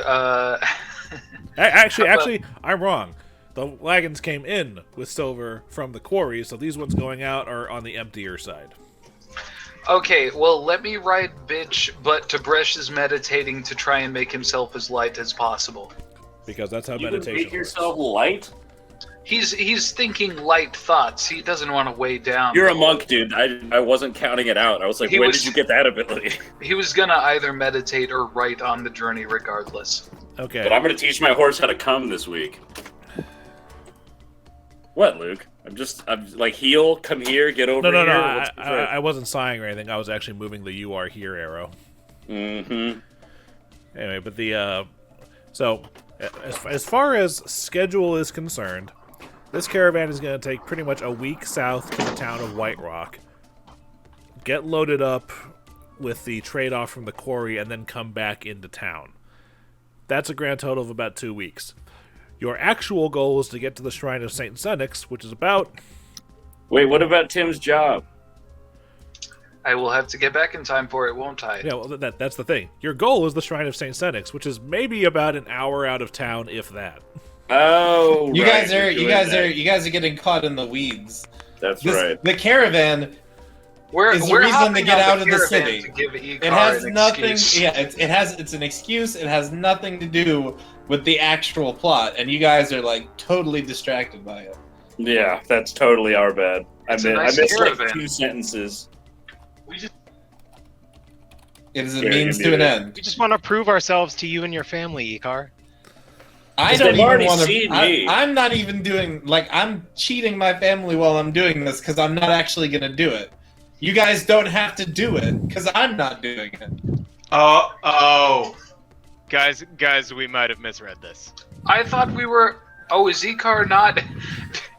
Actually, I'm wrong. The wagons came in with silver from the quarry, so these ones going out are on the emptier side. Okay, well, let me ride bitch, but Tib'resh is meditating to try and make himself as light as possible. Because that's how You can meditation make yourself light? He's thinking light thoughts. He doesn't want to weigh down. You're a monk, dude. I wasn't counting it out. I was like, when did you get that ability? He was gonna either meditate or write on the journey regardless. Okay. But I'm going to teach my horse how to come this week. What, Luke? I'm like, heel, come here, get over No. here. I wasn't sighing or anything. I was actually moving the "you are here" arrow. Mm-hmm. Anyway, but so as far as schedule is concerned, this caravan is going to take pretty much a week south to the town of White Rock, get loaded up with the trade-off from the quarry, and then come back into town. That's a grand total of about 2 weeks. Your actual goal is to get to the Shrine of St. Senex, which is about... Wait, what about Tim's job? I will have to get back in time for it, won't I? Yeah, well, that's the thing. Your goal is the Shrine of St. Senex, which is maybe about an hour out of town, if that. Oh, You right, guys are getting caught in the weeds. That's right. The caravan We're is the reason hopping to get on out of the caravan city. to give Icar It has an nothing. excuse. Yeah, it's an excuse. It has nothing to do with the actual plot, and you guys are like totally distracted by it. Yeah, that's totally our bad. I It's a nice missed like caravan. 2 sentences. It is a Yeah, means you to an muted. end. We just want to prove ourselves to you and your family, Icar. I Because don't they've even already want seen me. to. I'm not even doing I'm cheating my family while I'm doing this because I'm not actually gonna do it. You guys don't have to do it because I'm not doing it. Oh, guys, we might have misread this. I thought we were. Oh, is Icar not?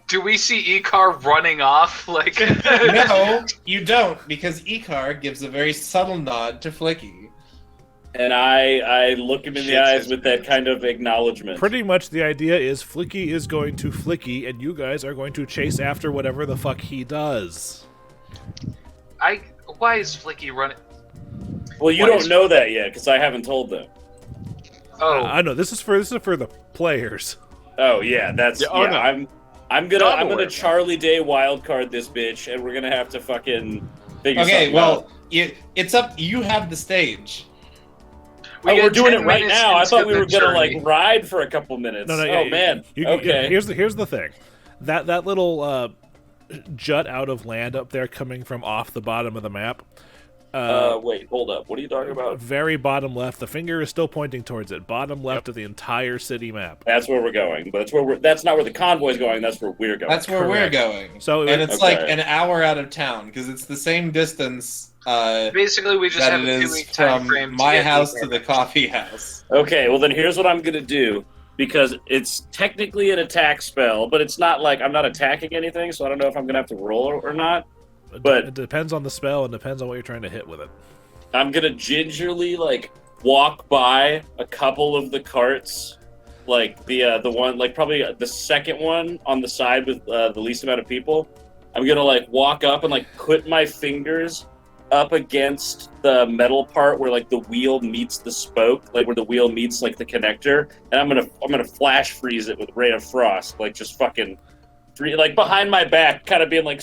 Do we see Icar running off? Like No, you don't, because Icar gives a very subtle nod to Flickie. And I look him in the eyes with that kind of acknowledgement. Pretty much the idea is Flickie is going to Flickie, and you guys are going to chase after whatever the fuck he does. Why is Flickie running? Well, you don't know that yet, because I haven't told them. Oh, I know this is for the players. Oh yeah, that's Yeah, oh, no. I'm gonna Charlie Day wildcard this bitch, and we're gonna have to fucking figure Okay, something well, out. it's up. You have the stage. We're doing it 10 right minutes now. I into thought we the were gonna journey. like ride for a couple minutes. No, Oh man. Okay. Here's the thing. That little jut out of land up there coming from off the bottom of the map. Wait, hold up. What are you talking about? Very bottom left. The finger is still pointing towards it. Bottom left of the entire city map. That's where we're going, but that's not where the convoy's going. That's where we're going. That's where Correct. we're going. So and it's Okay. like an hour out of town because it's the same distance basically, we just that have it a is 2-week time from frame. my house to the coffee house. Okay, well then here's what I'm gonna do, because it's technically an attack spell, but it's not like I'm not attacking anything, so I don't know if I'm gonna have to roll or not. But it depends on the spell and depends on what you're trying to hit with it. I'm gonna gingerly like walk by a couple of the carts, like the one, like probably the second one on the side with the least amount of people. I'm gonna like walk up and like put my fingers up against the metal part where like the wheel meets the spoke, like where the wheel meets like the connector, and I'm gonna flash freeze it with Ray of Frost, like just fucking like behind my back, kind of being like.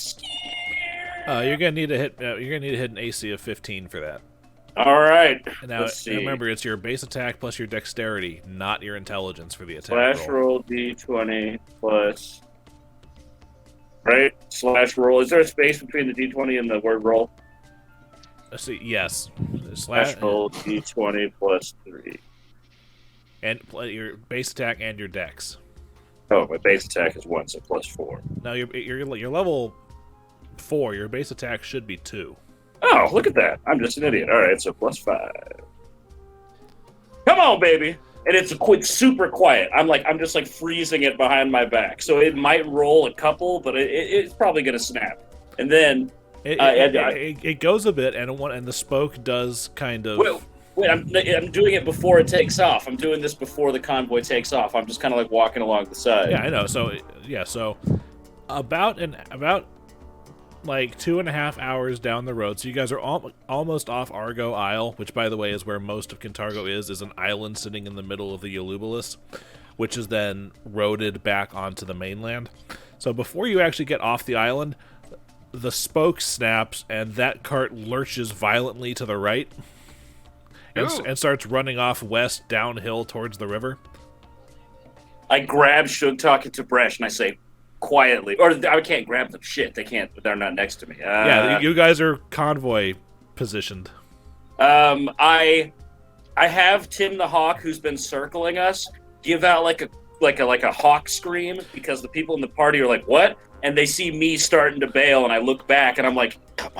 You're gonna need to hit. You're gonna need to hit an AC of 15 for that. All right. And now, Let's see. remember, it's your base attack plus your dexterity, not your intelligence for the attack Slash roll. roll D20 plus. Right? Slash roll. Is there a space between the D20 and the word roll? Let's see. Yes. Slash roll D20 plus 3. And your base attack and your dex. Oh, my base attack is 1, so plus 4. Now you're level 4. Your base attack should be 2. Oh, look at that. I'm just an idiot. All right, so plus 5. Come on, baby. And it's super quiet. I'm just like freezing it behind my back. So it might roll a couple, but it's probably going to snap. And then It goes a bit, and the spoke does kind of. Wait, I'm doing it before it takes off. I'm doing this before the convoy takes off. I'm just kind of like walking along the side. Yeah, I know. So about like 2.5 hours down the road. So you guys are almost off Argo Isle, which, by the way, is where most of Kintargo is an island sitting in the middle of the Ulubalus, which is then roaded back onto the mainland. So before you actually get off the island, the spoke snaps, and that cart lurches violently to the right and starts running off west downhill towards the river. I grab Sugtok and Tib'resh, and I say, quietly, or I can't grab them. Shit, they can't. They're not next to me. Yeah, you guys are convoy positioned. I have Tim the Hawk, who's been circling us, give out like a hawk scream, because the people in the party are like, "What?" And they see me starting to bail, and I look back, and I'm like, "Come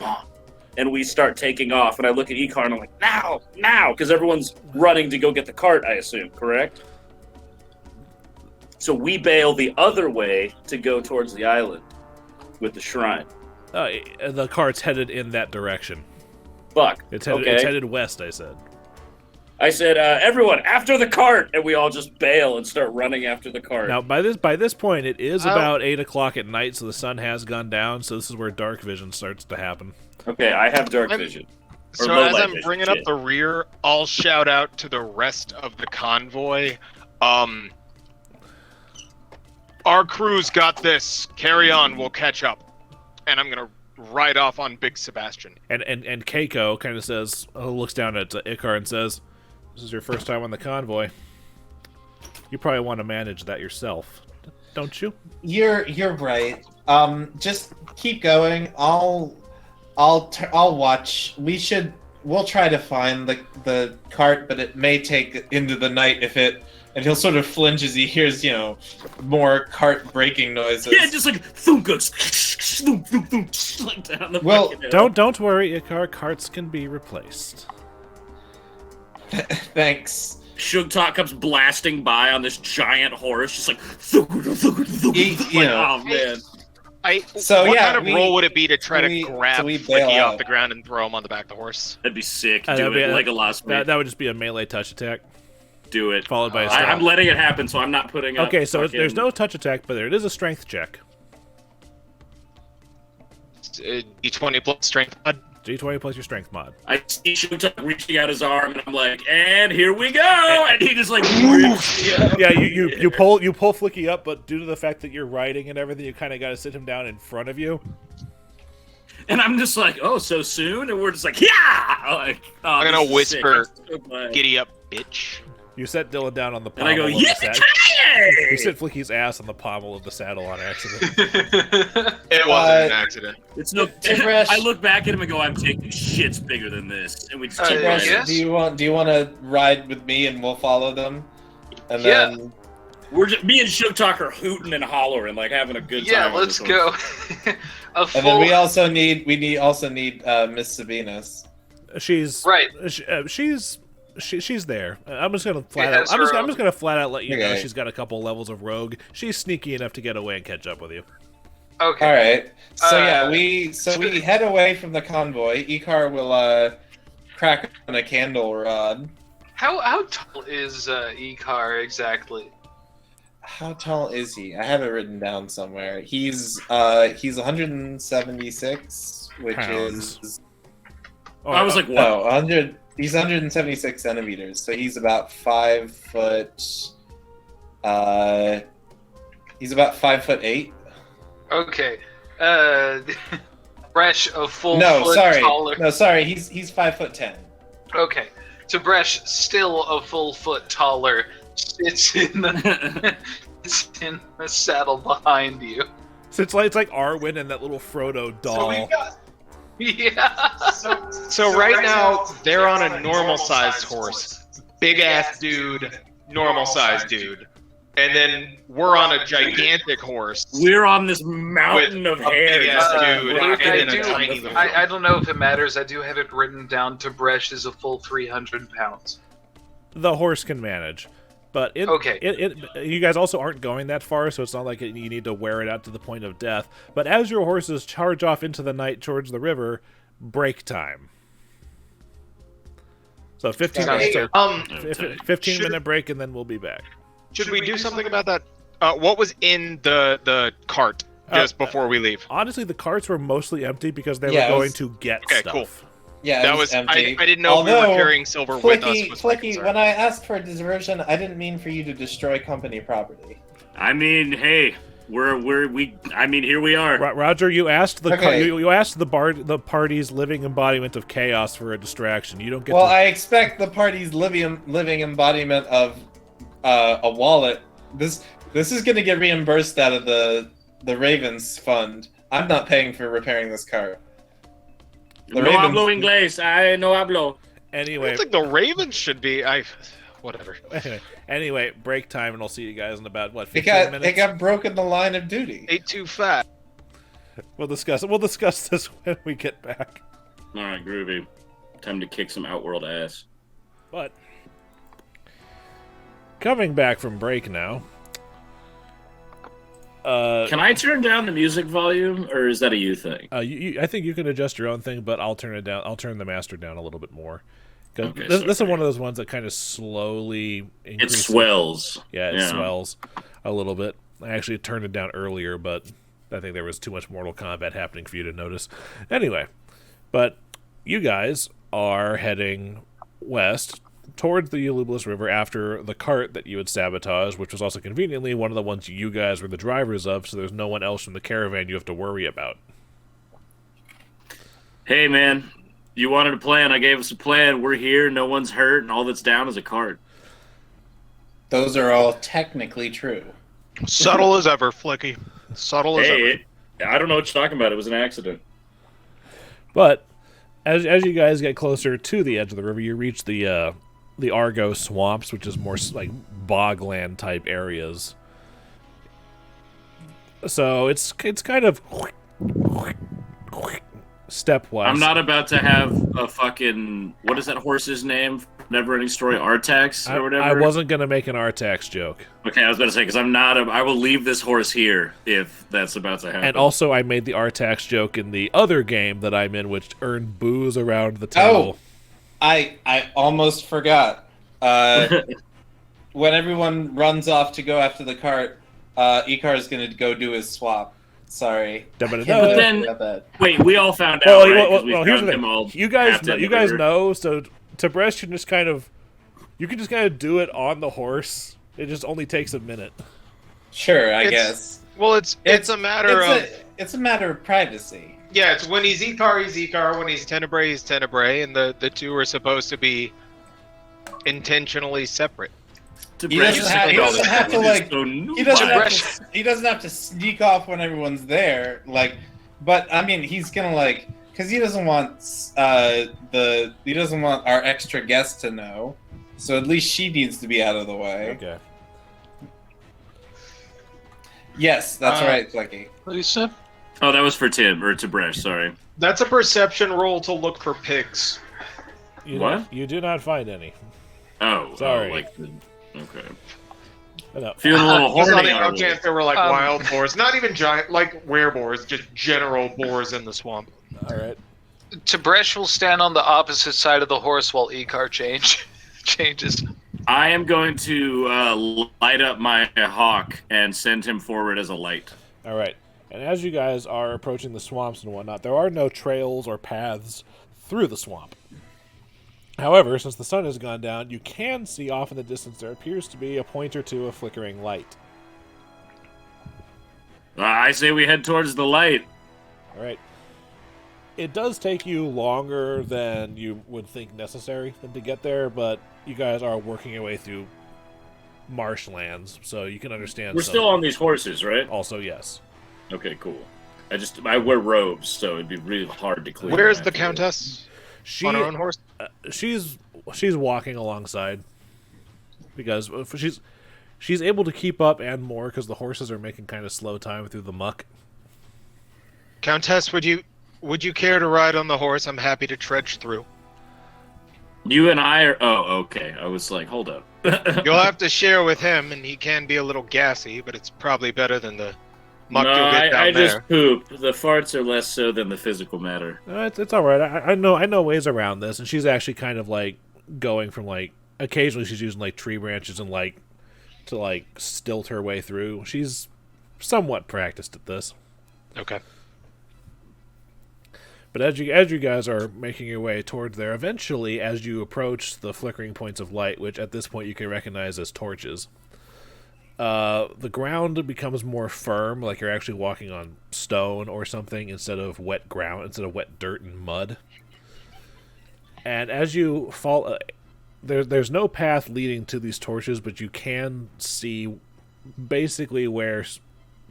on!" And we start taking off, and I look at Icar, and I'm like, "Now!" Because everyone's running to go get the cart. I assume, correct? So we bail the other way to go towards the island with the shrine. The cart's headed in that direction. Fuck. It's headed west, I said. I said, everyone, after the cart! And we all just bail and start running after the cart. Now, by this point, it is about 8 o'clock at night, so the sun has gone down, so this is where dark vision starts to happen. Okay, I have dark vision. So as I'm bringing up the rear, I'll shout out to the rest of the convoy. Our crew's got this. Carry on, we'll catch up. And I'm gonna ride off on Big Sebastian. And Keiko kind of says, looks down at Icar and says, "This is your first time on the convoy. You probably want to manage that yourself, don't you?" You're right. Just keep going. I'll watch. We'll try to find the cart, but it may take into the night if it. And he'll sort of flinch as he hears, more cart braking noises. Yeah, just like thunk goes, thunk, thunk, thunk, like down the Well, fucking hill. Don't worry, Icar. Carts can be replaced. Thanks. Sugtok comes blasting by on this giant horse, just like thunk, thunk, thunk, You know. oh man. What kind of roll would it be to try to grab bail Flickie out. off the ground and throw him on the back of the horse? That'd be sick. That'd Do be it like a lost that would just be a melee touch attack. Do it. Followed by a strength. I'm letting it happen, so I'm not putting up. Okay, so fucking... there's no touch attack, but it is a strength check. D20 plus strength mod. D20 plus your strength mod. I see Sugtok reaching out his arm, and I'm like, and here we go! And he just like rips me up. Yeah, you pull Flickie up, but due to the fact that you're riding and everything, you kind of got to sit him down in front of you. And I'm just like, oh, so soon? And we're just like, yeah! Like, oh, I'm gonna whisper, so "Giddy up, bitch!" You set Dillon down on the and I pommel go, of the yeah! saddle. You sit Flickie's ass on the pommel of the saddle on accident. It wasn't an accident. It's no. Tib'resh. I look back at him and go, I'm taking shits bigger than this. And we just keep Tib'resh, riding. yes. Do you want to ride with me and we'll follow them? And then We're just, me and Sugtok are hooting and hollering, like having a good time. Yeah, on let's this go. and then we also need Miss Sabinus. She's Right. She's there. I'm just gonna flat Yeah, out. I'm sure. just gonna flat out let you know Okay. she's got a couple levels of rogue. She's sneaky enough to get away and catch up with you. Okay. All right. So Uh, we head away from the convoy. Icar will crack on a candle rod. How tall is Icar exactly? How tall is he? I have it written down somewhere. He's 176, which Pounds. is I was like, what? no 100. He's 176 centimeters, so he's about 5 foot. He's about 5'8". Okay. Bresh a full No, foot sorry. taller. No, sorry. He's 5'10". Okay. So Bresh, still a full foot taller, sits in the saddle behind you. So it's like Arwen and that little Frodo doll. So we've got. Yeah. So right now they're on a normal-sized horse, big-ass dude, normal-sized dude, and then we're on a gigantic horse. We're on this mountain of a hair. big-ass just, dude Luke, and then a tiny little. I don't know if it matters. I do have it written down to Bresh is a full 300 pounds. The horse can manage, but you guys also aren't going that far, so it's not like you need to wear it out to the point of death. But as your horses charge off into the night towards the river, break time. So 15 Okay. minutes. 15 should- minute break, and then we'll be back. Should we do something about that? What was in the cart just before we leave? Honestly, the carts were mostly empty because they Yeah, were it going was- to get Okay, stuff. cool. Yeah, That it was empty. I didn't know if we Although, were carrying silver with us. Was my Flickie, concern. when I asked for a diversion, I didn't mean for you to destroy company property. I mean, hey, here we are. Roger, you asked the Okay. you asked the party's living embodiment of chaos for a distraction. You don't get Well, to... I expect the party's living embodiment of a wallet. This is going to get reimbursed out of the Ravens fund. I'm not paying for repairing this car. The No hablo inglés. I no hablo. I Anyway, don't think the Ravens should be. Whatever. anyway, break time, and I'll see you guys in about what 15 They minutes. got broken the line of duty. Ain't too fat. We'll discuss it. We'll discuss this when we get back. All right, groovy. Time to kick some Outworld ass. But coming back from break now. Can I turn down the music volume, or is that a you thing? I think you can adjust your own thing, but I'll turn it down. I'll turn the master down a little bit more. 'Cause Okay, this is sorry. one of those ones that kind of slowly It increases. swells. Yeah, it Yeah. swells a little bit. I actually turned it down earlier, but I think there was too much Mortal Kombat happening for you to notice. Anyway, but you guys are heading west towards the Ulublis River after the cart that you had sabotaged, which was also conveniently one of the ones you guys were the drivers of, so there's no one else from the caravan you have to worry about. Hey, man, you wanted a plan. I gave us a plan. We're here. No one's hurt, and all that's down is a cart. Those are all technically true. Subtle as ever, Flickie. Subtle as ever. Hey, I don't know what you're talking about. It was an accident. But as you guys get closer to the edge of the river, you reach the Argo swamps, which is more like bogland type areas. So it's kind of stepwise. I'm not about to have a fucking, what is that horse's name? Never-ending story, Artax or whatever. I wasn't gonna make an Artax joke. Okay, I was about to say, because I'm not. I will leave this horse here if that's about to happen. And also, I made the Artax joke in the other game that I'm in, which earned booze around the table. I almost forgot. When everyone runs off to go after the cart, Icar is going to go do his swap. Sorry. But then, wait, we all found out, well, right? Well, here's the thing. You guys know, so Tib'resh can just kind of... You can just kind of do it on the horse. It just only takes a minute. Sure, I guess. Well, it's a matter of... It's a matter of privacy. Yeah, it's when he's Icar, he's Icar. When he's Tenebrae, he's Tenebrae. And the two are supposed to be intentionally separate. He doesn't have to sneak off when everyone's there. Like, but I mean, he's gonna like, because he doesn't want our extra guest to know. So at least she needs to be out of the way. Okay. Yes, that's right, Flickie. What you said? Oh, that was for Tim, or Tib'resh, sorry. That's a perception roll to look for pigs. You do not find any. Oh, sorry. Okay. Feeling a little horny. On the off chance there were like wild boars, not even giant, like wereboars, just general boars in the swamp. All right. Tib'resh will stand on the opposite side of the horse while Icar changes. I am going to light up my hawk and send him forward as a light. All right. And as you guys are approaching the swamps and whatnot, there are no trails or paths through the swamp. However, since the sun has gone down, you can see off in the distance there appears to be a point or two of flickering light. I say we head towards the light. All right. It does take you longer than you would think necessary to get there, but you guys are working your way through marshlands, so you can understand. We're still on these horses, right? Also, yes. Okay, cool. I wear robes, so it'd be really hard to clean. Where's the Countess? On her own horse? She's walking alongside because she's able to keep up and more because the horses are making kind of slow time through the muck. Countess, would you care to ride on the horse? I'm happy to trudge through. You and I are... Oh, okay. I was like, hold up. You'll have to share with him, and he can be a little gassy, but it's probably better than the muck you'll get down there. Just poop. The farts are less so than the physical matter. It's all right. I know ways around this, and she's actually kind of like going from like... Occasionally she's using like tree branches and like to like stilt her way through. She's somewhat practiced at this. Okay. But as you guys are making your way towards there, eventually, as you approach the flickering points of light, which at this point you can recognize as torches, the ground becomes more firm, like you're actually walking on stone or something instead of wet ground, instead of wet dirt and mud. And as you fall, there's no path leading to these torches, but you can see basically where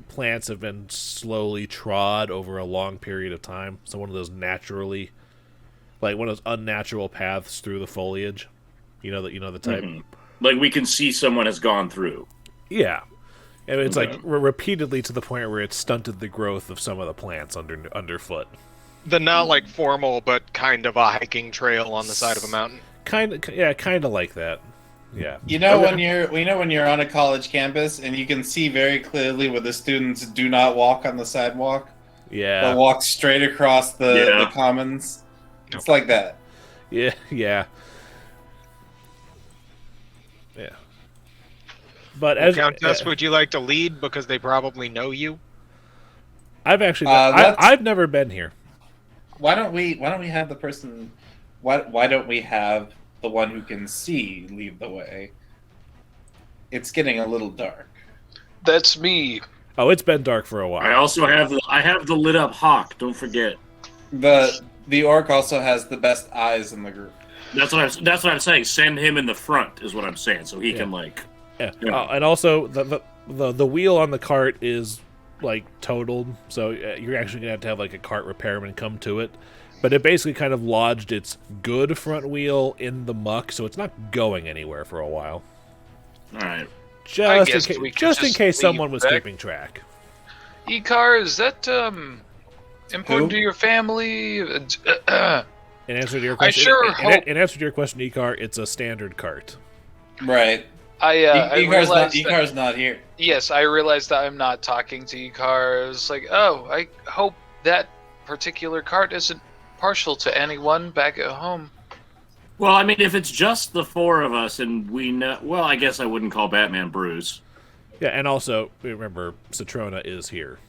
plants have been slowly trod over a long period of time. So one of those one of those unnatural paths through the foliage. You know the type. Mm-hmm. Like we can see someone has gone through. Yeah, and it's like repeatedly to the point where it's stunted the growth of some of the plants underfoot. The not like formal, but kind of a hiking trail on the side of a mountain. Kind of like that. Yeah. When you're on a college campus and you can see very clearly where the students do not walk on the sidewalk. Yeah. But walk straight across the commons. It's like that. Yeah. But as Countess, would you like to lead because they probably know you? I've actually I've never been here. Why don't we have the person? Why don't we have the one who can see lead the way? It's getting a little dark. That's me. Oh, it's been dark for a while. I also have the lit up hawk. Don't forget. The orc also has the best eyes in the group. That's what I'm saying. Send him in the front is what I'm saying, so he can like. Yeah. And also the wheel on the cart is like totaled, so you're actually gonna have to have like a cart repairman come to it. But it basically kind of lodged its good front wheel in the muck, so it's not going anywhere for a while. All right. Just in case someone was keeping track. Icar, is that important to your family? In answer to your question, in answer to your question, Icar, it's a standard cart. Right. Icar's not here. Yes, I realized that I'm not talking to Icar. I was like, oh, I hope that particular cart isn't partial to anyone back at home. Well, I mean, if it's just the four of us and we know... Well, I guess I wouldn't call Batman Bruce. Yeah, and also, remember, Citrona is here.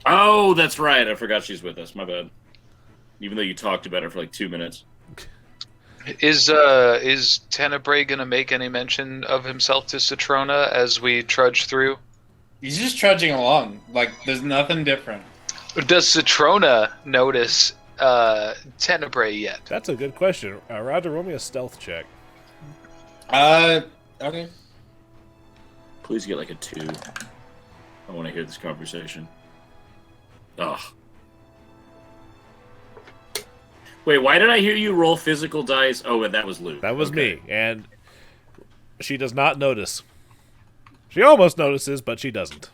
Oh, that's right. I forgot she's with us. My bad. Even though you talked about her for like 2 minutes. Is Tenebrae gonna make any mention of himself to Citrona as we trudge through? He's just trudging along. Like, there's nothing different. Does Citrona notice Tenebrae yet? That's a good question. Roger, roll me a stealth check. Okay. Please get like a 2. I want to hear this conversation. Ugh. Wait, why did I hear you roll physical dice? Oh, and that was Luke. That was me, and she does not notice. She almost notices, but she doesn't.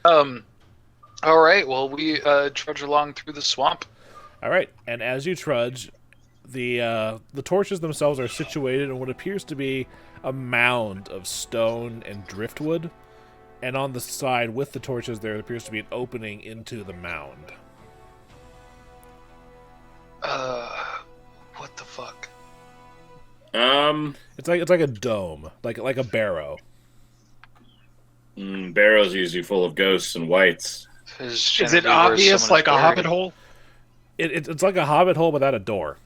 All right. Well, we trudge along through the swamp. All right, and as you trudge, the torches themselves are situated in what appears to be a mound of stone and driftwood, and on the side with the torches there appears to be an opening into the mound. What the fuck? It's like a dome, like a barrow. Barrows usually full of ghosts and whites. Is it obvious like a hobbit hole? It's like a hobbit hole without a door.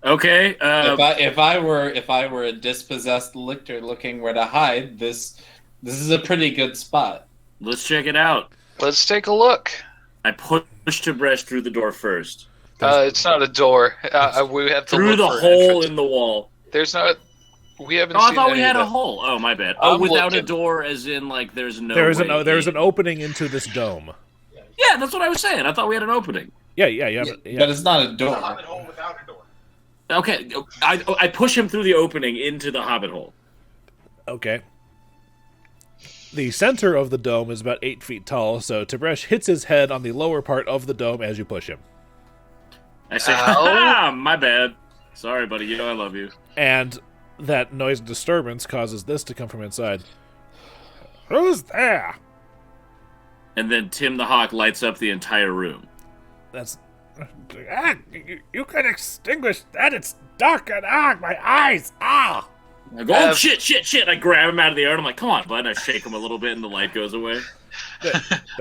Okay. If I were a dispossessed lictor looking where to hide, this is a pretty good spot. Let's check it out. Let's take a look. I pushed Tib'resh through the door first. It's not a door. We have to Through look the for hole entrance. in the wall. There's not. We haven't. Oh, I seen thought we any had of a that. hole. Oh, my bad. I'm Oh, without a looking. door, as in like there's no. There's way an opening into this dome. Yeah, that's what I was saying. I thought we had an opening. Yeah. But it's not a door. Hobbit hole without a door. Okay, I push him through the opening into the hobbit hole. Okay. The center of the dome is about 8 feet tall, so Tib'resh hits his head on the lower part of the dome as you push him. I say, my bad. Sorry, buddy. You know I love you. And that noise and disturbance causes this to come from inside. Who's there? And then Tim the Hawk lights up the entire room. That's... you can extinguish that. It's dark and my eyes. Ah! I go, oh, shit. I grab him out of the air and I'm like, come on, bud. And I shake him a little bit and the light goes away.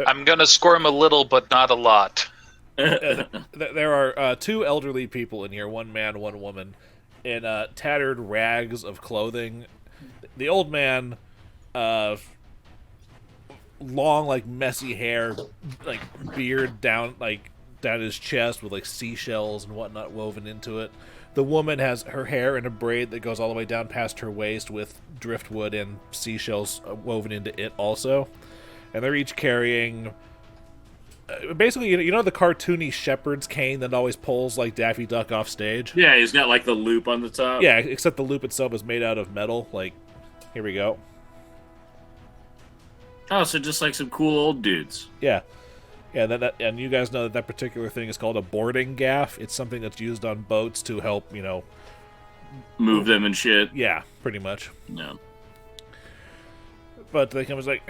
I'm gonna squirm a little, but not a lot. There are 2 elderly people in here, 1 man, 1 woman, in tattered rags of clothing. The old man, long, like, messy hair, like, beard down his chest with, like, seashells and whatnot woven into it. The woman has her hair in a braid that goes all the way down past her waist with driftwood and seashells woven into it also. And they're each carrying... basically, you know the cartoony shepherd's cane that always pulls, like, Daffy Duck off stage? Yeah, he's got, like, the loop on the top. Yeah, except the loop itself is made out of metal. Like, here we go. Oh, so just like some cool old dudes. Yeah. Yeah, and you guys know that particular thing is called a boarding gaff. It's something that's used on boats to help, Move them and shit. Yeah, pretty much. No. But they come and like,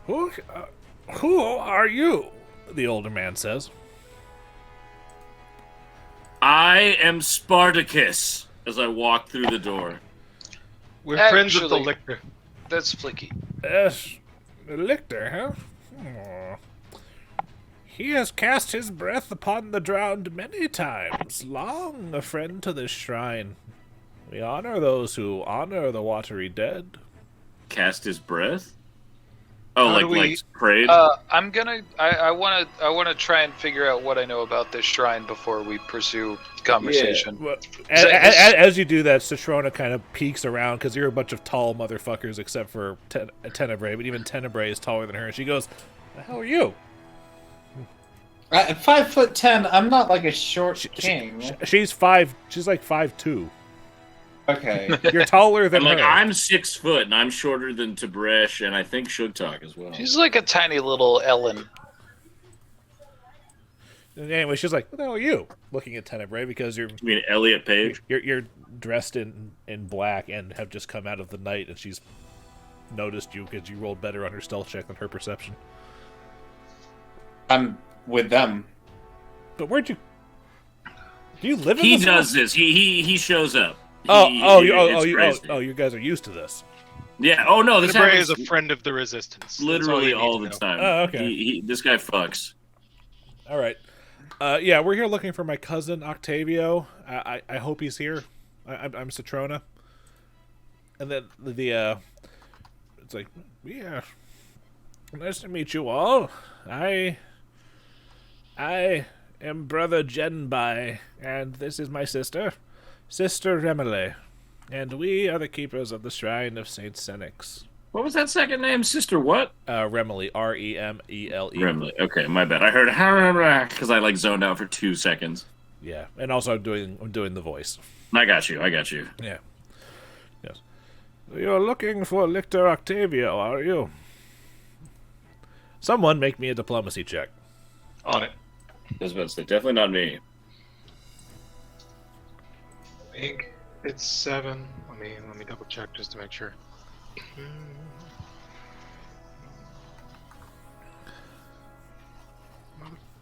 who are you? The older man says. I am Spartacus, as I walk through the door. We're friends with the lictor. That's Flickie. Yes, the lictor, huh? Oh. He has cast his breath upon the drowned many times, long a friend to this shrine. We honor those who honor the watery dead. Cast his breath? Oh, How like do we- like prayed? I wanna try and figure out what I know about this shrine before we pursue conversation. Well, as you do that, Citrona kind of peeks around because you're a bunch of tall motherfuckers except for Tenebrae, but even Tenebrae is taller than her. And she goes, "The hell are you?" At 5'10", I'm not like a short king. She's 5. She's like 5'2". Okay. You're taller than her. I'm 6 foot and I'm shorter than Tib'resh and I think Sugtok as well. She's like a tiny little Ellen. And anyway, she's like, "What the hell are you?" Looking at Tenebrae because You mean Elliot Page? you're dressed in black and have just come out of the night, and she's noticed you because you rolled better on her stealth check than her perception. I'm with them. But where'd you? Do you live in He this does house? this. He shows up. You It's crazy. guys are used to this. Yeah. Oh no, this Tenebrae happens is a friend of the resistance. That's literally all all you the need to know. time. Oh, okay. This guy fucks. All right. Yeah, we're here looking for my cousin Octavio. I hope he's here. I'm Citrona. And then it's like, yeah, nice to meet you all. I am Brother Genbai, and this is my sister, Sister Remele, and we are the keepers of the Shrine of Saint Senex. What was that second name? Sister what? Remele, Remele. Remele. Okay, my bad. I heard because I like zoned out for 2 seconds. Yeah, and also I'm doing the voice. I got you. Yeah. Yes. You're looking for Lictor Octavio, are you? Someone make me a diplomacy check. On it. I was about to say, definitely not me. I think it's 7. Let me double check just to make sure.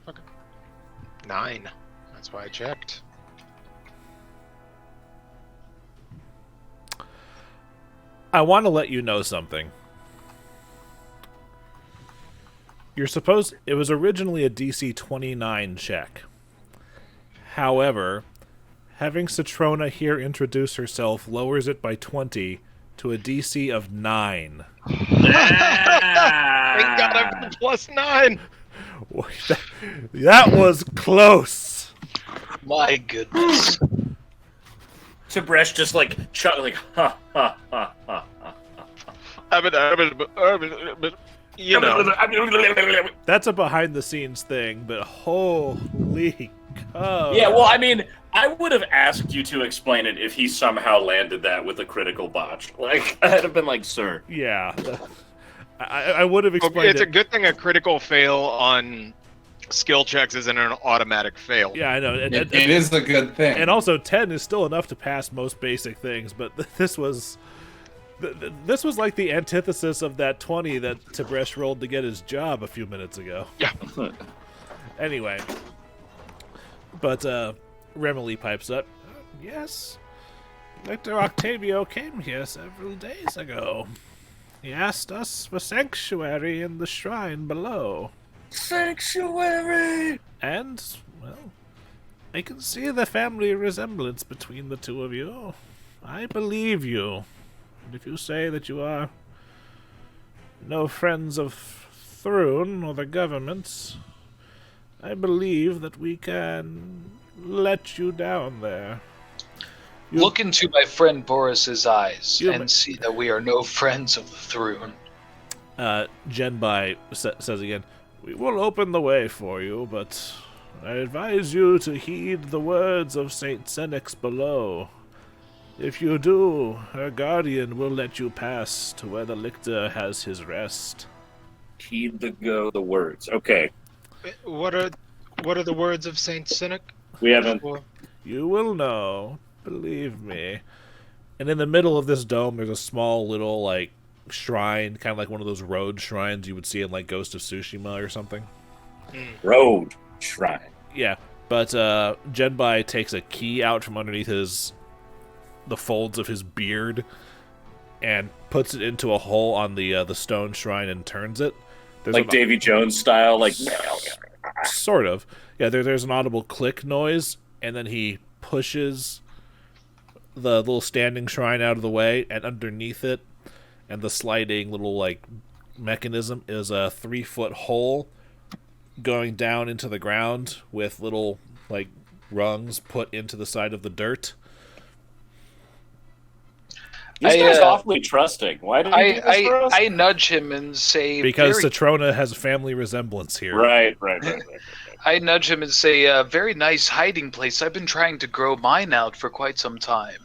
Motherfucker. 9. That's why I checked. I want to let you know something. It was originally a DC 29 check. However, having Citrona here introduce herself lowers it by 20 to a DC of 9. Thank God I'm the +9. That was close. My goodness. Tib'resh just like ha ha ha ha. You know. That's a behind the scenes thing, but holy cow. Yeah, well, I mean, I would have asked you to explain it if he somehow landed that with a critical botch. Like, I'd have been like, sir. Yeah. I would have explained It's a good thing a critical fail on skill checks isn't an automatic fail. Yeah, I know. It is a good thing. And also, 10 is still enough to pass most basic things, but this was like the antithesis of that 20 that Tib'resh rolled to get his job a few minutes ago. Yeah. Anyway. But, Remele pipes up. Yes, Lictor Octavio came here several days ago. He asked us for sanctuary in the shrine below. Sanctuary! And, well, I can see the family resemblance between the two of you. I believe you. And if you say that you are no friends of Thrune or the government, I believe that we can let you down there. Look into my friend Boarris's eyes and see that we are no friends of the Thrune. Genbai says again, we will open the way for you, but I advise you to heed the words of Saint Senex below. If you do, her guardian will let you pass to where the lictor has his rest. Heed the words. Okay. What are the words of Saint Senex? We haven't. You will know, believe me. And in the middle of this dome, there's a small little, like, shrine, kind of like one of those road shrines you would see in, like, Ghost of Tsushima or something. Road shrine. Yeah, but Genbai takes a key out from underneath the folds of his beard and puts it into a hole on the stone shrine and turns it. There's like Davy Jones style, like... Sort of. Yeah, there's an audible click noise, and then he pushes the little standing shrine out of the way, and underneath it, and the sliding little, like, mechanism is a 3-foot hole going down into the ground with little, like, rungs put into the side of the dirt. This guy's awfully trusting. Why did he do this for us? I nudge him and say... Because Citrona has a family resemblance here. Right. I nudge him and say, very nice hiding place. I've been trying to grow mine out for quite some time.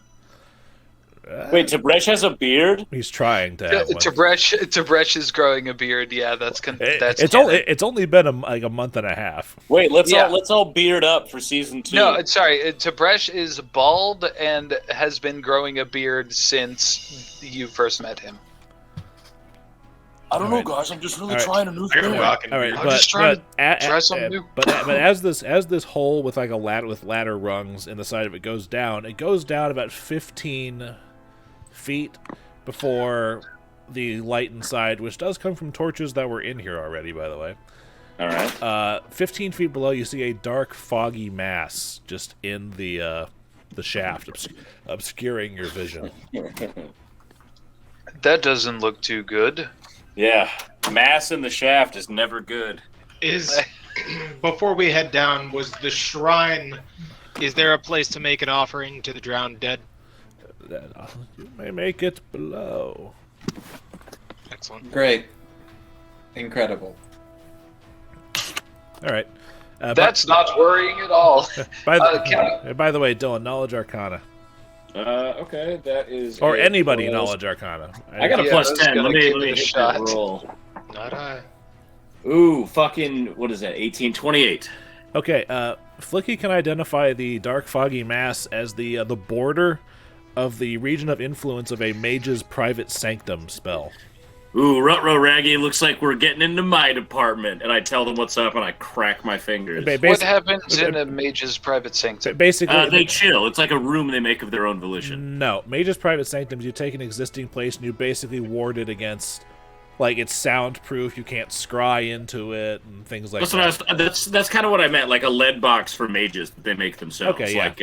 Wait, Tib'resh has a beard? He's trying to have one. Tib'resh is growing a beard. Yeah, that's it's only been a month and a half. Wait, let's all beard up for season 2. No, sorry. Tib'resh is bald and has been growing a beard since you first met him. I don't know, guys. I'm just really trying a new thing. All right, I'm just trying to try something new. But as this hole with like a ladder rungs in the side of it goes down about 15 feet before the light inside, which does come from torches that were in here already, by the way. All right. 15 feet below, you see a dark, foggy mass just in the shaft, obscuring your vision. That doesn't look too good. Yeah, mass in the shaft is never good. Before we head down, was the shrine... Is there a place to make an offering to the drowned dead? You may make it below. Excellent. Great. Incredible. All right. That's not worrying at all. By the way, Dillon, knowledge arcana. Okay, that is... Or anybody knowledge arcana. I got a plus 10. Let me hit shot. that roll. Not I. Ooh, fucking... What is that? 18, 28. Okay, Flickie can identify the dark foggy mass as the border of the region of influence of a mage's private sanctum spell. Ooh, Rutro Raggy, looks like we're getting into my department. And I tell them what's up, and I crack my fingers. What happens in a mage's private sanctum? Basically, they chill. It's like a room they make of their own volition. No, mage's private sanctums, you take an existing place and you basically ward it against... Like, it's soundproof, you can't scry into it, and things like that. That's kind of what I meant, like a lead box for mages that they make themselves. Okay, yeah. Like,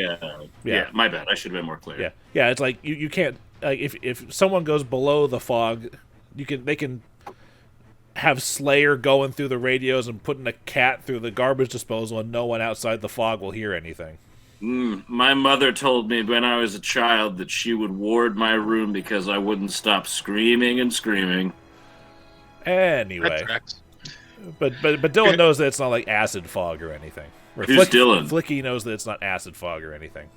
yeah, my bad. I should have been more clear. Yeah, it's like, you can't... Like, if someone goes below the fog, they can have Slayer going through the radios and putting a cat through the garbage disposal, and no one outside the fog will hear anything. My mother told me when I was a child that she would ward my room because I wouldn't stop screaming and screaming. Anyway, but Dillon knows that it's not like acid fog or anything. Who's Dillon? Flickie knows that it's not acid fog or anything.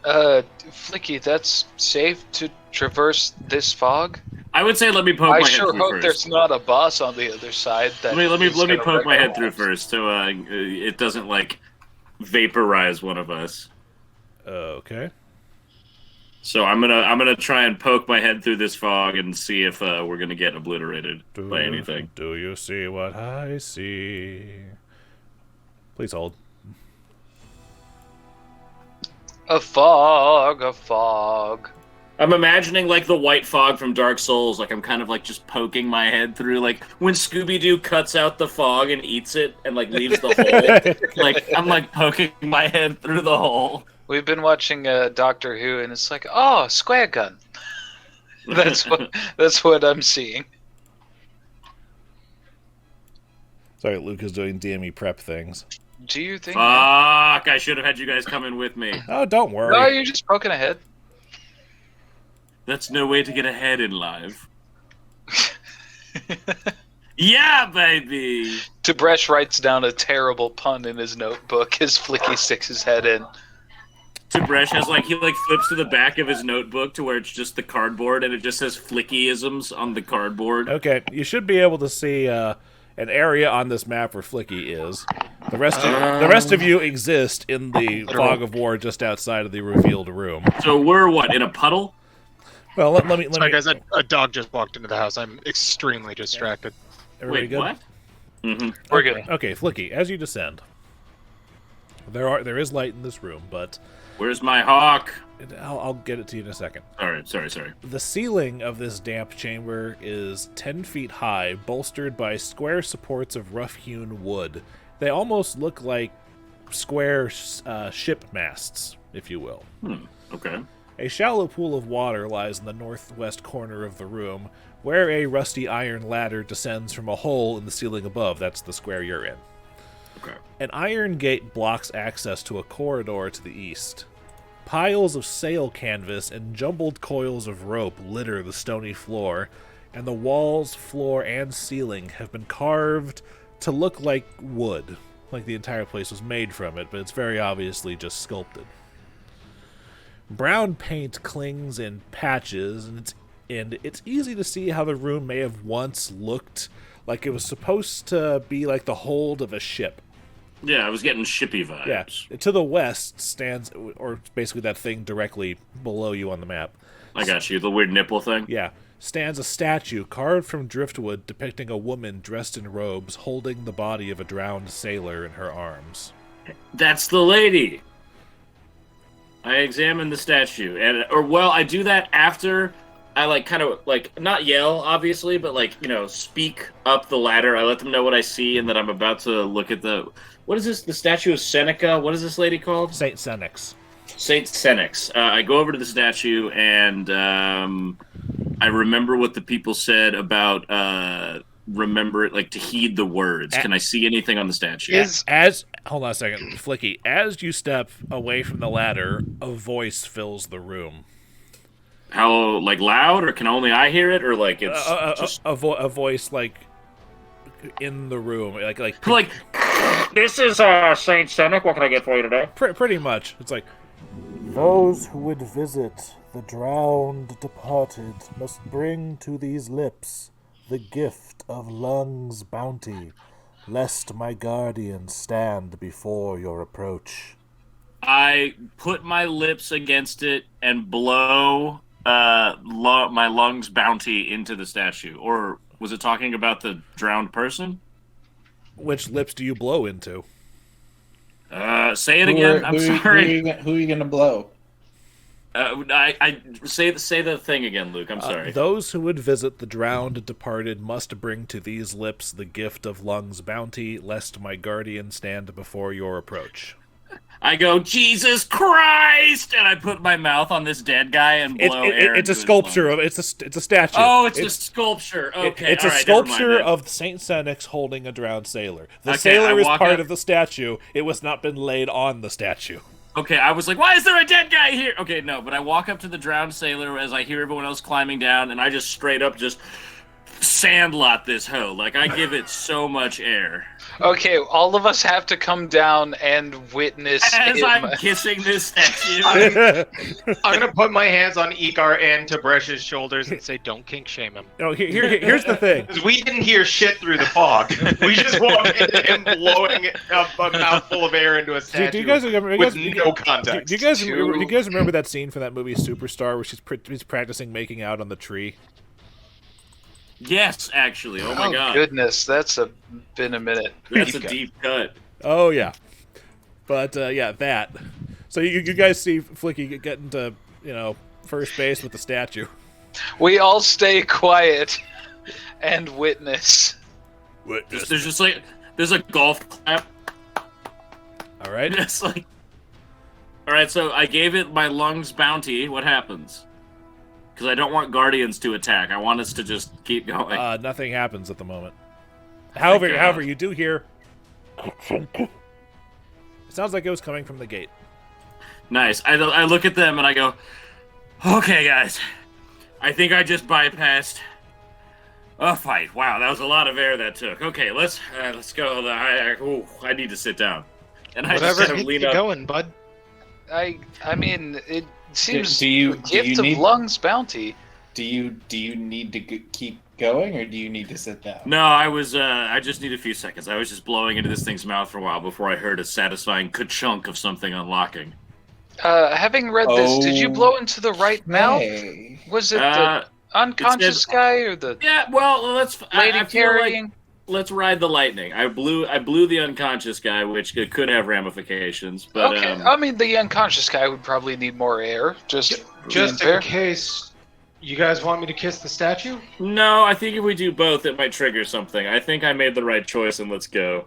Flickie, that's safe to traverse this fog? I would say let me poke my head through first. I sure hope there's not a boss on the other side. That let me poke my head through first, so it doesn't like vaporize one of us. Okay. So I'm gonna try and poke my head through this fog and see if we're gonna get obliterated by anything. Do you see what I see? Please hold. A fog. I'm imagining like the white fog from Dark Souls. Like I'm kind of like just poking my head through. Like when Scooby-Doo cuts out the fog and eats it and like leaves the hole. Like I'm like poking my head through the hole. We've been watching Doctor Who, and it's like, oh, square gun. That's what I'm seeing. Sorry, Luke is doing DME prep things. Do you think? Fuck! I should have had you guys come in with me. Oh, don't worry. No, you're just poking ahead. That's no way to get ahead in life. Yeah, baby! Tib'resh writes down a terrible pun in his notebook as Flickie sticks his head in. Tib'resh has he flips to the back of his notebook to where it's just the cardboard and it just says Flickieisms on the cardboard. Okay, you should be able to see an area on this map where Flickie is. The rest of you exist in the fog of war just outside of the revealed room. So we're what, in a puddle? Well, let me. Sorry, guys. A dog just walked into the house. I'm extremely distracted. Everybody good? What? Mm-hmm. We're good. Okay, Flickie, as you descend, there is light in this room, but where's my hawk? I'll get it to you in a second. Sorry. The ceiling of this damp chamber is 10 feet high, bolstered by square supports of rough-hewn wood. They almost look like square ship masts, if you will. Okay. A shallow pool of water lies in the northwest corner of the room, where a rusty iron ladder descends from a hole in the ceiling above. That's the square you're in. Okay. An iron gate blocks access to a corridor to the east. Piles of sail canvas and jumbled coils of rope litter the stony floor, and the walls, floor, and ceiling have been carved to look like wood, like the entire place was made from it, but it's very obviously just sculpted. Brown paint clings in patches, and it's easy to see how the room may have once looked like it was supposed to be like the hold of a ship. Yeah, I was getting shippy vibes. Yeah. To the west stands, or basically that thing directly below you on the map. I got you, the weird nipple thing. Yeah. Stands a statue carved from driftwood depicting a woman dressed in robes holding the body of a drowned sailor in her arms. That's the lady! I examine the statue, I do that after I like kind of like not yell, obviously, but like speak up the ladder. I let them know what I see and that I'm about to look at what is this? The statue of Seneca. What is this lady called? Saint Senex. Saint Senex. I go over to the statue and I remember what the people said about remember it, like to heed the words. Can I see anything on the statue? Hold on a second, Flickie. As you step away from the ladder, a voice fills the room. How, like, loud, or can only I hear it, or like it's just a voice like in the room, like this is Saint Seneca. What can I get for you today? Pretty much. It's like, those who would visit the drowned departed must bring to these lips the gift of lungs bounty, lest my guardian stand before your approach. I put my lips against it and blow my lungs bounty into the statue. Or was it talking about the drowned person? Which lips do you blow into? Say it again. I'm sorry. Who are you gonna blow? I say the thing again, Luke. I'm sorry. Those who would visit the drowned departed must bring to these lips the gift of lungs bounty, lest my guardian stand before your approach. I go, Jesus Christ, and I put my mouth on this dead guy and blow air. It's a sculpture of it's a statue. Oh, it's a sculpture. Okay, it's a sculpture of Saint Senex holding a drowned sailor. The sailor is part of the statue. It was not been laid on the statue. Okay, I was like, why is there a dead guy here? Okay, no, but I walk up to the drowned sailor as I hear everyone else climbing down, and I just straight up just sandlot this hoe. Like, I give it so much air. Okay, all of us have to come down and witness as him. I'm kissing this statue. I'm gonna put my hands on Icar and Tibresh's shoulders and say, "Don't kink shame him." No, here's the thing. Because we didn't hear shit through the fog. We just walked into him blowing a mouthful of air into a statue do you guys remember, with no context. Do you guys remember that scene from that movie Superstar where she's practicing making out on the tree? Yes, actually. Oh my god. Goodness, been a minute. That's a deep cut. Oh yeah, but yeah, that. So you guys see Flickie getting to first base with the statue. We all stay quiet and witness. There's a golf clap. All right. It's like, all right. So I gave it my lungs bounty. What happens? Because I don't want guardians to attack. I want us to just keep going. Nothing happens at the moment. However, you do hear. It sounds like it was coming from the gate. Nice. I look at them and I go, okay, guys. I think I just bypassed a fight. Wow, that was a lot of air that took. Okay, let's go. I need to sit down. And I just kind of lean up. Going, bud. I mean, it seems gift of lungs bounty. Do you need to keep going, or do you need to sit down? No, I just need a few seconds. I was just blowing into this thing's mouth for a while before I heard a satisfying ka-chunk of something unlocking. Having read this, did you blow into the right mouth? Was it the unconscious guy or the yeah? Well, lady carrying? Let's ride the lightning. I blew the unconscious guy, which could have ramifications. But okay, I mean the unconscious guy would probably need more air. Just in case. You guys want me to kiss the statue? No, I think if we do both, it might trigger something. I think I made the right choice, and let's go.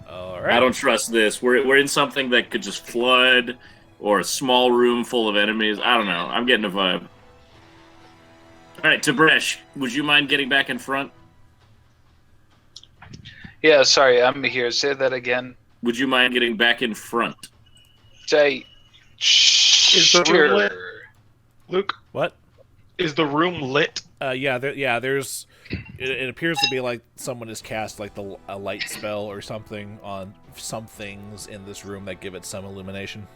All right. I don't trust this. We're in something that could just flood, or a small room full of enemies. I don't know. I'm getting a vibe. All right, Tib'resh, would you mind getting back in front? Yeah, sorry, I'm here. Say that again. Would you mind getting back in front? Say, Is the room lit? Luke? What? Is the room lit? There's. It appears to be like someone has cast like a light spell or something on some things in this room that give it some illumination.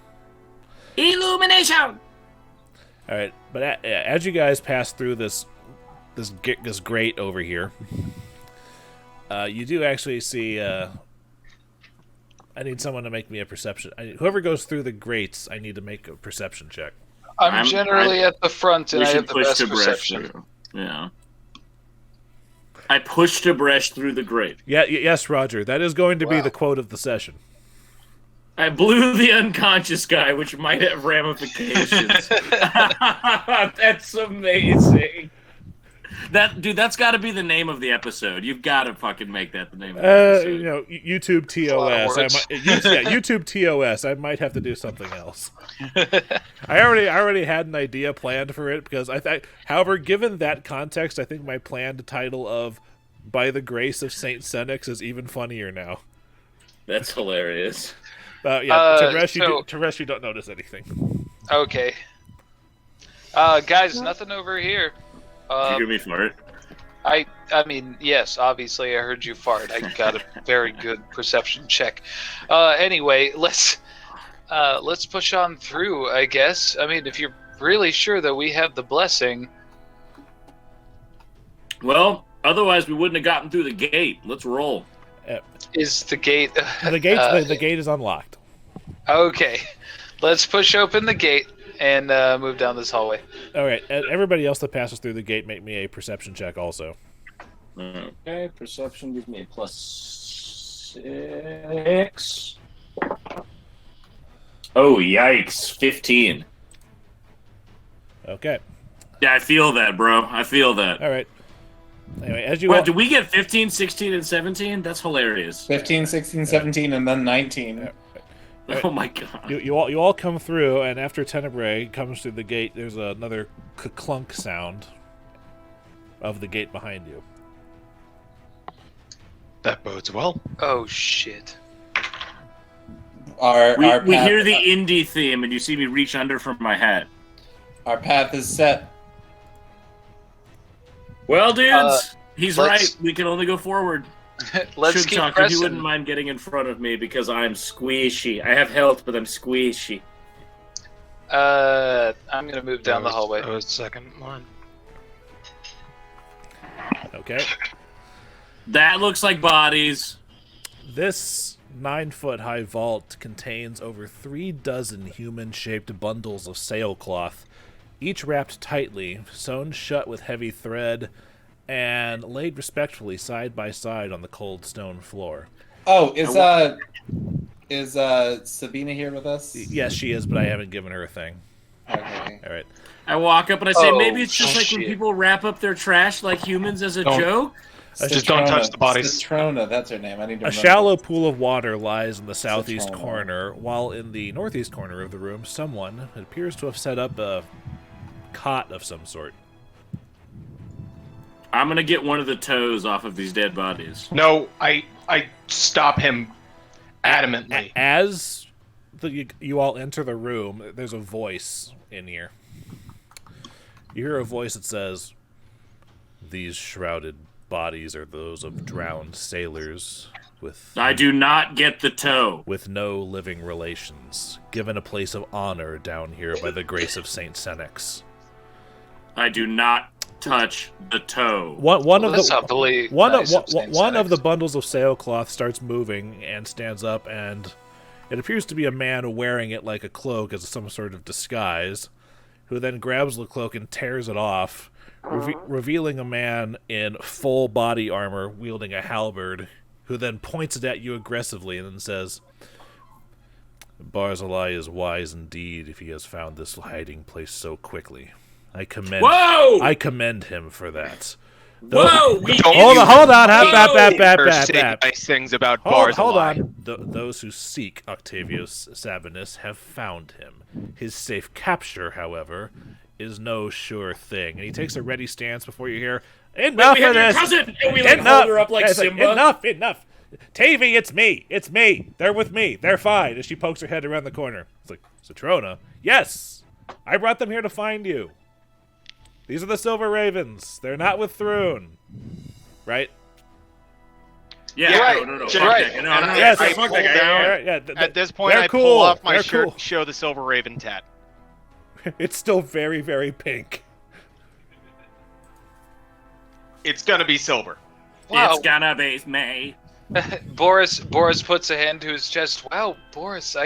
Illumination. All right, but as you guys pass through this grate over here, you do actually see. I need someone to make me a perception. Whoever goes through the grates, I need to make a perception check. I'm generally at the front, and I have the best perception. Through. Yeah. I pushed Tib'resh through the grate. Yeah. Yes, Roger. That is going to be the quote of the session. I blew the unconscious guy, which might have ramifications. That's amazing. That's got to be the name of the episode. You've got to fucking make that the name of the episode. YouTube TOS. YouTube TOS. I might have to do something else. I already had an idea planned for it because however, given that context, I think my planned title of "By the Grace of Saint Senex" is even funnier now. That's hilarious. Tib'resh, you don't notice anything. Okay. Guys, nothing over here. Did you hear me fart? I mean, yes, obviously I heard you fart. I got a very good perception check. Anyway, let's push on through, I guess. I mean, if you're really sure that we have the blessing. Well, otherwise we wouldn't have gotten through the gate. Let's roll. Is the gate... The gate is unlocked. Okay. Let's push open the gate and move down this hallway. All right. Everybody else that passes through the gate, make me a perception check also. Okay, perception gives me a +6. Oh, yikes. 15. Okay. Yeah, I feel that, bro. I feel that. All right. Anyway, did we get 15, 16, and 17? That's hilarious. 15, 16, 17, and then 19. Oh my god. You all come through, and after Tenebrae comes through the gate, there's another clunk sound of the gate behind you. That bodes well. Oh, shit. We hear the indie theme, and you see me reach under for my hat. Our path is set. Well, dudes, he's right. We can only go forward. Let's keep Sugtok, pressing. if you wouldn't mind getting in front of me because I'm squishy. I have health, but I'm squishy. I'm gonna move down the hallway. That was the second one. Okay. That looks like bodies. This 9-foot-high vault contains over 36 human-shaped bundles of sailcloth, each wrapped tightly, sewn shut with heavy thread, and laid respectfully side by side on the cold stone floor. Oh, is Sabina here with us? Yes, she is, but I haven't given her a thing. Okay. All right. I walk up and I say, maybe it's just like when people wrap up their trash like humans as a joke. Just don't touch the bodies. Citrona, that's her name. I need to A remember. shallow pool of water lies in the southeast Citrona. corner, while in the northeast corner of the room, someone appears to have set up a cot of some sort. I'm going to get one of the toes off of these dead bodies. No, I stop him adamantly. As you all enter the room, there's a voice in here. You hear a voice that says, "These shrouded bodies are those of drowned sailors I do not get the toe. with no living relations, given a place of honor down here by the grace of Saint Senex." I do not touch the toe. One of the bundles of sailcloth starts moving and stands up, and it appears to be a man wearing it like a cloak as some sort of disguise, who then grabs the cloak and tears it off, revealing a man in full body armor wielding a halberd, who then points it at you aggressively and then says, "Barzillai is wise indeed if he has found this hiding place so quickly. I commend him for that." Whoa! Hold on! Nice things about Hold Barzillai. on. Those who seek Octavio Sabinus have found him. His safe capture, however, is no sure thing. And he takes a ready stance before you hear, "Enough of this! Cousin! And we hold her up like Simba. Enough! Tavy, it's me! They're with me! They're fine!" As she pokes her head around the corner. It's like, "Citrona? Yes! I brought them here to find you. These are the Silver Ravens. They're not with Thrune." Right? Yeah, right. No. Right. No. Yes, I Fuck pull that guy. down. Yeah, At this point, they're I cool. pull off my They're shirt cool. and show the Silver Raven tat. It's still very, very pink. It's gonna be silver. Wow. It's gonna be me. Boarris puts a hand to his chest. Wow, Boarris,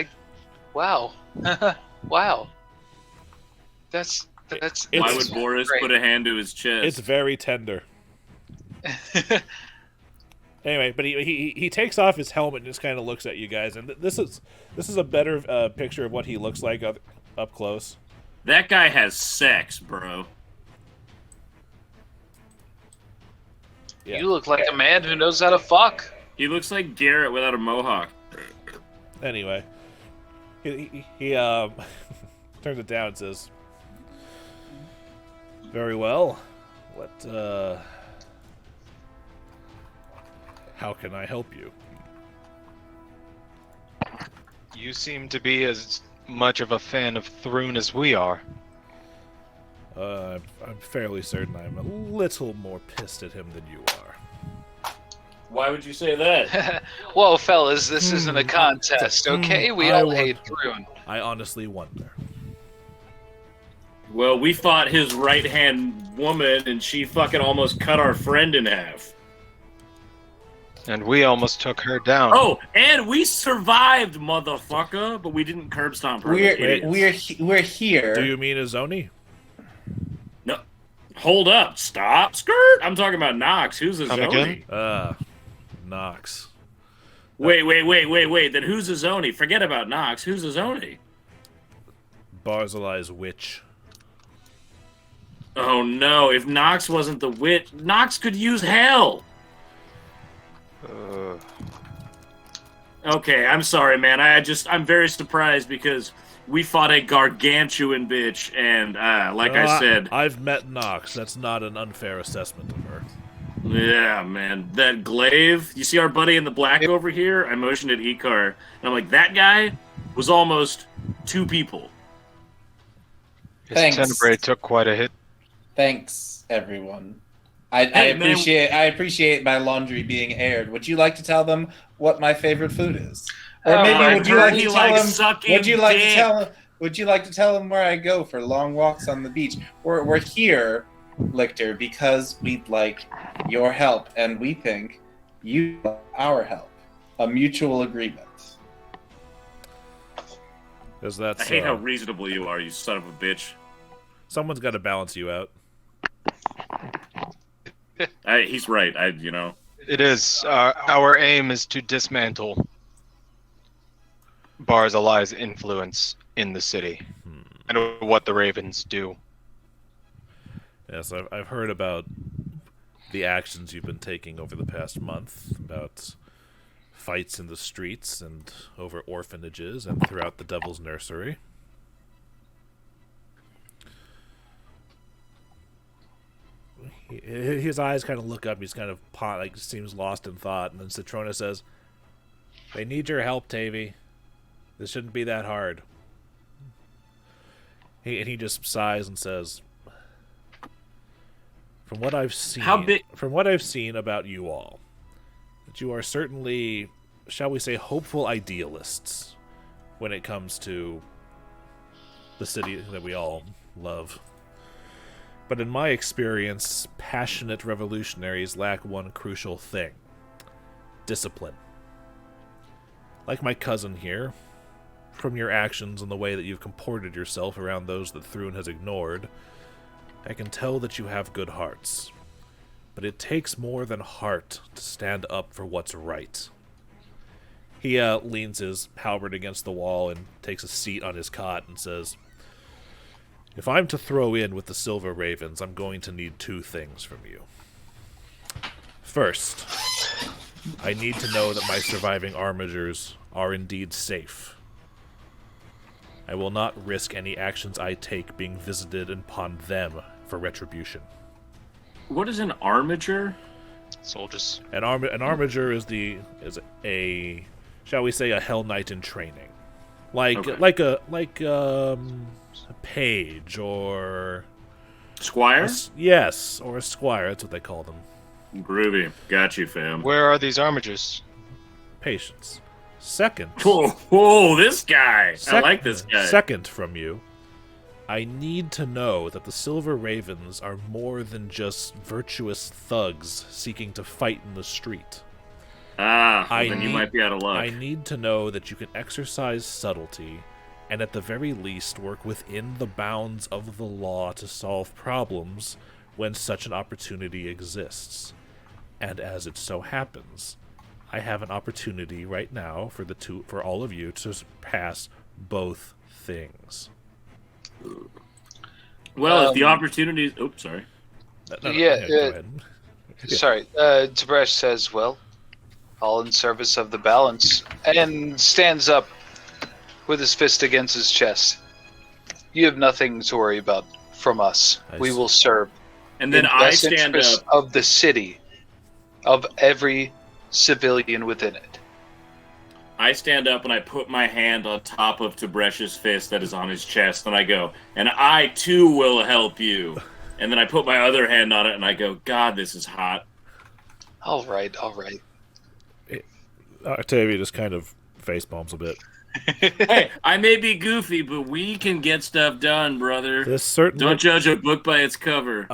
wow. Wow. That's Why would Boarris great. put a hand to his chest? It's very tender. Anyway, but he takes off his helmet and just kind of looks at you guys, and this is a better picture of what he looks like up close. That guy has sex, bro. Yeah. You look like a man who knows how to fuck. He looks like Garrett without a mohawk. Anyway, he turns it down and says, "Very well. What? How can I help you?" You seem to be as much of a fan of Thrune as we are. I'm fairly certain I'm a little more pissed at him than you are. Why would you say that? Whoa, fellas, this isn't a contest, okay? We all hate Thrune. I honestly wonder. Well, we fought his right-hand woman, and she fucking almost cut our friend in half. And we almost took her down. Oh, and we survived, motherfucker, but we didn't curb stomp her. We're here. Do you mean Azoni? No. Hold up. Stop. Skirt. I'm talking about Nox. Who's Azoni? Nox. Wait. Then who's Azoni? Forget about Nox. Who's Azoni? Barzillai's witch. Oh no, if Nox wasn't the witch, Nox could use hell. Okay, I'm sorry, man. I'm very surprised because we fought a gargantuan bitch, and like I said, I've met Nox. That's not an unfair assessment of her. Yeah, man. That glaive. You see our buddy in the black over here? I motioned at Icar, and I'm like, that guy was almost 2 people. His Tenebrae took quite a hit. Thanks, everyone. I appreciate my laundry being aired. Would you like to tell them what my favorite food is? Or maybe would you like to tell them? Would you like to tell them where I go for long walks on the beach? We're here, Lictor, because we'd like your help, and we think you want our help. A mutual agreement. I hate how reasonable you are, you son of a bitch. Someone's got to balance you out. He's right. It is. Our aim is to dismantle Barzillai's influence in the city and what the Ravens do. Yes, I've heard about the actions you've been taking over the past month, about fights in the streets and over orphanages and throughout the Devil's Nursery. His eyes kind of look up. He's kind of seems lost in thought, and then Citrona says, "They need your help, Tavy. This shouldn't be that hard." He just sighs and says, "From what I've seen, about you all, that you are certainly, shall we say, hopeful idealists when it comes to the city that we all love. But in my experience, passionate revolutionaries lack one crucial thing: discipline. Like my cousin here, from your actions and the way that you've comported yourself around those that Thrune has ignored, I can tell that you have good hearts. But it takes more than heart to stand up for what's right." He leans his halberd against the wall and takes a seat on his cot and says, "If I'm to throw in with the Silver Ravens, I'm going to need 2 things from you. First, I need to know that my surviving armigers are indeed safe. I will not risk any actions I take being visited upon them for retribution." What is an armiger? Soldiers. An armiger is a shall we say, a Hell Knight in training, like a page or squire. Yes, or a squire. That's what they call them. Groovy, got you, fam. Where are these armigers? Patience. Second. Whoa, this guy. I like this guy. Second from you, I need to know that the Silver Ravens are more than just virtuous thugs seeking to fight in the street. Then you might be out of luck. I need to know that you can exercise subtlety and at the very least work within the bounds of the law to solve problems when such an opportunity exists. And as it so happens, I have an opportunity right now for all of you to pass both things. Well, if the opportunity... Oops, sorry. Go ahead. Sorry. Tib'resh says, well, all in service of the balance, and stands up with his fist against his chest. You have nothing to worry about from us. We will serve. And then I stand up. Of the city, of every civilian within it. I stand up and I put my hand on top of Tibresh's fist that is on his chest, and I go, and I too will help you. And then I put my other hand on it and I go, God, this is hot. All right. Octavio just kind of face palms a bit. Hey, I may be goofy, but we can get stuff done, brother. Don't judge a book by its cover.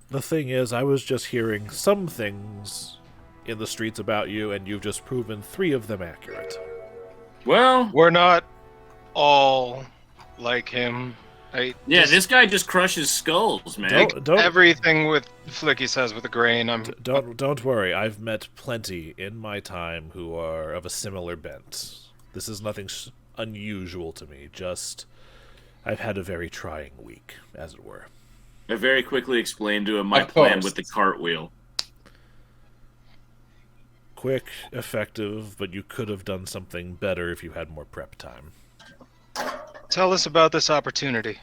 The thing is, I was just hearing some things in the streets about you, and you've just proven 3 of them accurate. Well, we're not all like him. This guy just crushes skulls, man. Don't everything with Flickie says with a grain. Don't worry. I've met plenty in my time who are of a similar bent. This is nothing unusual to me. Just, I've had a very trying week, as it were. I very quickly explained to him my plan with the cartwheel. Quick, effective, but you could have done something better if you had more prep time. Tell us about this opportunity.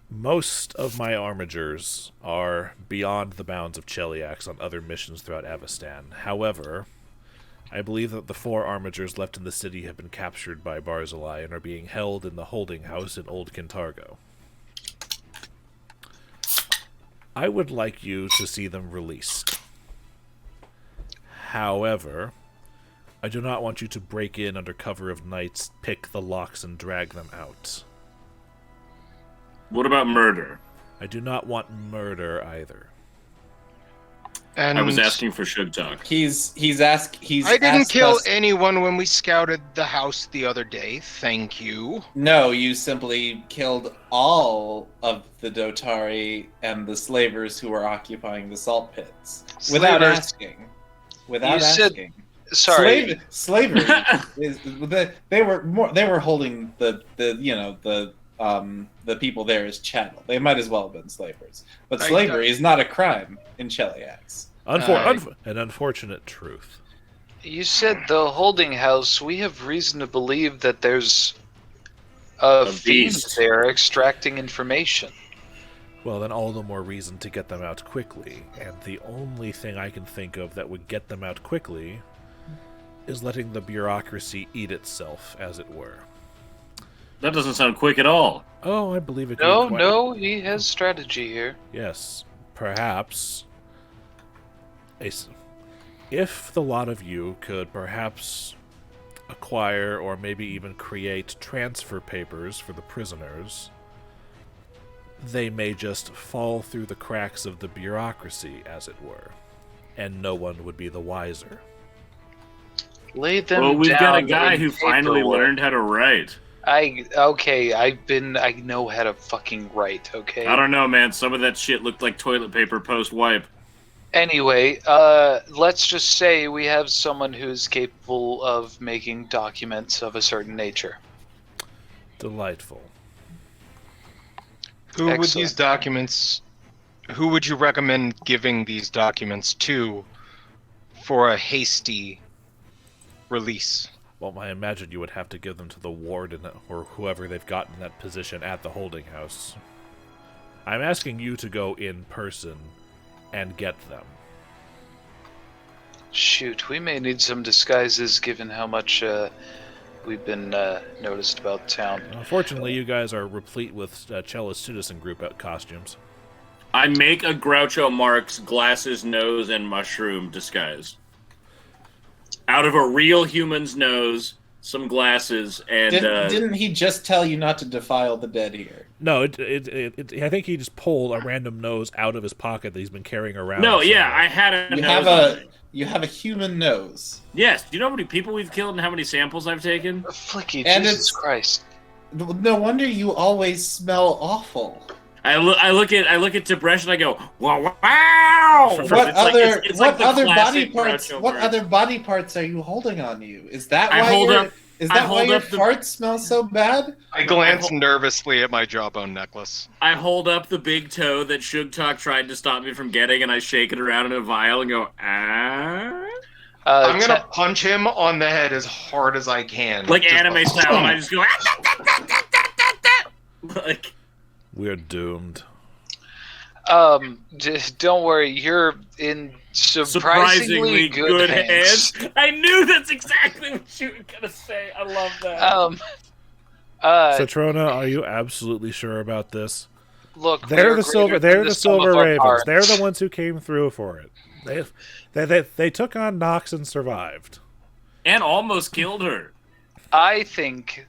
Most of my armigers are beyond the bounds of Cheliax on other missions throughout Avestan. However, I believe that the 4 armigers left in the city have been captured by Barzillai and are being held in the holding house in Old Kintargo. I would like you to see them released. However, I do not want you to break in under cover of night, pick the locks, and drag them out. What about murder? I do not want murder either. And I was asking for Sugtok. I didn't kill anyone when we scouted the house the other day. Thank you. No, you simply killed all of the Dotari and the slavers who were occupying the salt pits without asking. Sorry. Slavery they were holding the people there as chattel. They might as well have been slavers. But slavery is not a crime in Cheliax. An unfortunate truth. You said the holding house. We have reason to believe that there's a fiend there extracting information. Well, then all the more reason to get them out quickly. And the only thing I can think of that would get them out quickly is letting the bureaucracy eat itself, as it were. That doesn't sound quick at all. Oh, I believe it. No, he has strategy here. Yes, perhaps. If the lot of you could perhaps acquire or maybe even create transfer papers for the prisoners, they may just fall through the cracks of the bureaucracy, as it were, and no one would be the wiser. Lay them well, we've down got a guy who paperwork. finally learned how to write. I know how to fucking write, okay? I don't know, man. Some of that shit looked like toilet paper post-wipe. Anyway, let's just say we have someone who's capable of making documents of a certain nature. Delightful. Who would you recommend giving these documents to for a hasty release? Well, I imagine you would have to give them to the warden or whoever they've got in that position at the holding house. I'm asking you to go in person and get them. Shoot, we may need some disguises given how much we've been noticed about town. Unfortunately, you guys are replete with Cellist Citizen Group costumes. I make a Groucho Marx glasses, nose, and mushroom disguise. Out of a real human's nose, some glasses, and... Didn't he just tell you not to defile the dead here? No, I think he just pulled a random nose out of his pocket that he's been carrying around. No, yeah, I had a nose. You have a human nose. Yes. Do you know how many people we've killed and how many samples I've taken? Flickie, Jesus Christ. No wonder you always smell awful. I look at Tib'resh and I go, wow. What other body parts are you holding on you? Is that why your farts smell so bad? I glance nervously at my jawbone necklace. I hold up the big toe that Sugtok tried to stop me from getting, and I shake it around in a vial and go, ah. I'm gonna punch him on the head as hard as I can, like anime style, and I just go. Like, we're doomed. Just don't worry. You're in surprisingly good hands. I knew that's exactly what you were gonna say. I love that. Satrona, are you absolutely sure about this? Look, they're the silver ravens. They're the ones who came through for it. They took on Nox and survived. And almost killed her. I think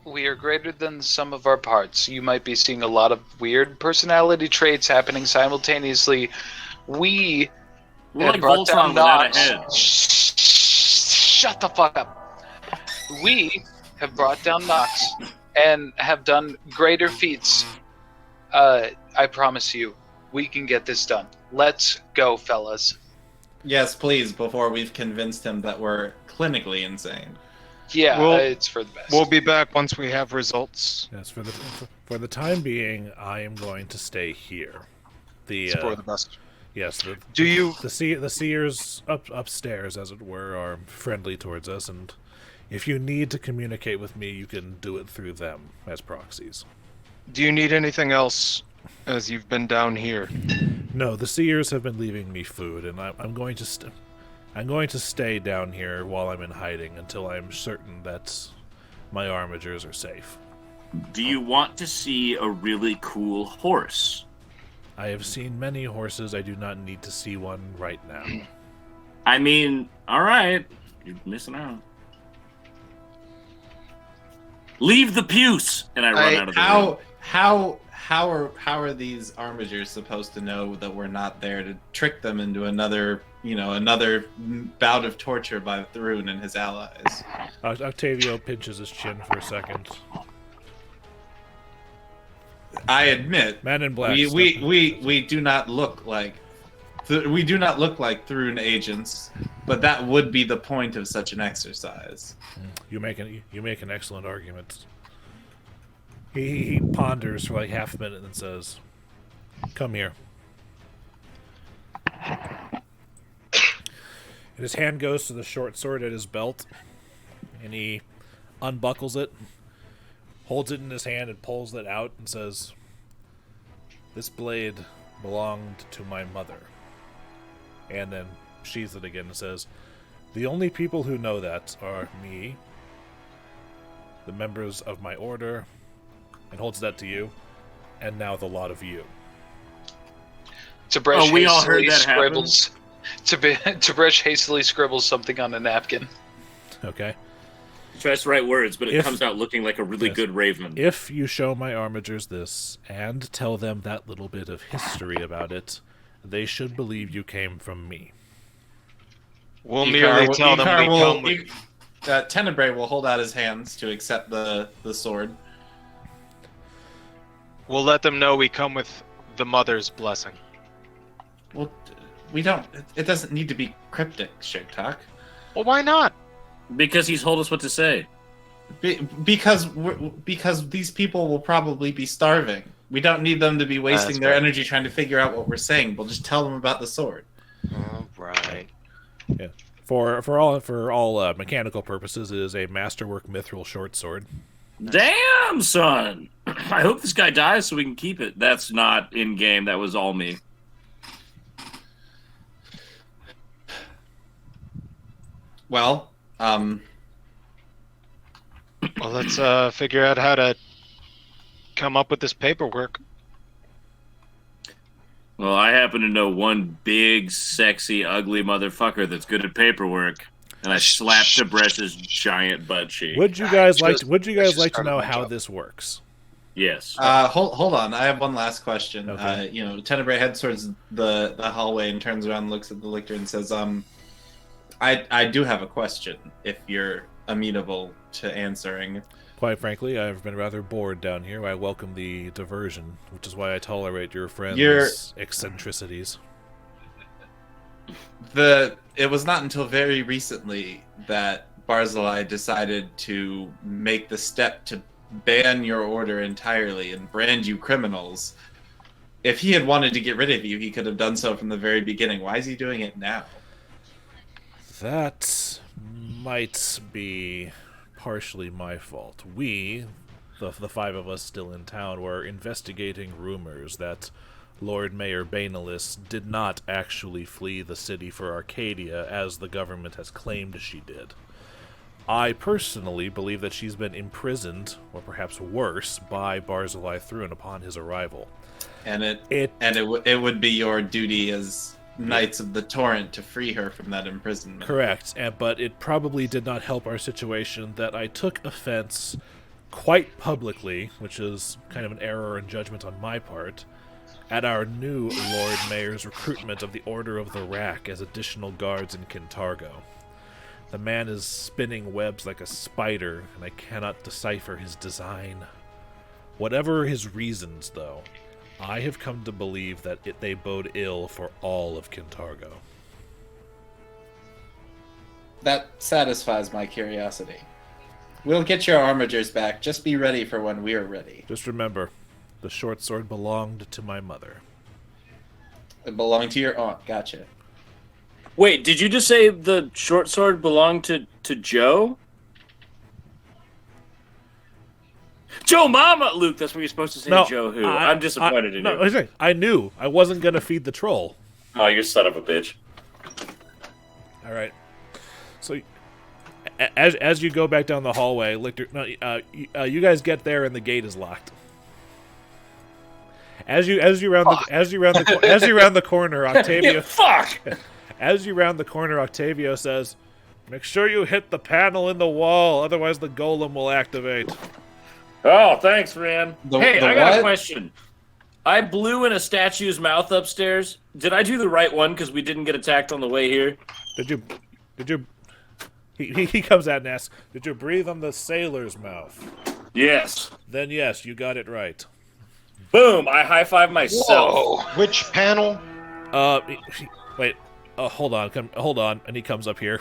we are greater than the sum of our parts. You might be seeing a lot of weird personality traits happening simultaneously. We're like Voltron without a head. Shut the fuck up. We have brought down Nox and have done greater feats. I promise you, we can get this done. Let's go, fellas. Yes, please, before we've convinced him that we're clinically insane. Yeah, it's for the best. We'll be back once we have results. Yes, for the time being, I am going to stay here. It's for the best. Yes, the seers upstairs, as it were, are friendly towards us, and if you need to communicate with me, you can do it through them as proxies. Do you need anything else, as you've been down here? No, the seers have been leaving me food, and I'm going to stay down here while I'm in hiding until I'm certain that my armigers are safe. Do you want to see a really cool horse? I have seen many horses. I do not need to see one right now. I mean, all right, you're missing out. Leave the puce, and I run out of the room. How are these armigers supposed to know that we're not there to trick them into another bout of torture by Thrun and his allies? Octavio pinches his chin for a second. I admit, Man in Black. We do not look like Thrun agents, but that would be the point of such an exercise. You make an excellent argument. He ponders for like half a minute and says, "Come here." And his hand goes to the short sword at his belt, and he unbuckles it, holds it in his hand, and pulls it out and says, "This blade belonged to my mother." And then sheathes it again and says, "The only people who know that are me, the members of my order," and holds that to you, and now the lot of you. Tib'resh hastily scribbles something on a napkin. Okay. He tries to write words, but it comes out looking like a really good raven. If you show my armigers this, and tell them that little bit of history about it, they should believe you came from me. We'll merely tell them we come with... Tenebrae will hold out his hands to accept the sword. We'll let them know we come with the mother's blessing. Well, we don't... It doesn't need to be cryptic, Shattersong. Well, why not? Because he's told us what to say. Because these people will probably be starving. We don't need them to be wasting their energy trying to figure out what we're saying. We'll just tell them about the sword. All right. Yeah. For all mechanical purposes, it is a masterwork mithril short sword. Damn, son! I hope this guy dies so we can keep it. That's not in game. That was all me. Well, let's figure out how to come up with this paperwork. Well, I happen to know one big, sexy, ugly motherfucker that's good at paperwork, and I slapped Tib'resh's giant butt cheek. Would you guys like to know how this works? Yes. Hold on. I have one last question. Okay. Tenebrae heads towards the hallway and turns around, and looks at the lictor, and says, I do have a question, if you're amenable to answering. Quite frankly, I've been rather bored down here. I welcome the diversion, which is why I tolerate your friends' eccentricities. It was not until very recently that Barzillai decided to make the step to ban your order entirely and brand you criminals. If he had wanted to get rid of you, he could have done so from the very beginning. Why is he doing it now? That might be partially my fault. We, the five of us still in town, were investigating rumors that Lord Mayor Banelis did not actually flee the city for Arcadia, as the government has claimed she did. I personally believe that she's been imprisoned, or perhaps worse, by Barzillai Thrun upon his arrival. And it would be your duty as Knights of the Torrent to free her from that imprisonment. Correct, but it probably did not help our situation that I took offense quite publicly, which is kind of an error in judgment on my part, at our new Lord Mayor's recruitment of the Order of the Rack as additional guards in Kintargo. The man is spinning webs like a spider, and I cannot decipher his design. Whatever his reasons, though, I have come to believe that they bode ill for all of Kintargo. That satisfies my curiosity. We'll get your armigers back. Just be ready for when we're ready. Just remember, the short sword belonged to my mother. It belonged to your aunt. Gotcha. Wait, did you just say the short sword belonged to Joe? Joe Mama! Luke, that's what you're supposed to say, no, Joe who. I'm disappointed in you. No, I knew. I wasn't going to feed the troll. Oh, you son of a bitch. All right. So, as you go back down the hallway, Lictor, you guys get there and the gate is locked. As you round the corner, Octavio. Yeah, fuck. As you round the corner, Octavio says, "Make sure you hit the panel in the wall, otherwise the golem will activate." Oh, thanks, Ran. I got what? a question. I blew in a statue's mouth upstairs. Did I do the right one because we didn't get attacked on the way here? Did you? He comes out and asks, "Did you breathe on the sailor's mouth?" Yes. Then yes, you got it right. Boom! I high-five myself. Whoa. Which panel? Wait. Hold on. And he comes up here.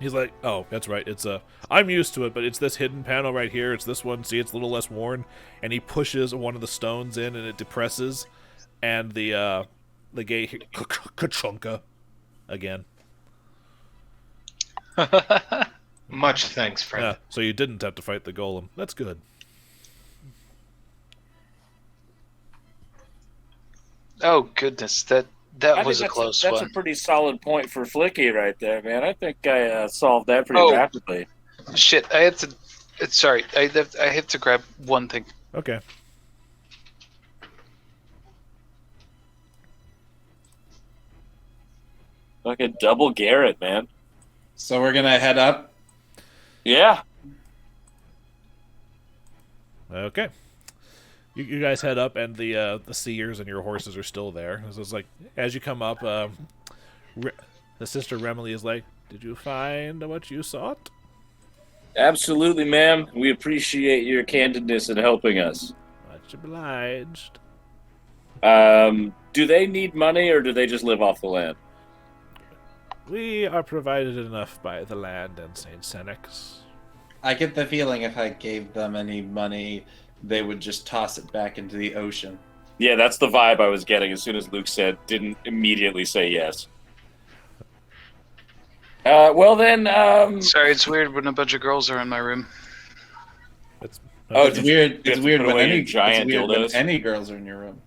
He's like, "Oh, that's right. It's I'm used to it, but it's this hidden panel right here. It's this one. See, it's a little less worn." And he pushes one of the stones in, and it depresses, and the gate ka-chunka again. Much thanks, friend. So you didn't have to fight the golem. That's good. Oh goodness, that was a close one. That's a pretty solid point for Flickie right there, man. I think I solved that pretty rapidly. Shit, I have to. Sorry, I have to grab one thing. Okay. Like a double Garrett, man. So we're gonna head up? Yeah. Okay. You guys head up, and the seers and your horses are still there. So it's like, as you come up, the sister Remily is like, "Did you find what you sought?" Absolutely, ma'am. We appreciate your candidness in helping us. Much obliged. Do they need money, or do they just live off the land? We are provided enough by the land and St. Senex. I get the feeling if I gave them any money, they would just toss it back into the ocean. Yeah, that's the vibe I was getting as soon as Luke didn't immediately say yes. Well then, Sorry, it's weird when a bunch of girls are in my room. It's weird. It's weird when any giant dildos. when any girls are in your room.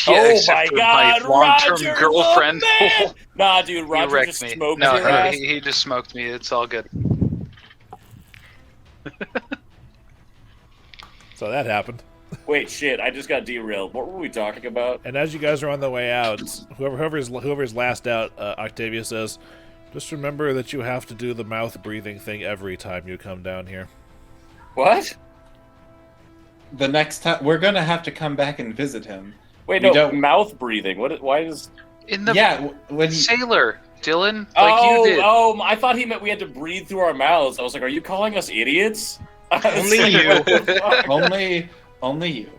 Yeah, oh except my for God, my long-term Roger, girlfriend. Nah, dude, He Roger wrecked just me. smoked No, your ass. he just smoked me. It's all good. So that happened. Wait, shit! I just got derailed. What were we talking about? And as you guys are on the way out, whoever's last out, Octavia says, "Just remember that you have to do the mouth breathing thing every time you come down here." What? The next time we're gonna have to come back and visit him. Wait, no, mouth breathing. What? Why is? In the when sailor, Dillon, like you did. Oh, I thought he meant we had to breathe through our mouths. I was like, are you calling us idiots? Only you. Only you.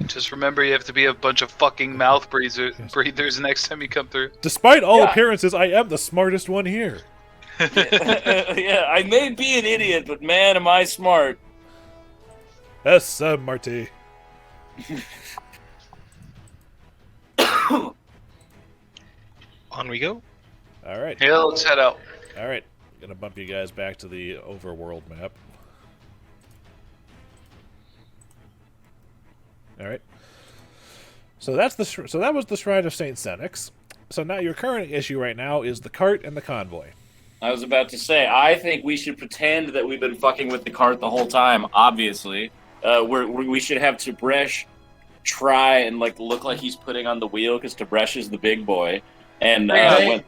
Just remember, you have to be a bunch of fucking mouth breathers next time you come through. Despite all appearances, I am the smartest one here. Yeah, I may be an idiot, but man, am I smart. Yes, Marty. On we go. All right. Yeah, let's head out. All right. Gonna bump you guys back to the overworld map. All right. So that was the Shrine of Saint Senex. So now your current issue right now is the cart and the convoy. I was about to say, I think we should pretend that we've been fucking with the cart the whole time. Obviously, we should have Tib'resh try and look like he's putting on the wheel because Tib'resh is the big boy. And that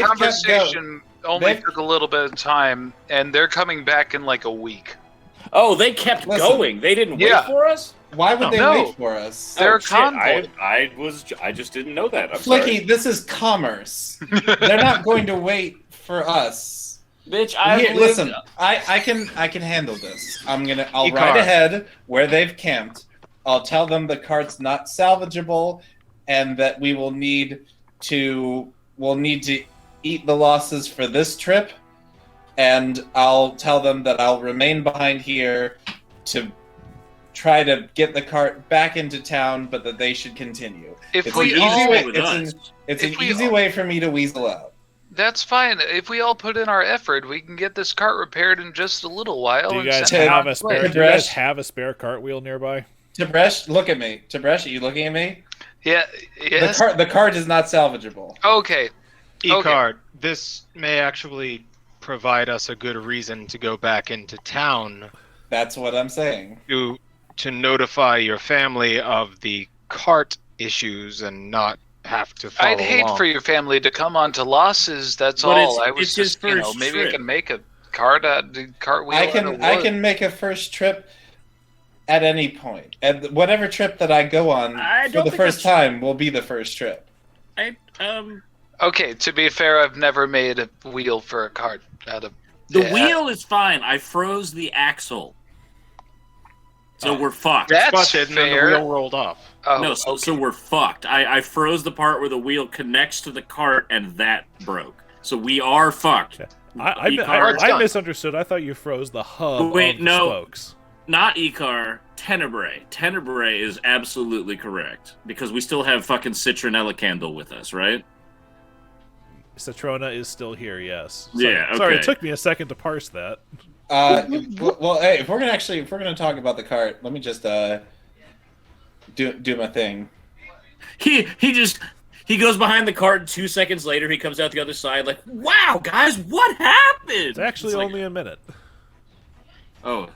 conversation only took a little bit of time, and they're coming back in like a week. Oh, they kept going. They didn't wait for us. Why would they wait for us? They're a convoy. I just didn't know that. I'm Flickie, sorry. this is commerce. They're not going to wait for us. Bitch, listen. I can handle this. I'll Icar. ride ahead where they've camped. I'll tell them the cart's not salvageable, and that we'll need to eat the losses for this trip. And I'll tell them that I'll remain behind here to try to get the cart back into town, but that they should continue. It's an easy way for me to weasel out. That's fine. If we all put in our effort, we can get this cart repaired in just a little while. Do you guys have a spare cartwheel nearby? Tib'resh, look at me. Tib'resh, are you looking at me? Yeah. Yes. The cart is not salvageable. Okay. Icar, this may actually provide us a good reason to go back into town. That's what I'm saying. To notify your family of the cart issues and not have to follow I'd hate along. for your family to come on to losses. That's all. I was just, maybe I can make a cartwheel. I can make a first trip at any point. And whatever trip that I go on for the first time will be the first trip. Okay, to be fair, I've never made a wheel for a cart out of. The wheel is fine. I froze the axle. So we're fucked. That's fair. And the wheel rolled off. Oh, no, so we're fucked. I froze the part where the wheel connects to the cart, and that broke. So we are fucked. I misunderstood. I thought you froze the hub of the spokes. Not Icar. Tenebrae. Tenebrae is absolutely correct. Because we still have fucking Citronella Candle with us, right? Citrona is still here, yes. Okay. Sorry, it took me a second to parse that. Well, hey, if we're gonna talk about the cart, let me just do my thing. He goes behind the cart, and 2 seconds later he comes out the other side like, wow, guys, what happened? It's actually only a minute. Oh,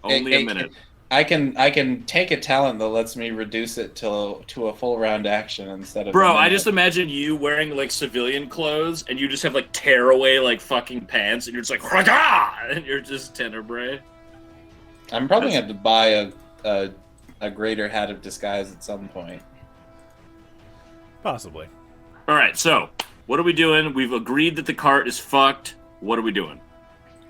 only a minute. I can take a talent that lets me reduce it to a full round action instead of. Bro, I just imagine you wearing civilian clothes and you just have tearaway fucking pants and you're just like Ragah! And you're just Tenebrae. I'm probably gonna have to buy a greater hat of disguise at some point. Possibly. All right, so what are we doing? We've agreed that the cart is fucked. What are we doing?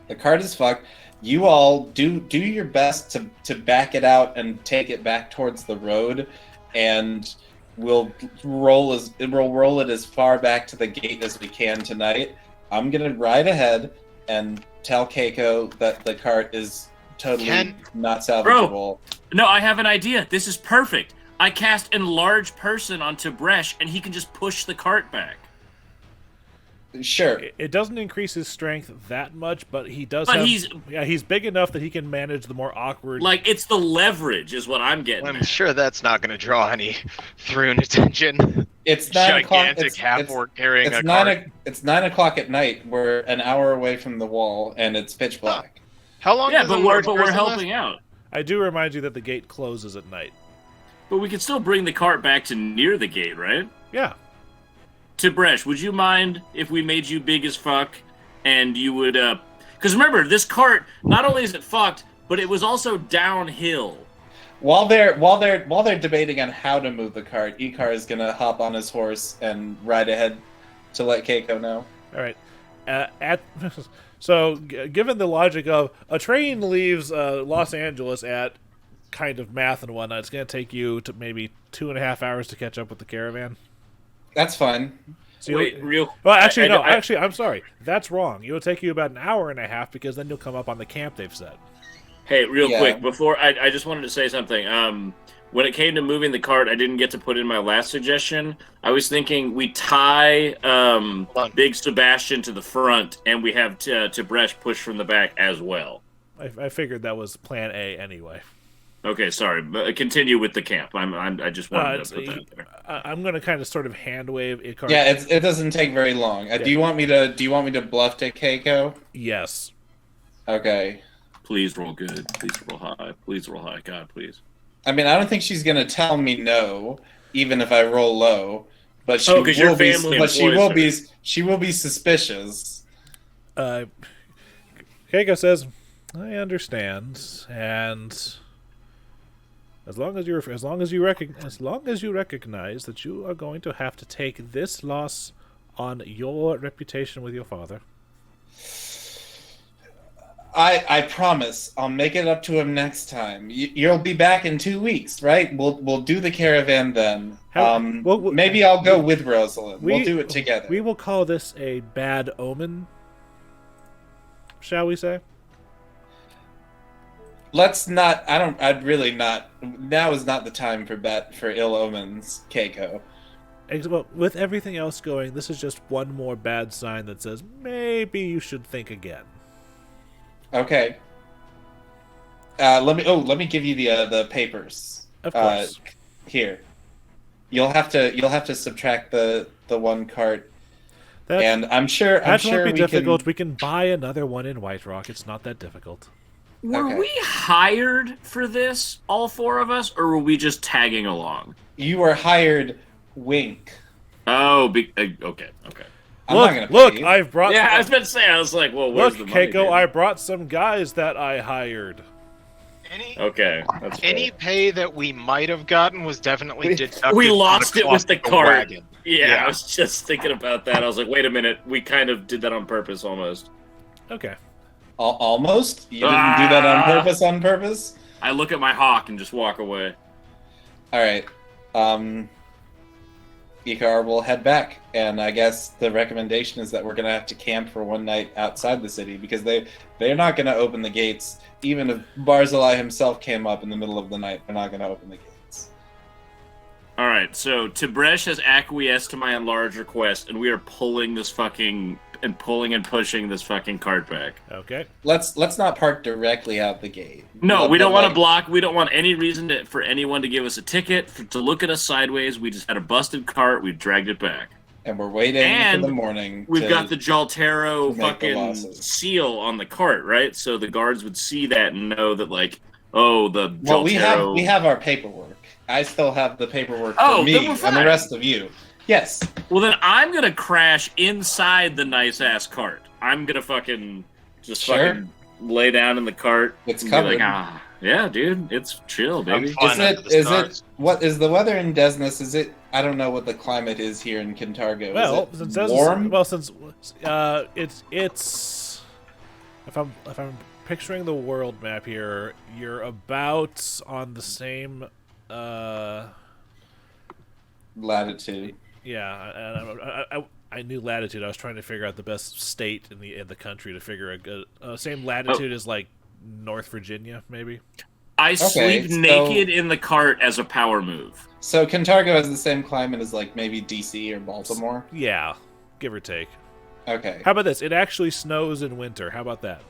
The cart is fucked. You all do your best to back it out and take it back towards the road, and we'll roll it as far back to the gate as we can tonight. I'm gonna ride ahead and tell Keiko that the cart is totally not salvageable. Bro, no, I have an idea. This is perfect. I cast Enlarge Person on Tib'resh, and he can just push the cart back. Sure. It doesn't increase his strength that much, but he does. But he's big enough that he can manage the more awkward. It's the leverage, is what I'm getting. I'm sure that's not going to draw any Thrune attention. It's 9 o'clock. Gigantic half-orc carrying a cart. It's 9 o'clock at night. We're an hour away from the wall, and it's pitch black. How long? Yeah, but we're helping out. I do remind you that the gate closes at night. But we can still bring the cart back to near the gate, right? Yeah. Tib'resh, would you mind if we made you big as fuck, and you would, because remember, this cart, not only is it fucked, but it was also downhill. While they're debating on how to move the cart, Icar is gonna hop on his horse and ride ahead to let Keiko know. All right. So, given the logic of a train leaves Los Angeles at kind of math and whatnot, it's going to take you to maybe 2.5 hours to catch up with the caravan. That's fine. So Wait, real? Well, actually, no. Actually, I'm sorry. That's wrong. It'll take you about an hour and a half because then you'll come up on the camp they've set. Hey, real quick, before I just wanted to say something. When it came to moving the cart, I didn't get to put in my last suggestion. I was thinking we tie Big Sebastian to the front, and we have Tib'resh push from the back as well. I figured that was Plan A anyway. Okay, sorry. But continue with the camp. I just wanted to put that there. I'm going to kind of sort of hand wave Icar. Yeah, it doesn't take very long. Do you want me to bluff to Keiko? Yes. Okay. Please roll good. Please roll high. Please roll high. God, please. I mean, I don't think she's gonna tell me no, even if I roll low. But she will be. But she will be suspicious. Keiko says, "I understand, and as long as you recognize that you are going to have to take this loss on your reputation with your father." I promise I'll make it up to him next time. You'll be back in 2 weeks, right? We'll do the caravan then. Maybe I'll go with Rosalind. We'll do it together. We will call this a bad omen, shall we say? Let's not. I'd really not. Now is not the time for ill omens, Keiko. Well, with everything else going, this is just one more bad sign that says maybe you should think again. Okay. Let me give you the papers. Of course. Here. You'll have to subtract the one cart. And I'm sure won't be difficult. We can buy another one in White Rock. It's not that difficult. Were we hired for this, all four of us, or were we just tagging along? You were hired, wink. Oh, okay. Look, I've brought... Yeah, I was about to say, I was like, well, where's the money? Look, Keiko, I brought some guys that I hired. Any pay that we might have gotten was definitely deducted. We lost it with the cart. Yeah, I was just thinking about that. I was like, wait a minute, we kind of did that on purpose almost. Okay. Almost? You didn't do that on purpose? I look at my hawk and just walk away. Alright. Icar will head back, and I guess the recommendation is that we're going to have to camp for one night outside the city, because they're not going to open the gates. Even if Barzillai himself came up in the middle of the night, they're not going to open the gates. Alright, so Tib'resh has acquiesced to my enlarged request, and we are pulling and pushing this fucking cart back. Okay. Let's not park directly out the gate. No, we don't want to block. We don't want any reason for anyone to give us a ticket, to look at us sideways. We just had a busted cart. We dragged it back. And we're waiting for the morning. We've got the Jhaltero fucking seal on the cart, right? So the guards would see that and know that, like, Jhaltero... Well, we have our paperwork. I still have the paperwork for me and the rest of you. Yes. Well, then I'm going to crash inside the nice-ass cart. I'm going to fucking fucking lay down in the cart. It's covered. Yeah, dude. It's chill, baby. What is the weather in Desnus? Is it... I don't know what the climate is here in Kintargo. Well, is it warm? Since it's... If I'm picturing the world map here, you're about on the same... latitude. Yeah, I knew latitude. I was trying to figure out the best state in the country to figure a good same latitude as like North Virginia, maybe. I sleep naked in the cart as a power move. So Kintargo has the same climate as like maybe DC or Baltimore. Yeah, give or take. Okay. How about this? It actually snows in winter. How about that?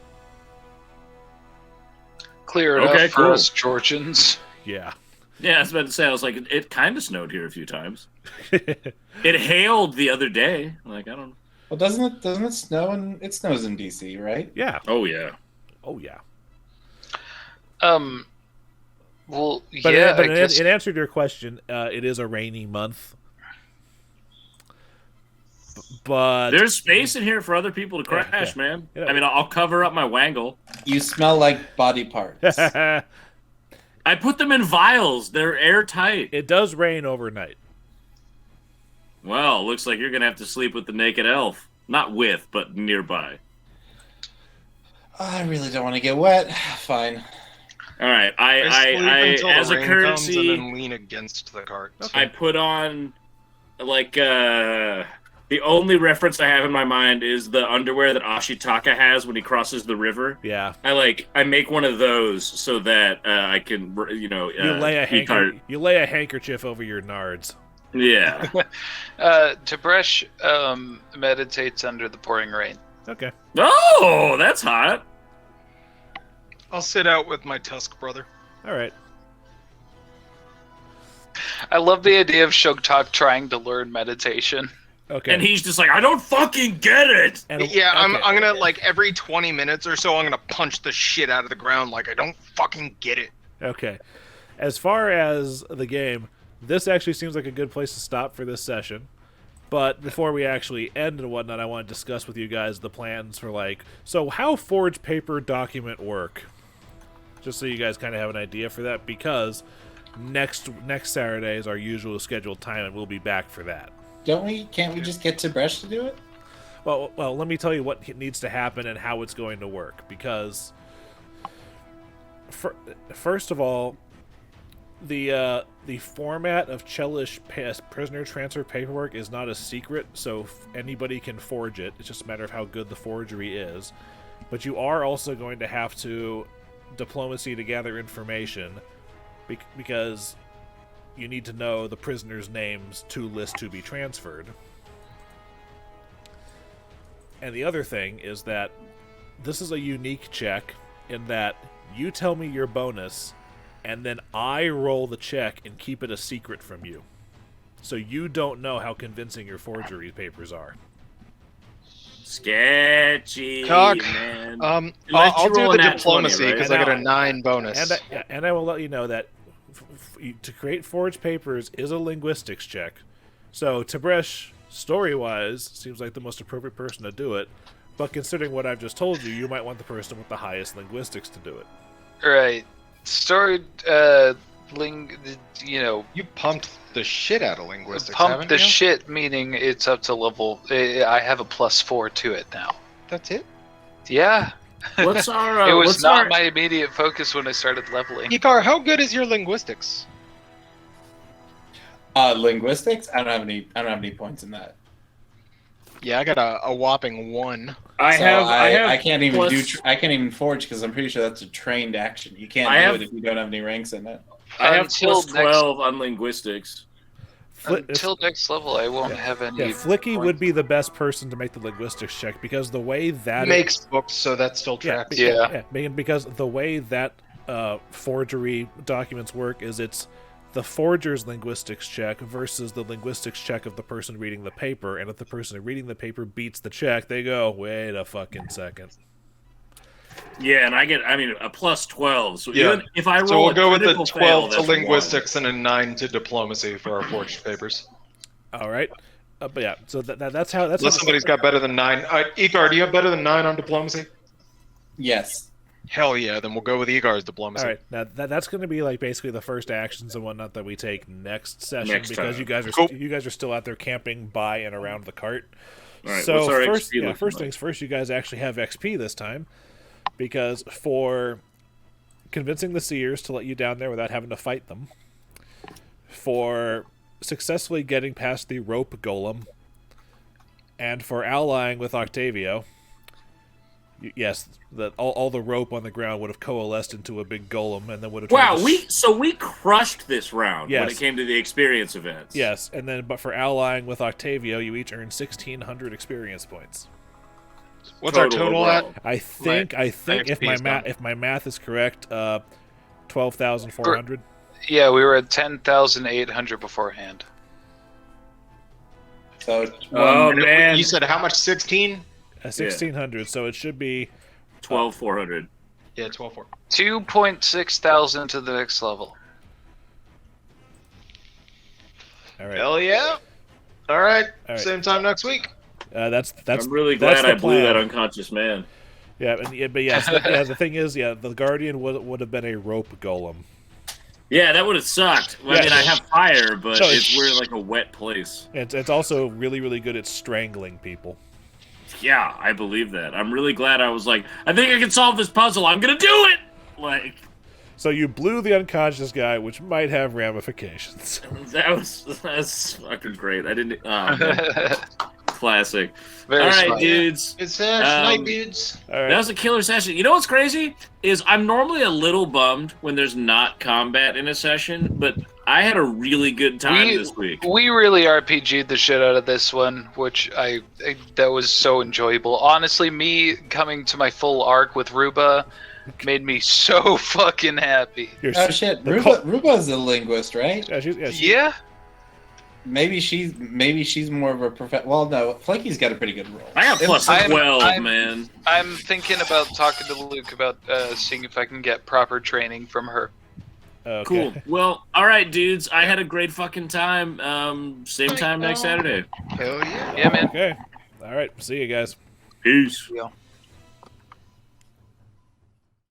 Clear enough for us Georgians. Yeah. Yeah, I was about to say, I was like, it kind of snowed here a few times. It hailed the other day. Like, I don't know. Well, doesn't it snow it snows in DC, right? Yeah. Oh, yeah. Oh, yeah. Well, but yeah, in answer to your question, it is a rainy month. But there's space in here for other people to crash, man. I mean, I'll cover up my wangle. You smell like body parts. I put them in vials. They're airtight. It does rain overnight. Well, looks like you're going to have to sleep with the naked elf. Not with, but nearby. I really don't want to get wet. Fine. All right, I as a courtesy, and then lean against the cart. Okay. I put on like the only reference I have in my mind is the underwear that Ashitaka has when he crosses the river. Yeah. I make one of those so that I can you lay a handkerchief over your nards. Yeah. Tib'resh meditates under the pouring rain. Okay. Oh, that's hot. I'll sit out with my Tusk brother. All right. I love the idea of Sugtok trying to learn meditation. Okay. And he's just like, I don't fucking get it. Yeah, okay. I'm gonna like every 20 minutes or so, I'm gonna punch the shit out of the ground like I don't fucking get it. Okay. As far as the game, this actually seems like a good place to stop for this session. But before we actually end and whatnot, I want to discuss with you guys the plans for so how forged paper document work. Just so you guys kind of have an idea for that, because next Saturday is our usual scheduled time, and we'll be back for that. Can't we just get Tib'resh to do it? Well, let me tell you what needs to happen and how it's going to work, because first of all, the format of Chelish prisoner transfer paperwork is not a secret, so anybody can forge it. It's just a matter of how good the forgery is. But you are also going to have to diplomacy to gather information, because you need to know the prisoners' names to list to be transferred. And the other thing is that this is a unique check in that you tell me your bonus, and then I roll the check and keep it a secret from you. So you don't know how convincing your forgery papers are. Sketchy, Cock. man. I'll do the diplomacy because I got a 9 bonus. And I will let you know that to create forged papers is a linguistics check. So Tib'resh, story-wise, seems like the most appropriate person to do it. But considering what I've just told you, you might want the person with the highest linguistics to do it. Right. Story, You pumped the shit out of linguistics, Pump the shit, meaning it's up to level... I have a +4 to it now. That's it? Yeah. What's our? It was not my immediate focus when I started leveling. Icar, how good is your linguistics? Linguistics? I don't have any points in that. Yeah, I got a whopping 1. I can't even I can't even forge because I'm pretty sure that's a trained action. You can't do it if you don't have any ranks in it. I have +12 on linguistics. Until next level, I won't have any. Yeah, Flickie would be the best person to make the linguistics check, because the way that makes books, so that still tracks. Because the way that forgery documents work is it's the forger's linguistics check versus the linguistics check of the person reading the paper, and if the person reading the paper beats the check, they go, wait a fucking second. Yeah, and I get, a +12. So even if I roll, so we'll go with the 12 to fail, linguistics and a 9 to diplomacy for our forged papers. All right, but yeah, so that's how. Unless somebody's got better than 9. Icar, do you have better than 9 on diplomacy? Yes. Hell yeah, then we'll go with Icar's diplomacy. All right, now that's going to be basically the first actions and whatnot that we take next session, because you guys are still out there camping by and around the cart. All right, so first things first, you guys actually have XP this time. Because for convincing the Seers to let you down there without having to fight them, for successfully getting past the rope golem, and for allying with Octavio, yes, that all the rope on the ground would have coalesced into a big golem, and then would have. Wow, we crushed this round when it came to the experience events. Yes, and then but for allying with Octavio, you each earn 1,600 experience points. What's our total at? I think if my math is correct, 12,400. Yeah, we were at 10,800 beforehand. So man, you said how much? 16? 1,600. So it should be 12,400. Yeah, 12,400. 2.6 thousand to the next level. All right. Hell yeah! All right. Same time next week. That's. I'm really glad I blew that unconscious man. Yeah, but yes, the thing is, the Guardian would have been a rope golem. Yeah, that would have sucked. I mean, I have fire, but we're like a wet place. It's also really, really good at strangling people. Yeah, I believe that. I'm really glad I was like, I think I can solve this puzzle. I'm gonna do it! Like... So you blew the unconscious guy, which might have ramifications. That's fucking great. I didn't... Classic. Very All right, smart. dudes. Good night, dudes. All right. That was a killer session. You know what's crazy? Is I'm normally a little bummed when there's not combat in a session, but I had a really good time this week. We really RPG'd the shit out of this one, which that was so enjoyable. Honestly, me coming to my full arc with Ruba made me so fucking happy. Oh shit, Ruba's a linguist, right? Yeah. Maybe she's more of a well, no, Flickie's got a pretty good role. I got plus 12, man. I'm thinking about talking to Luke about seeing if I can get proper training from her. Okay. Cool. Well, all right, dudes. I had a great fucking time. Same time next Saturday. Hell yeah. Yeah, man. Okay. All right. See you guys. Peace. Yeah.